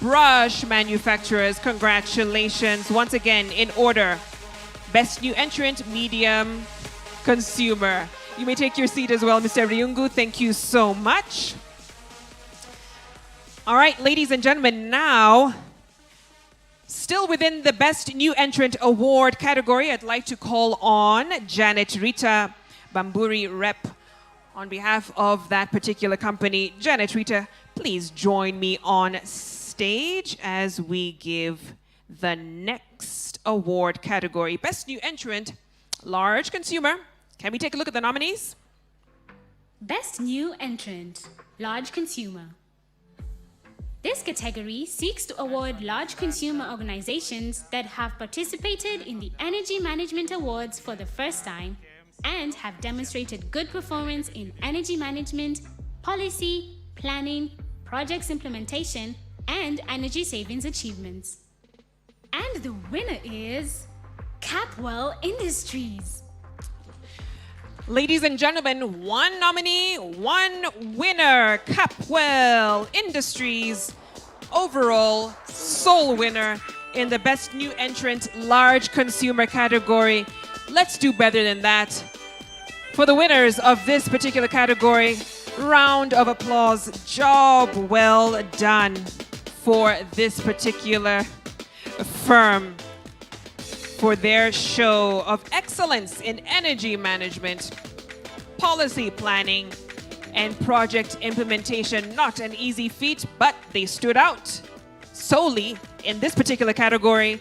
Brush Manufacturers, congratulations. Once again, in order. Best new entrant, medium consumer. You may take your seat as well, Mr. Ryungu. Thank you so much. All right, ladies and gentlemen, now, still within the Best New Entrant Award category, I'd like to call on Janet Rita Bamburi Rep on behalf of that particular company. Janet Rita, please join me on stage as we give the next award category. Best New Entrant, Large Consumer. Can we take a look at the nominees? Best New Entrant, Large Consumer. This category seeks to award large consumer organizations that have participated in the Energy Management Awards for the first time and have demonstrated good performance in energy management, policy, planning, projects implementation, and energy savings achievements. And the winner is Capwell Industries. Ladies and gentlemen, one nominee, one winner. Capwell Industries, overall sole winner in the Best New Entrant Large Consumer category. Let's do better than that. For the winners of this particular category, round of applause. Job well done for this particular firm for their show of excellence in energy management, policy planning, and project implementation. Not an easy feat, but they stood out solely in this particular category.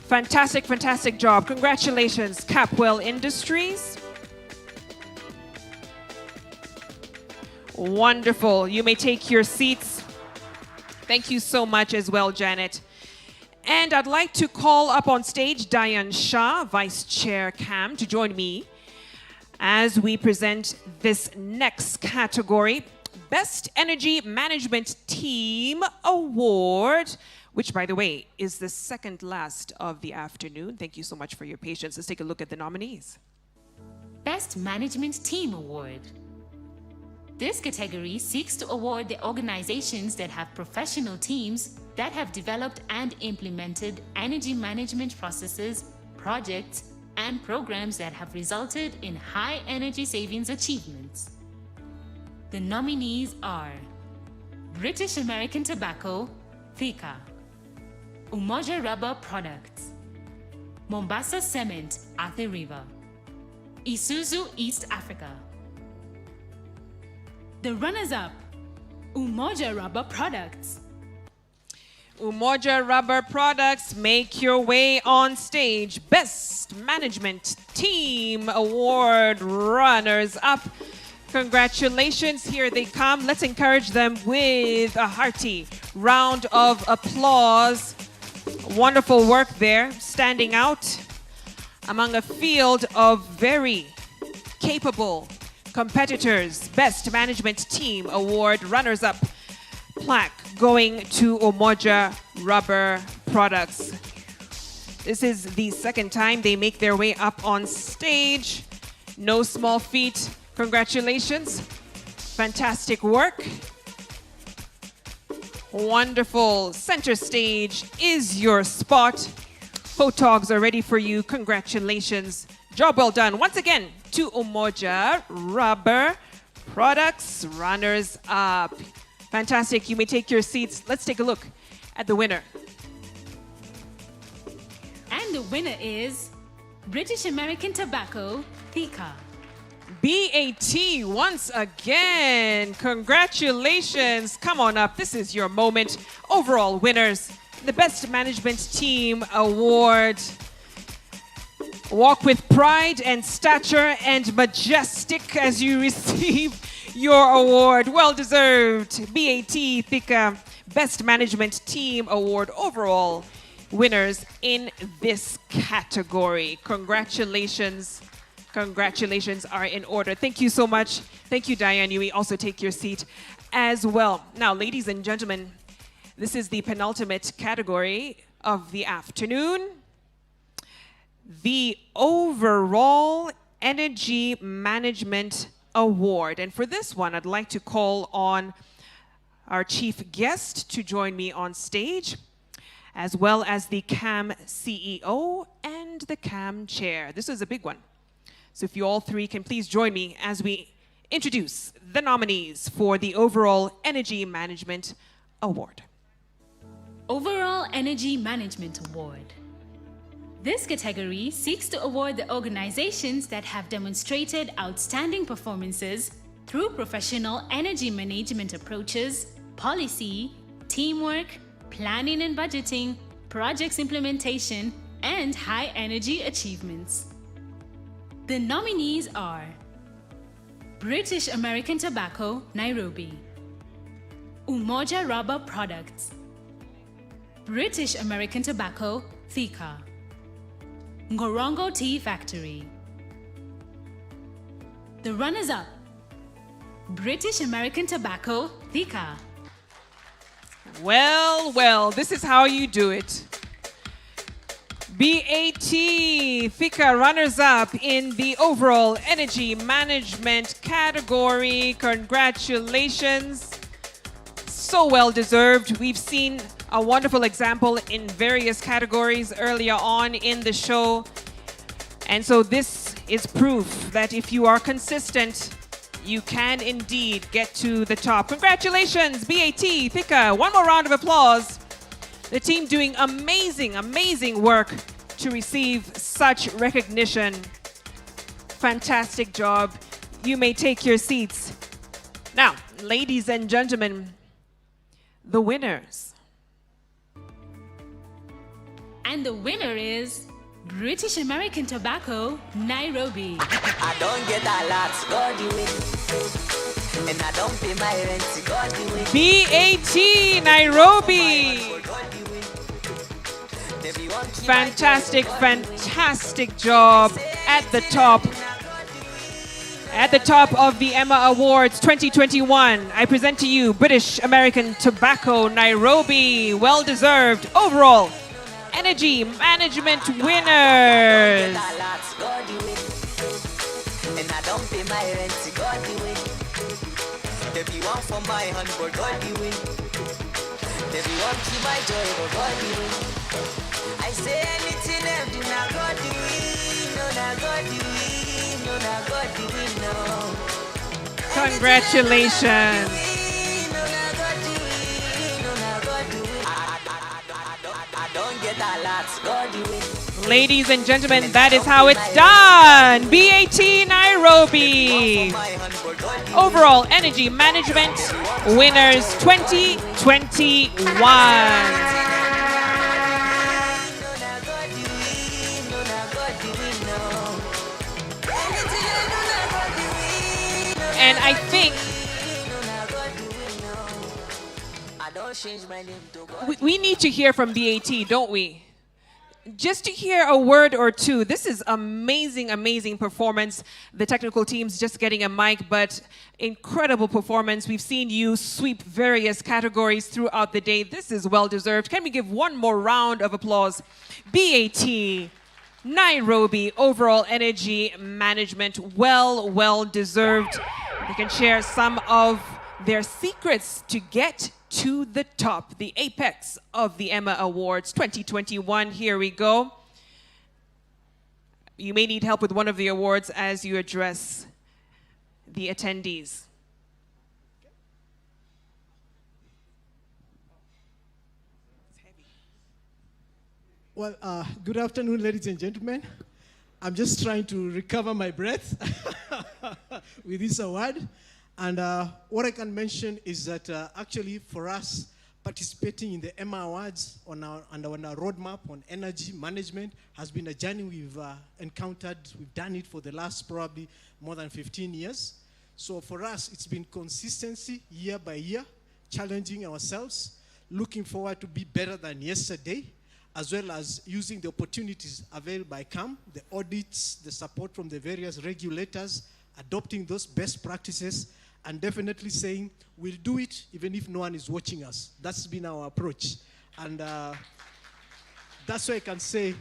Fantastic, fantastic job. Congratulations, Capwell Industries. Wonderful. You may take your seats. Thank you so much as well, Janet. And I'd like to call up on stage Diane Shah, Vice Chair KAM, to join me as we present this next category, Best Energy Management Team Award, which, by the way, is the second last of the afternoon. Thank you so much for your patience. Let's take a look at the nominees. Best Management Team Award. This category seeks to award the organizations that have professional teams that have developed and implemented energy management processes, projects, and programs that have resulted in high energy savings achievements. The nominees are British American Tobacco, Thika, Umoja Rubber Products, Mombasa Cement, Athi River, Isuzu East Africa. The runners-up, Umoja Rubber Products. Umoja Rubber Products, make your way on stage. Best Management Team Award runners-up. Congratulations, here they come. Let's encourage them with a hearty round of applause. Wonderful work there, standing out among a field of very capable competitors. Best Management Team Award runners-up plaque going to Umoja Rubber Products. This is the second time they make their way up on stage. No small feat. Congratulations. Fantastic work. Wonderful. Center stage is your spot. Photogs are ready for you. Congratulations. Job well done. Once again, to Umoja Rubber Products runners up. Fantastic. You may take your seats. Let's take a look at the winner. And the winner is British American Tobacco, Thika. BAT once again. Congratulations. Come on up. This is your moment. Overall winners. The Best Management Team Award. Walk with pride and stature and majestic as you receive your award. Well deserved. BAT Thika Best Management Team Award overall winners in this category. Congratulations. Congratulations are in order. Thank you so much. Thank you, Diane. You may also take your seat as well. Now, ladies and gentlemen, this is the penultimate category of the afternoon. The Overall Energy Management Award. And for this one, I'd like to call on our chief guest to join me on stage, as well as the KAM CEO and the KAM chair. This is a big one. So if you all three can please join me as we introduce the nominees for the Overall Energy Management Award. Overall Energy Management Award. This category seeks to award the organizations that have demonstrated outstanding performances through professional energy management approaches, policy, teamwork, planning and budgeting, projects implementation, and high energy achievements. The nominees are British American Tobacco, Nairobi; Umoja Rubber Products; British American Tobacco, Thika; Ngorongo Tea Factory. The runners-up: British American Tobacco, Thika. Well, well, this is how you do it. BAT Thika runners-up in the Overall Energy Management category. Congratulations. So well deserved. We've seen a wonderful example in various categories earlier on in the show. And so this is proof that if you are consistent, you can indeed get to the top. Congratulations, BAT Thika. One more round of applause. The team doing amazing, amazing work to receive such recognition. Fantastic job. You may take your seats. Now, ladies and gentlemen, the winners. And the winner is British American Tobacco, Nairobi. I don't get a lot, God do it. And I don't pay my rent, God do it. BAT Nairobi. Fantastic, fantastic job at the top. At the top of the Emma Awards 2021, I present to you British American Tobacco, Nairobi. Well deserved overall Energy Management winners. And I don't pay my rent, God do it. There be one for my hand, but God do it. There be one to my joy, but God do it. I say anything them do not God do it. No, not God do it. No, not God do it, no. Congratulations. Ladies and gentlemen, that is how it's done. BAT Nairobi. Overall Energy Management winners 2021. And I think we need to hear from BAT, don't we? just to hear a word or two. This is amazing, amazing performance. The technical team's just getting a mic, but incredible performance. We've seen you sweep various categories throughout the day. This is well-deserved. Can we give one more round of applause? BAT, Nairobi, overall energy management, well-deserved. They can share some of their secrets to get to the top, the apex of the Emma Awards 2021. Here we go. You may need help with one of the awards as you address the attendees. Well, good afternoon, ladies and gentlemen. I'm just trying to recover my breath with this award. And what I can mention is that actually for us, participating in the Emma Awards on our roadmap on energy management has been a journey we've encountered. We've done it for the last probably more than 15 years. So for us, it's been consistency year by year, challenging ourselves, looking forward to be better than yesterday, as well as using the opportunities available by KAM, the audits, the support from the various regulators, adopting those best practices, and definitely saying, we'll do it even if no one is watching us. That's been our approach. And that's why I can say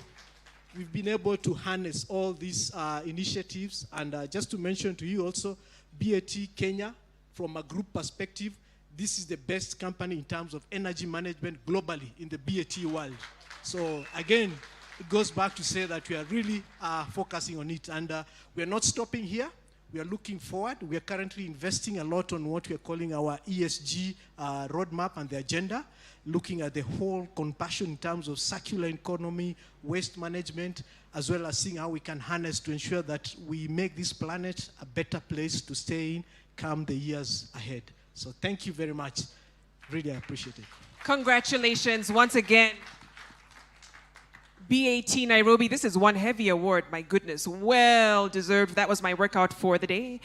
we've been able to harness all these initiatives. And just to mention to you also, BAT Kenya, from a group perspective, this is the best company in terms of energy management globally in the BAT world. So again, it goes back to say that we are really focusing on it. And we are not stopping here. We are looking forward. We are currently investing a lot on what we are calling our ESG roadmap and the agenda, looking at the whole compassion in terms of circular economy, waste management, as well as seeing how we can harness to ensure that we make this planet a better place to stay in come the years ahead. So thank you very much. Really appreciate it. Congratulations once again. BAT Nairobi, this is one heavy award, my goodness, well deserved. That was my workout for the day.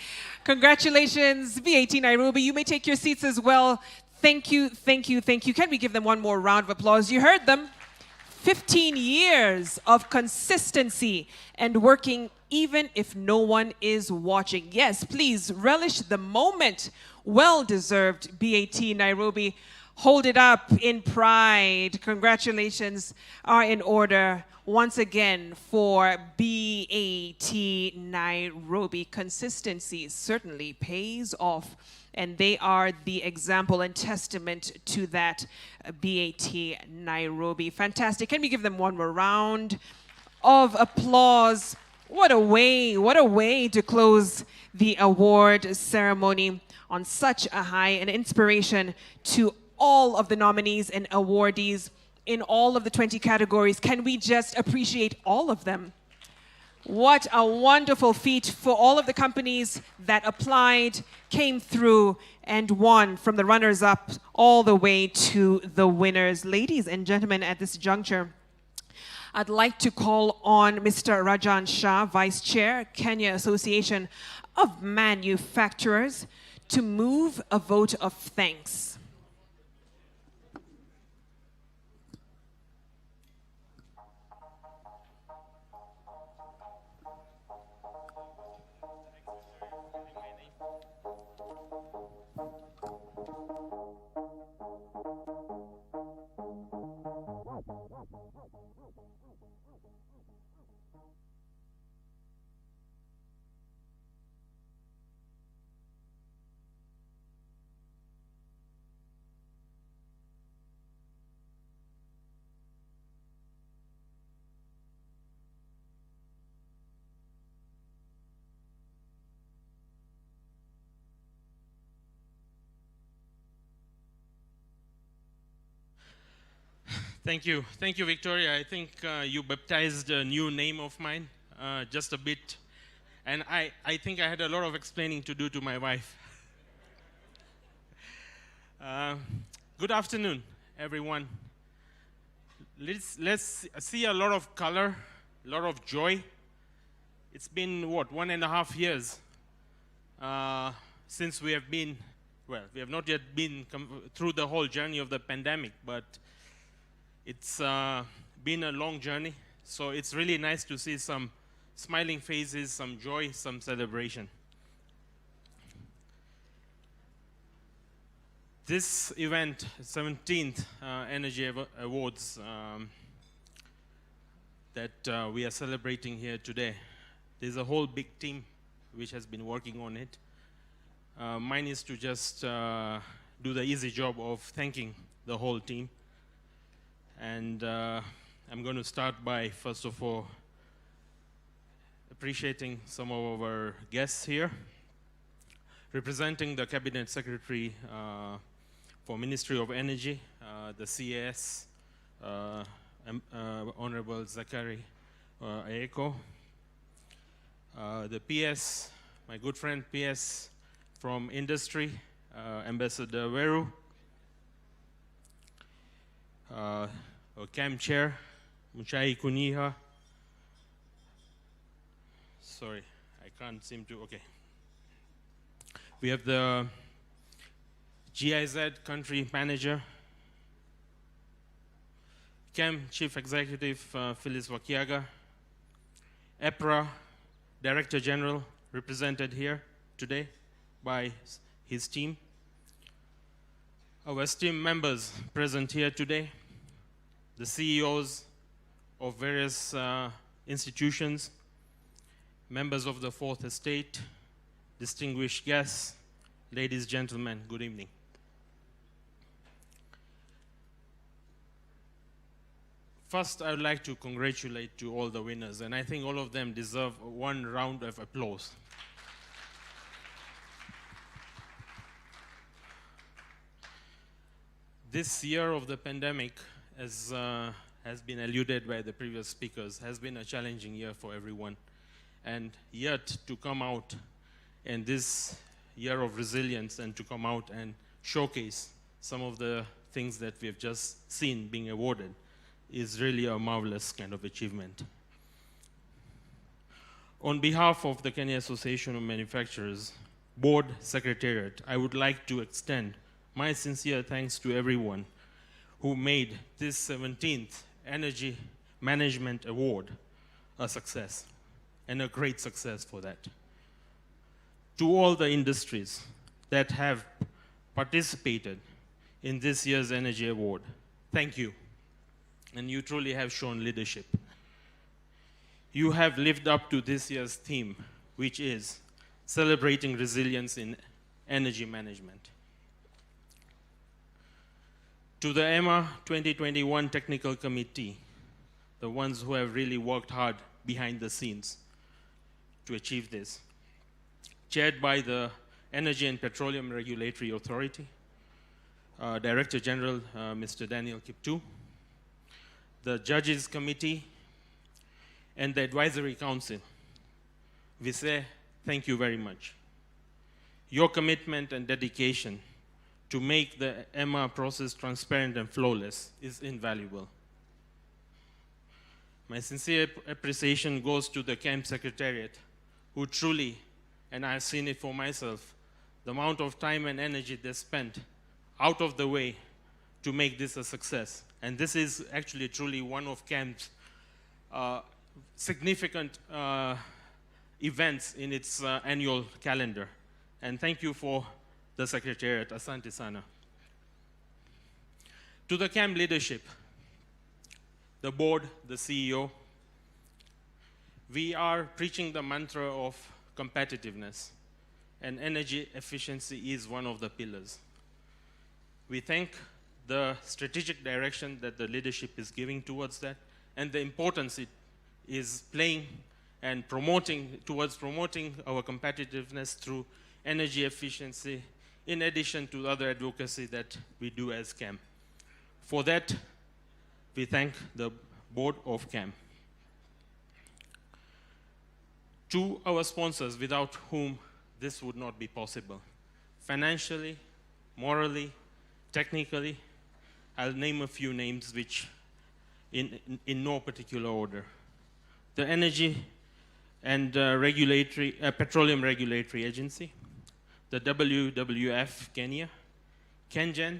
Congratulations, BAT Nairobi. You may take your seats as well. Thank you, thank you, thank you. Can we give them one more round of applause? You heard them. 15 years of consistency and working even if no one is watching. Yes, please relish the moment. Well deserved, BAT Nairobi. Hold it up in pride. Congratulations are in order once again for BAT Nairobi. Consistency certainly pays off, and they are the example and testament to that. BAT Nairobi. Fantastic. Can we give them one more round of applause? What a way to close the award ceremony on such a high, an inspiration to all of the nominees and awardees in all of the 20 categories. Can we just appreciate all of them? What a wonderful feat for all of the companies that applied, came through, and won, from the runners-up all the way to the winners. Ladies and gentlemen, at this juncture, I'd like to call on Mr. Rajan Shah, Vice Chair, Kenya Association of Manufacturers, to move a vote of thanks. Thank you, Victoria. I think you baptized a new name of mine, just a bit. And I think I had a lot of explaining to do to my wife. Good afternoon, everyone. Let's see a lot of color, a lot of joy. It's been, what, 1.5 years since we have been, well, we have not yet been through the whole journey of the pandemic, but it's been a long journey. So it's really nice to see some smiling faces, some joy, some celebration. This event, 17th Energy Awards that we are celebrating here today, there's a whole big team which has been working on it. Mine is to just do the easy job of thanking the whole team. And I'm going to start by, first of all, appreciating some of our guests here. Representing the Cabinet Secretary for Ministry of Energy, the CAS, Honorable Zachary Aeko. The PS, my good friend PS from Industry, Ambassador Veru. Our KAM Chair, Mushai Kuniha. Sorry, I can't seem to, okay. We have the GIZ Country Manager, KAM Chief Executive Phyllis Wakiaga, EPRA Director General, represented here today by his team. Our esteemed members present here today, the CEOs of various institutions, members of the Fourth Estate, distinguished guests, ladies, gentlemen, good evening. First, I would like to congratulate to all the winners, and I think all of them deserve one round of applause. This year of the pandemic, as has been alluded by the previous speakers, has been a challenging year for everyone. And yet to come out in this year of resilience and to come out and showcase some of the things that we have just seen being awarded is really a marvelous kind of achievement. On behalf of the Kenya Association of Manufacturers Board Secretariat, I would like to extend my sincere thanks to everyone who made this 17th Energy Management Award a success, and a great success for that. To all the industries that have participated in this year's Energy Award, thank you. And you truly have shown leadership. You have lived up to this year's theme, which is celebrating resilience in energy management. To the EMA 2021 Technical Committee, the ones who have really worked hard behind the scenes to achieve this, chaired by the Energy and Petroleum Regulatory Authority, Director General Mr. Daniel Kiptu, the Judges Committee, and the Advisory Council. We say thank you very much. Your commitment and dedication to make the EMA process transparent and flawless is invaluable. My sincere appreciation goes to the KAM Secretariat, who truly, and I've seen it for myself, the amount of time and energy they spent out of the way to make this a success. And this is actually truly one of KAM's significant events in its annual calendar. And thank you for the Secretariat, Asante Sana. To the KAM leadership, the board, the CEO, we are preaching the mantra of competitiveness, and energy efficiency is one of the pillars. We thank the strategic direction that the leadership is giving towards that, and the importance it is playing and promoting towards promoting our competitiveness through energy efficiency, in addition to other advocacy that we do as KAM. For that, we thank the board of KAM. To our sponsors, without whom this would not be possible, financially, morally, technically, I'll name a few names which in no particular order. The Energy and Petroleum Regulatory Agency, the WWF Kenya, KenGen,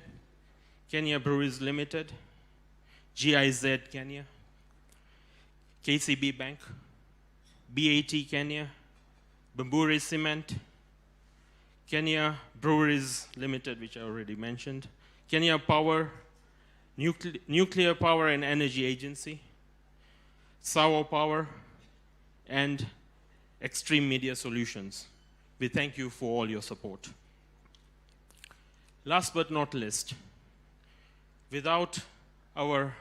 Kenya Breweries Limited, GIZ Kenya, KCB Bank, BAT Kenya, Bamburi Cement, Kenya Breweries Limited, which I already mentioned, Kenya Power, Nuclear Power and Energy Agency, Sawa Power, and Extreme Media Solutions. We thank you for all your support. Last but not least, without our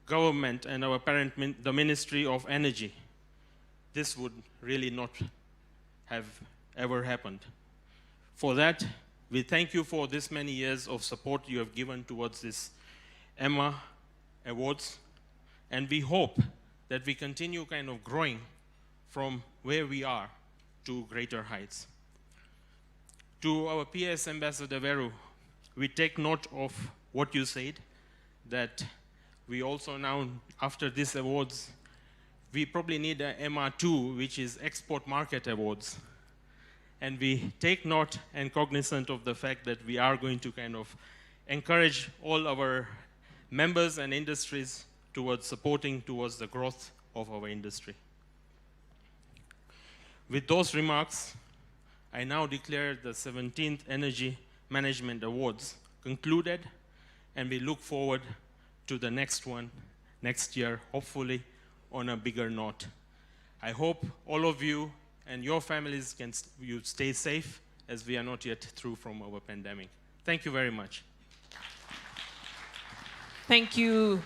government and our parent, the Ministry of Energy, this would really not have ever happened. For that, we thank you for this many years of support you have given towards this Emma Awards, and we hope that we continue kind of growing from where we are to greater heights. To our PS Ambassador Veru, we take note of what you said, that we also now, after these awards, we probably need a MR2, which is Export Market Awards. And we take note and cognizant of the fact that we are going to kind of encourage all our members and industries towards supporting towards the growth of our industry. With those remarks, I now declare the 17th Energy Management Awards concluded, and we look forward to the next one next year, hopefully on a bigger note. I hope all of you and your families can you stay safe, as we are not yet through from our pandemic. Thank you very much. Thank you,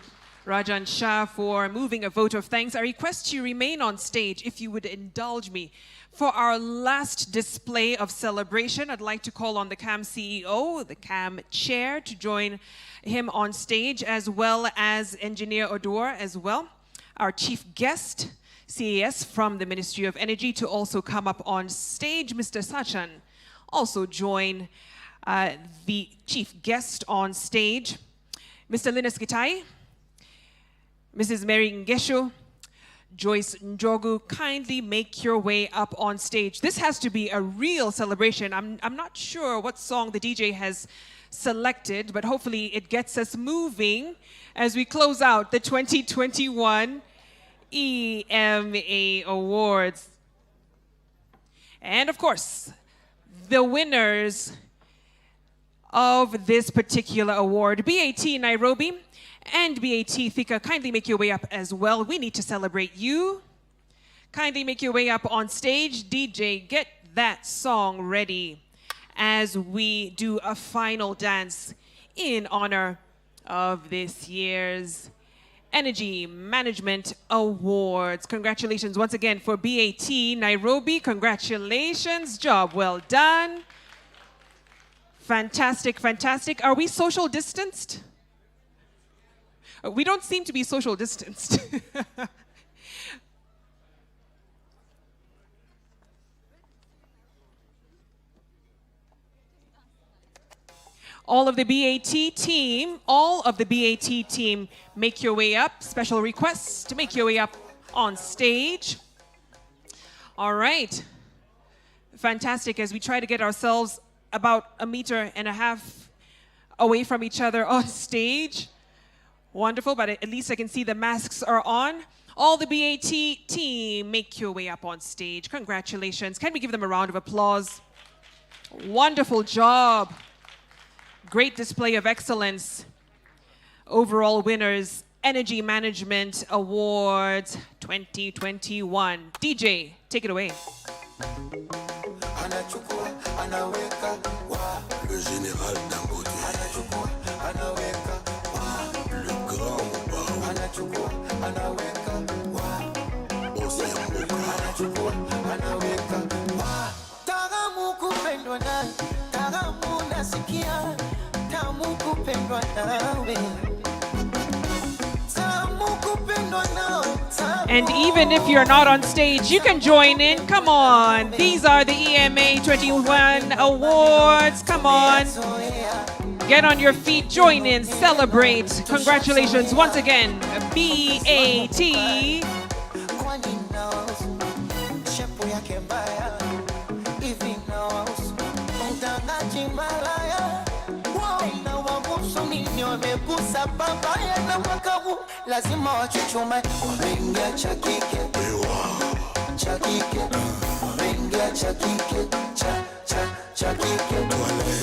Rajan Shah, for moving a vote of thanks. I request you remain on stage, if you would indulge me. For our last display of celebration, I'd like to call on the KAM CEO, the KAM chair, to join him on stage, as well as Engineer Odor as well. Our chief guest, CAS from the Ministry of Energy, to also come up on stage. Mr. Sachan also join the chief guest on stage. Mr. Linus Gitai, Mrs. Mary Ngesho, Joyce Njogu, kindly make your way up on stage. This has to be a real celebration. I'm not sure what song the DJ has selected, but hopefully it gets us moving as we close out the 2021 EMA Awards. And of course, the winners of this particular award, BAT Nairobi and BAT Thika, kindly make your way up as well. We need to celebrate you. Kindly make your way up on stage. DJ, get that song ready as we do a final dance in honor of this year's Energy Management Awards. Congratulations once again for BAT Nairobi. Congratulations, job well done. Fantastic, fantastic. Are we social distanced? We don't seem to be social distanced. All of the BAT team, make your way up. Special requests to make your way up on stage. All right. Fantastic, as we try to get ourselves about 1.5 meters away from each other on stage. Wonderful, but at least I can see the masks are on. All the BAT team, make your way up on stage. Congratulations. Can we give them a round of applause? Wonderful job. Great display of excellence. Overall winners, Energy Management Awards 2021. DJ, take it away. Le général Dangote, le grand Taramu kupendwa nawe, taramu nasikia, tamu kupendwa nawe. And even if you're not on stage, you can join in. Come on. These are the EMA 21 awards. Come on. Get on your feet, join in, celebrate. Congratulations once again, BAT. ukigusa babaya na mwaka huu lazima wachuchume. Wameingia cha kike, cha kike, wameingia cha kike, cha kike,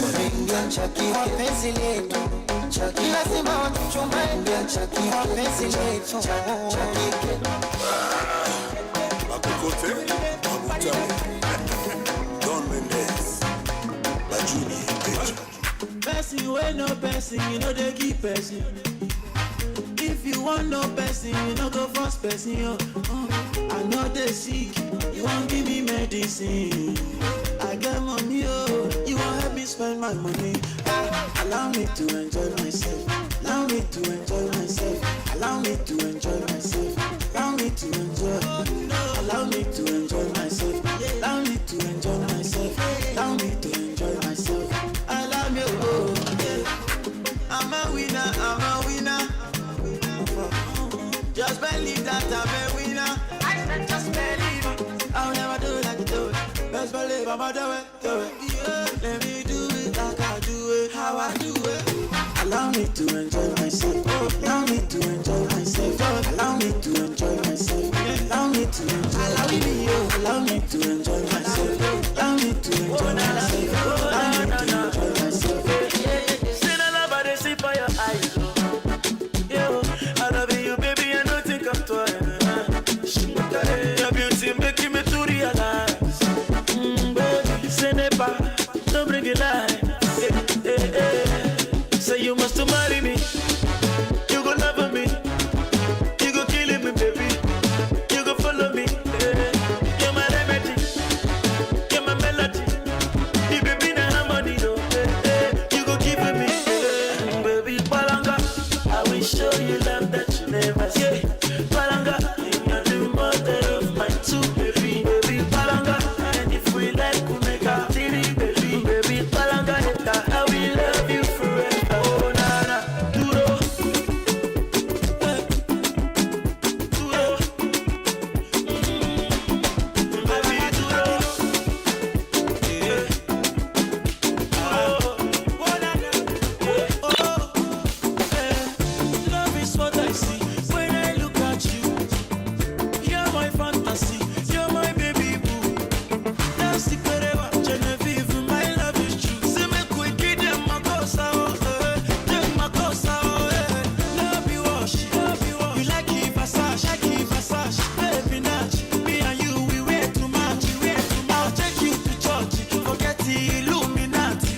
wameingia cha kike, penzi letu cha kike, lazima wachuchume. Wameingia cha kike, penzi letu cha kike. Bakukote, Babutamu, Don Mendes, Bajuni, Pecho. Person when no person, you know they keep person. If you want no person, you know go first person. Yo. I know they sick, you won't give me medicine. I get money, oh, you won't help me spend my money. Allow me to enjoy myself. Allow me to enjoy myself. Allow me to enjoy myself. Allow me to enjoy. Allow me to enjoy myself. Allow me to enjoy myself. Allow me to enjoy myself. I love you, oh, yeah. I'm a winner, I'm a winner. Just believe that I'm a winner. I said just believe it. I'll never do it like you do it. Best believe I'ma do it, do it. Yeah. Let me do it like I do it, how I do it. Allow me to enjoy myself. Allow me to enjoy myself. Allow me to enjoy myself. Allow me to enjoy. Allow me to enjoy myself. Allow me to enjoy myself. Allow me to enjoy myself. See the love I see by your eyes. Yo, I love you, baby. I don't think I'm twice. Your beauty making me to realize. Baby, say never, don't bring it light. Say you must marry me. You go love me. You go killing me, baby. You go follow me. You're my remedy. You're my melody. You baby na harmony, oh. You go give me, baby. Palanga, I will show you love that you never see. Palanga, you're the mother of my two, baby. Baby, Palanga, and if we like, we make a titty, baby. Baby, Palanga, I will love you forever. Oh, nana, duro. Duro. Baby, duro. Yeah. Love is what I see when I look at you. You're my fantasy, you're my baby boo. That's the forever, Genevieve, my love is true. Say me quick, give them my cosa, them my cosa, love you wash, you like it Versace, baby natch. Me and you, we wear too much, I'll take you to church, forget the Illuminati.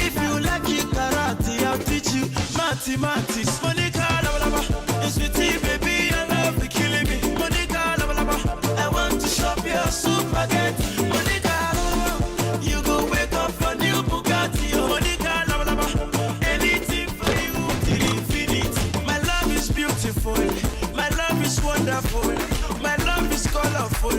If you like it karate, I'll teach you mathematics. Monica, lava lava, it's with you, baby. I love you, killing me. Monica, lava lava, I want to shop your spaghetti. Monica, lava lava, you go wake up a new Bugatti. Oh, Monica, lava lava, anything for you till infinity. My love is beautiful, my love is wonderful, my love is colorful.